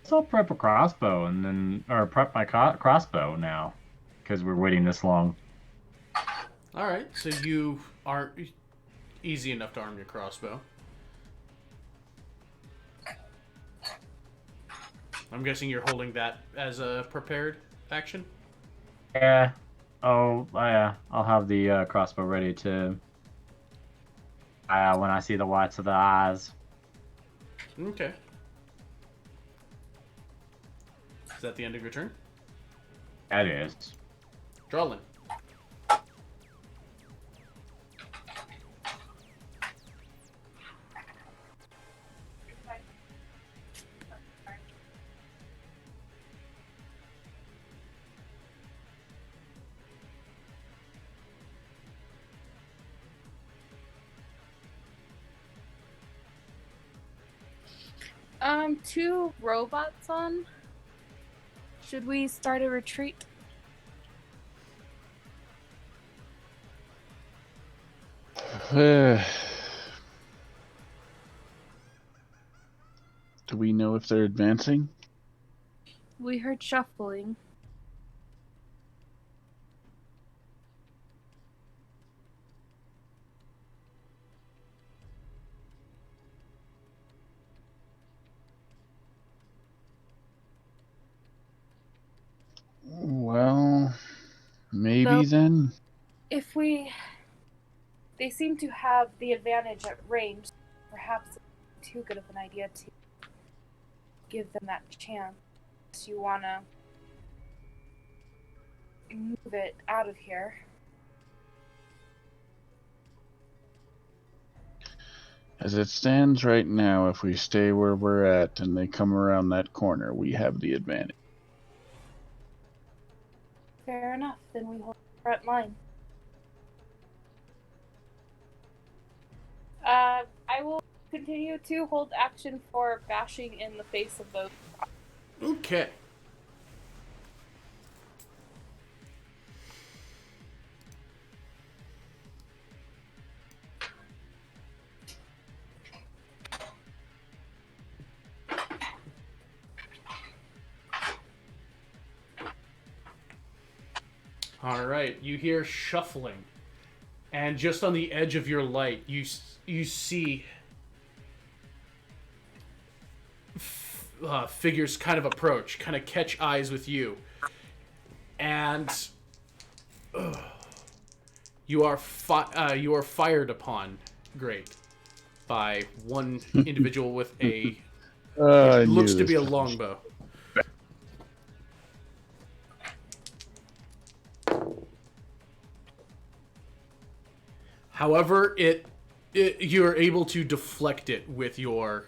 So I'll prep a crossbow and then, or prep my crossbow now, because we're waiting this long. All right, so you aren't easy enough to arm your crossbow. I'm guessing you're holding that as a prepared action? Yeah. Oh, yeah. I'll have the crossbow ready to. When I see the whites of the eyes. Okay. Is that the end of your turn? That is. Drawlin. Two robots on. Should we start a retreat? Do we know if they're advancing? We heard shuffling. Well, maybe then. If they seem to have the advantage at range, perhaps it's too good of an idea to give them that chance. You wanna move it out of here. As it stands right now, if we stay where we're at and they come around that corner, we have the advantage. Fair enough, then we hold the front line. I will continue to hold action for bashing in the face of those. Okay. All right, you hear shuffling, and just on the edge of your light, you see figures kind of approach, kind of catch eyes with you, and you are fired upon, great, by one individual with a I looks knew to be a this. longbow. However, you are able to deflect it with your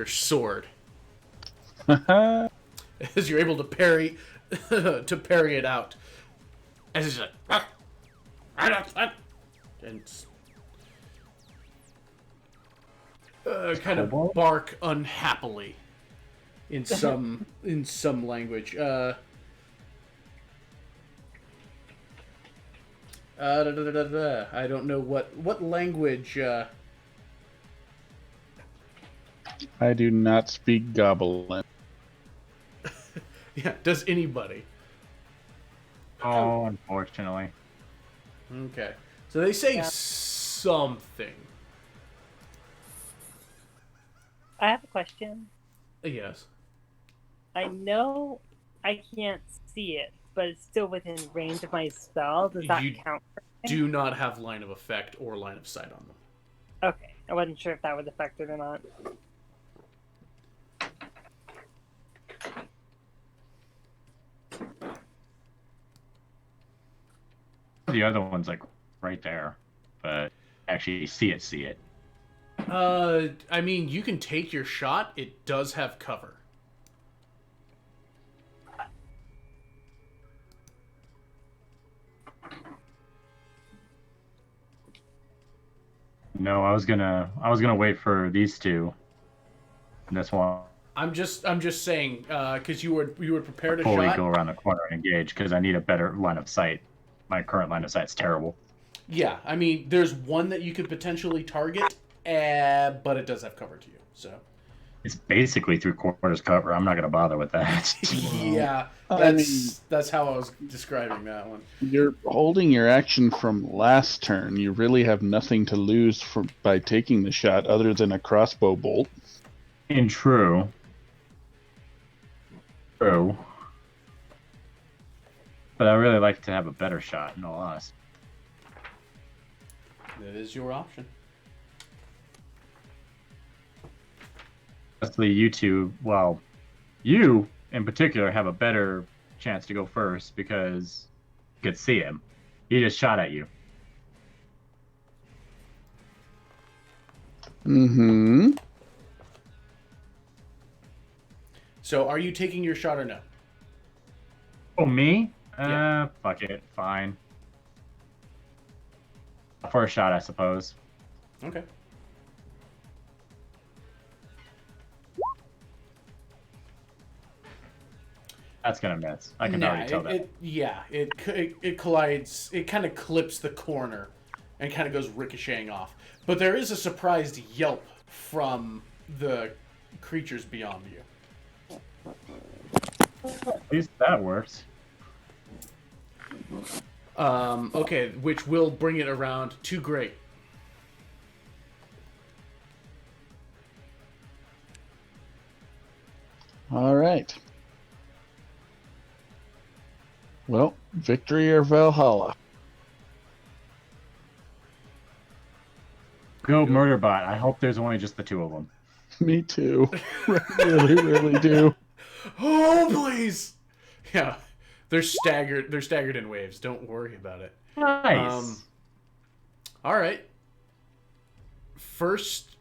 sword, as you're able to parry it out. As it's like, and kind of bark unhappily in some language. I don't know what language. I do not speak Goblin. Yeah, does anybody? Oh, unfortunately. Okay, so they say Yeah. something. I have a question. Yes. I know I can't see it, but it's still within range of my spell. Does that You count? do not have line of effect or line of sight on them. Okay, I wasn't sure if that was affected or not. The other one's like right there, but actually see it. I mean, you can take your shot. It does have cover. No, I was gonna wait for these two. And this one I'm just saying because you would prepare a fully shot. go around the corner and engage because I need a better line of sight. My current line of sight's terrible. Yeah, I mean, there's one that you could potentially target, but it does have cover to you. So It's basically 3/4 cover. I'm not gonna bother with that. yeah, I mean, that's how I was describing that one. you're holding your action from last turn. You really have nothing to lose by taking the shot other than a crossbow bolt. In true. But I really like to have a better shot, in all honesty. That is your option. Honestly, you two, well, you in particular have a better chance to go first because you could see him. He just shot at you. Mm-hmm. So, are you taking your shot or no? Oh, me? Yeah. Fuck it. Fine. For a shot, I suppose. Okay. That's gonna miss. I can already tell that. It collides. It kind of clips the corner, and kind of goes ricocheting off. But there is a surprised yelp from the creatures beyond you. At least that works. Okay, which will bring it around to Great. All right. Well, victory or Valhalla? Go Murderbot. I hope there's only just the two of them. Me too. Really, really do. Oh, please! Yeah, they're staggered. They're staggered in waves. Don't worry about it. Nice. All right. First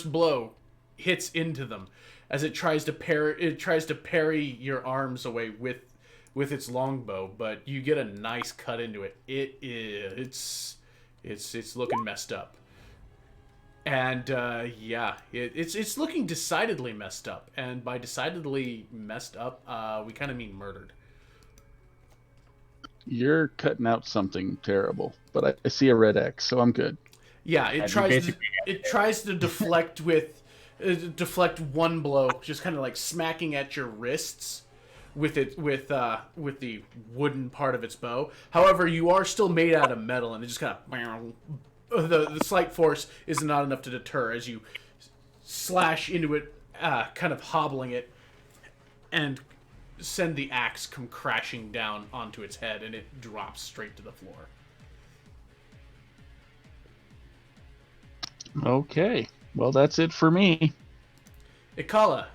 blow hits into them as it tries to parry your arms away with its longbow, but you get a nice cut into it. It's looking messed up. And it's looking decidedly messed up. And by decidedly messed up, we kind of mean murdered. You're cutting out something terrible, but I see a red X, so I'm good. Yeah, it tries to deflect one blow, just kind of like smacking at your wrists with the wooden part of its bow. However, you are still made out of metal, and it just kind of the slight force is not enough to deter as you slash into it, kind of hobbling it, and send the axe come crashing down onto its head, and it drops straight to the floor. Okay. Well, that's it for me. Ikala,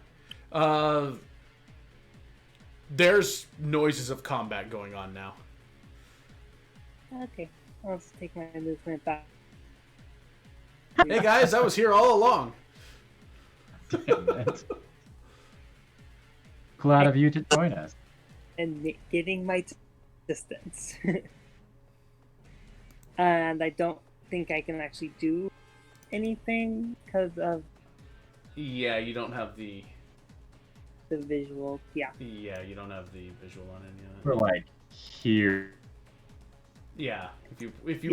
there's noises of combat going on now. Okay, I'll just take my movement back. Hey guys, I was here all along. Damn it. Glad of you to join us. And getting my distance. And I don't think I can actually do anything because of Yeah, you don't have the visual. Yeah. Yeah, you don't have the visual on any of We're it. like here. Yeah, if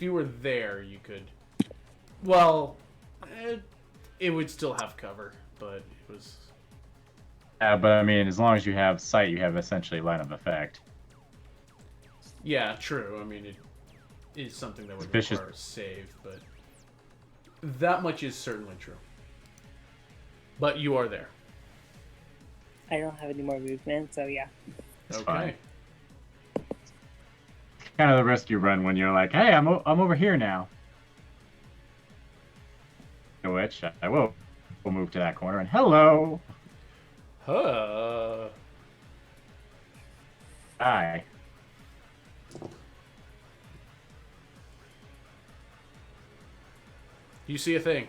you were there, you could. Well, it would still have cover, but it was. Yeah, but I mean, as long as you have sight, you have essentially line of effect. Yeah, true. I mean, it is something that would Suspicious. require a save, but that much is certainly true. But you are there. I don't have any more movement, so yeah. It's Okay. fine. Kind of the risk you run when you're like, hey, I'm over here now. In which I will move to that corner and hello. Hi. You see a thing.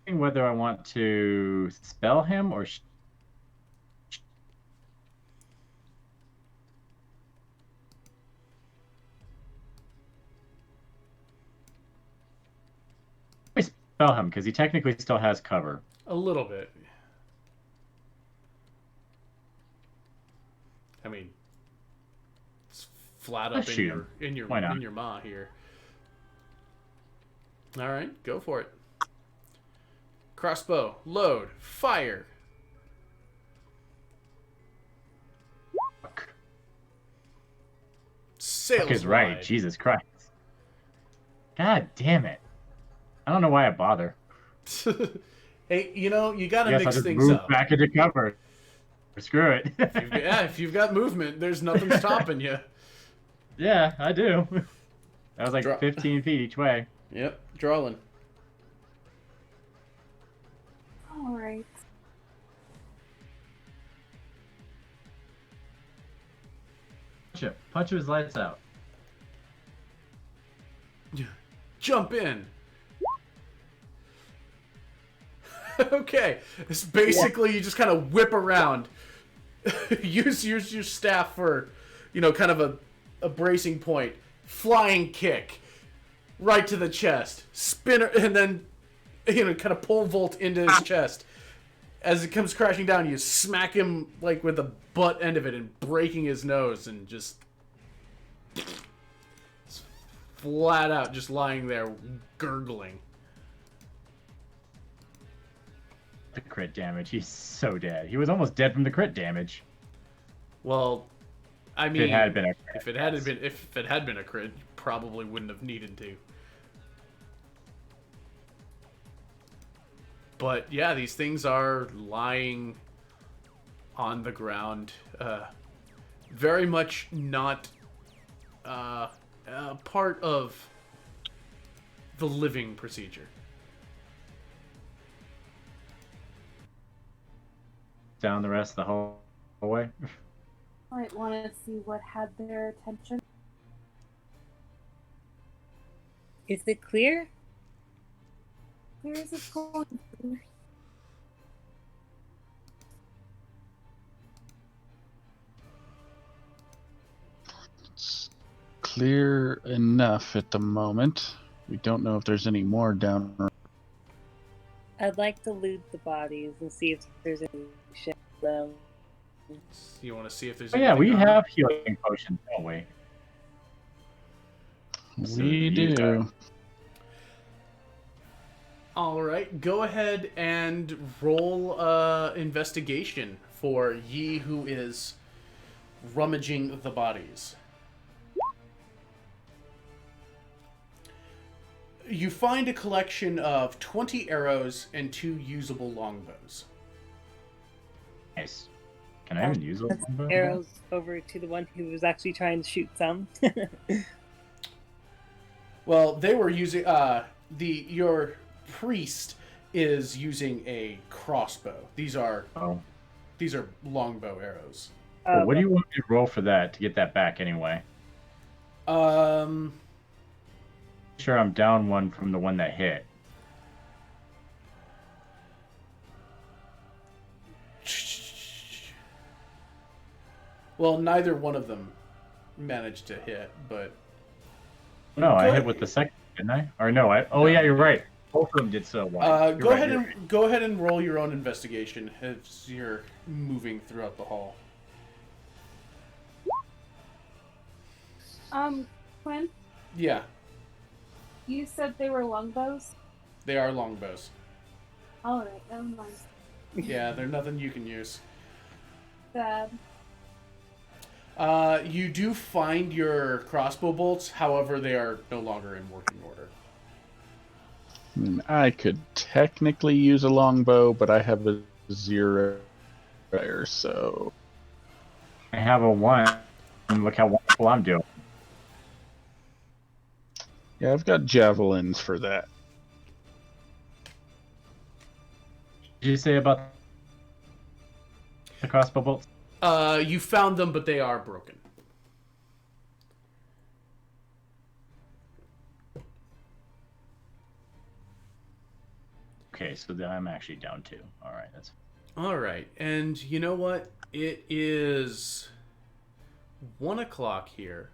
Whether I want to spell him or Spell him, because he technically still has cover. A little bit. I mean, it's flat up Let's in shoot your him. in your Why not? in your maw here. All right, go for it. Crossbow, load, fire. Fuck. Sails Fuck is right. wide. Jesus Christ. God damn it. I don't know why I bother. Hey, you know, you got I to guess I'll mix just things move up. back into cover. Screw it. Yeah, if you've got movement, there's nothing stopping you. Yeah, I do. That was like Drop. 15 feet each way. Yep, drawing. Alright. Punch his lights out. Jump in. Okay, it's basically you just kind of whip around. use your staff for, you know, kind of a bracing point. Flying kick, right to the chest. Spinner, and then, you know, kind of pole vault into his chest. As it comes crashing down, you smack him like with the butt end of it and breaking his nose and just flat out just lying there gurgling. The crit damage. He's so dead. He was almost dead from the crit damage. Well, I mean, If it had been a crit. if it had been a crit, you probably wouldn't have needed to. But yeah, these things are lying on the ground, very much not part of the living procedure. Down the rest of the hallway. Might want to see what had their attention. Is it clear? Where is it going? It's clear enough at the moment. We don't know if there's any more down. I'd like to loot the bodies and see if there's any shit in them. You want to see if there's Oh yeah, we anything on have healing potions, don't we? We do. All right, go ahead and roll investigation for ye who is rummaging the bodies. You find a collection of 20 arrows and 2 usable longbows. Nice. Can I even use those? Arrows over to the one who was actually trying to shoot some. Well, they were using your priest is using a crossbow. These are longbow arrows. Well, what do you want me to roll for that to get that back anyway? Sure, I'm down one from the one that hit. Well, neither one of them managed to hit, but No, I hit with the second, didn't I? Or no, No. yeah, you're right. Both of them did so well. go ahead and roll your own investigation as you're moving throughout the hall. Quinn, Yeah, you said they were longbows? they are longbows. Alright, never mind. Yeah, they're nothing you can use. Bad. You do find your crossbow bolts, however, they are no longer in working order. I mean, I could technically use a longbow, but I have a 0 there, so I have a 1, and look how wonderful I'm doing. yeah, I've got javelins for that. What did you say about the crossbow bolts? You found them, but they are broken. Okay, so then I'm actually down 2. All right, that's All right, and you know what? It is 1 o'clock here.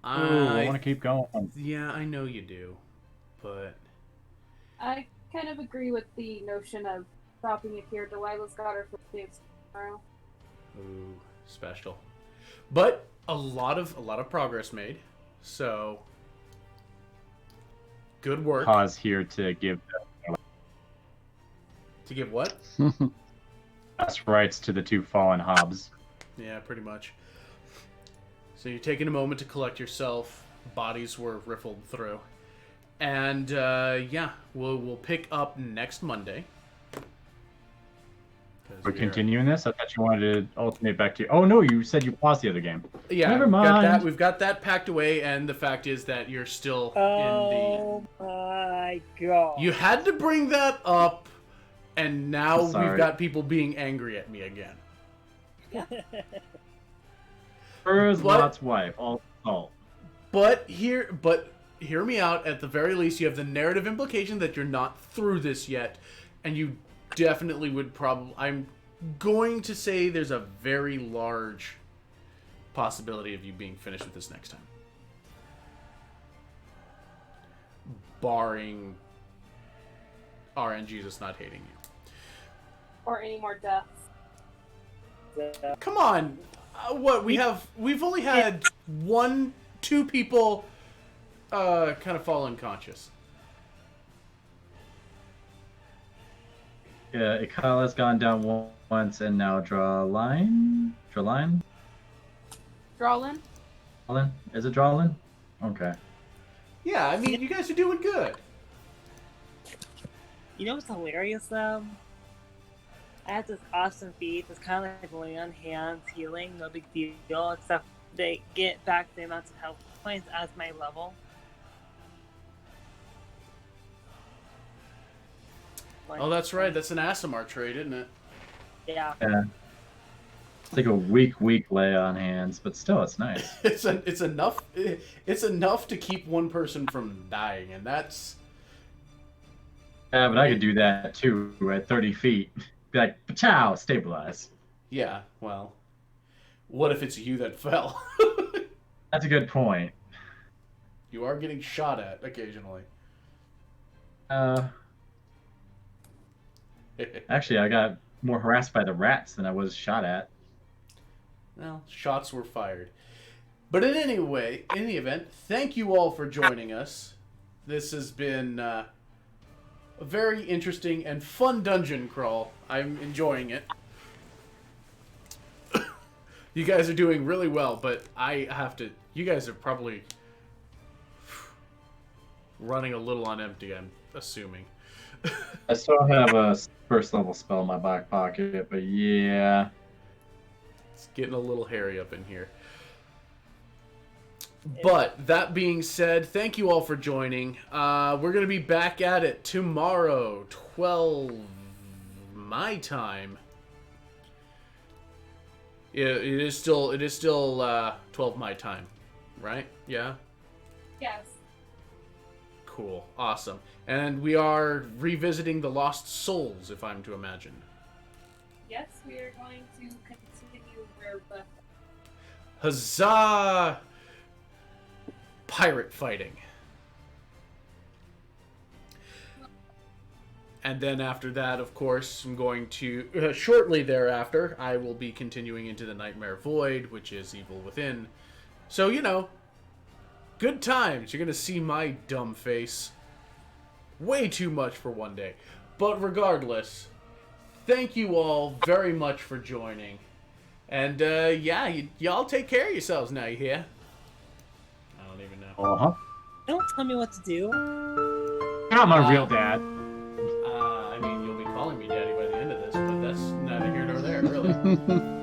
I want to keep going. Yeah, I know you do, but I kind of agree with the notion of dropping it here. Delilah's got her first day of school tomorrow. Ooh, special. But a lot of progress made. So good work. Pause here to give To give what? last rites to the 2 fallen hobs. Yeah, pretty much. So you're taking a moment to collect yourself. Bodies were riffled through. And yeah, we'll pick up next Monday. We're continuing this? I thought you wanted to alternate back to... Oh, no, you said you paused the other game. Yeah, Never mind. We've got that packed away, and the fact is that you're still Oh my god. You had to bring that up, and now Sorry. we've got people being angry at me again. Where's What? Lot's wife? All salt. But hear me out. At the very least, you have the narrative implication that you're not through this yet, and you definitely would probably... I'm going to say there's a very large possibility of you being finished with this next time. Barring RNG just not hating you. Or any more deaths. Come on! We've only had 2 people kind of fall unconscious. Yeah, Ikala's gone down once, and now draw a line? Draw line? Drawlin? Drawlin? Is it Drawlin? Okay. Yeah, I mean, you guys are doing good. You know what's hilarious though? I have this awesome feat that's kind of like laying on hands, healing, no big deal, except they get back the amounts of health points as my level. Oh, that's right. That's an Asimar trait, isn't it? Yeah. Yeah. It's like a weak lay on hands, but still, it's nice. It's enough. It's enough to keep one person from dying, and that's... Yeah, but I could do that too at 30 feet. Be like, "Pachow!" Stabilize. Yeah, well... What if it's you that fell? That's a good point. You are getting shot at occasionally. Actually, I got more harassed by the rats than I was shot at. Well, shots were fired. But in any event, thank you all for joining us. This has been a very interesting and fun dungeon crawl. I'm enjoying it. You guys are doing really well, but I have to... You guys are probably running a little on empty, I'm assuming. I still have a first level spell in my back pocket, but yeah. It's getting a little hairy up in here. But that being said, thank you all for joining. We're going to be back at it tomorrow, 12 my time. It is still 12 my time, right? Yeah. Yes. Cool. Awesome. And we are revisiting the Lost Souls, if I'm to imagine. Yes, we are going to continue where the... Huzzah! Pirate fighting. And then after that, of course, I'm going to... shortly thereafter, I will be continuing into the Nightmare Void, which is Evil Within. So, you know, good times. You're going to see my dumb face. Way too much for one day. But regardless, thank you all very much for joining. And, yeah, y'all take care of yourselves now, you hear? I don't even know. Uh-huh. Don't tell me what to do. Not my real dad. I mean, you'll be calling me daddy by the end of this, but that's neither here nor there, really.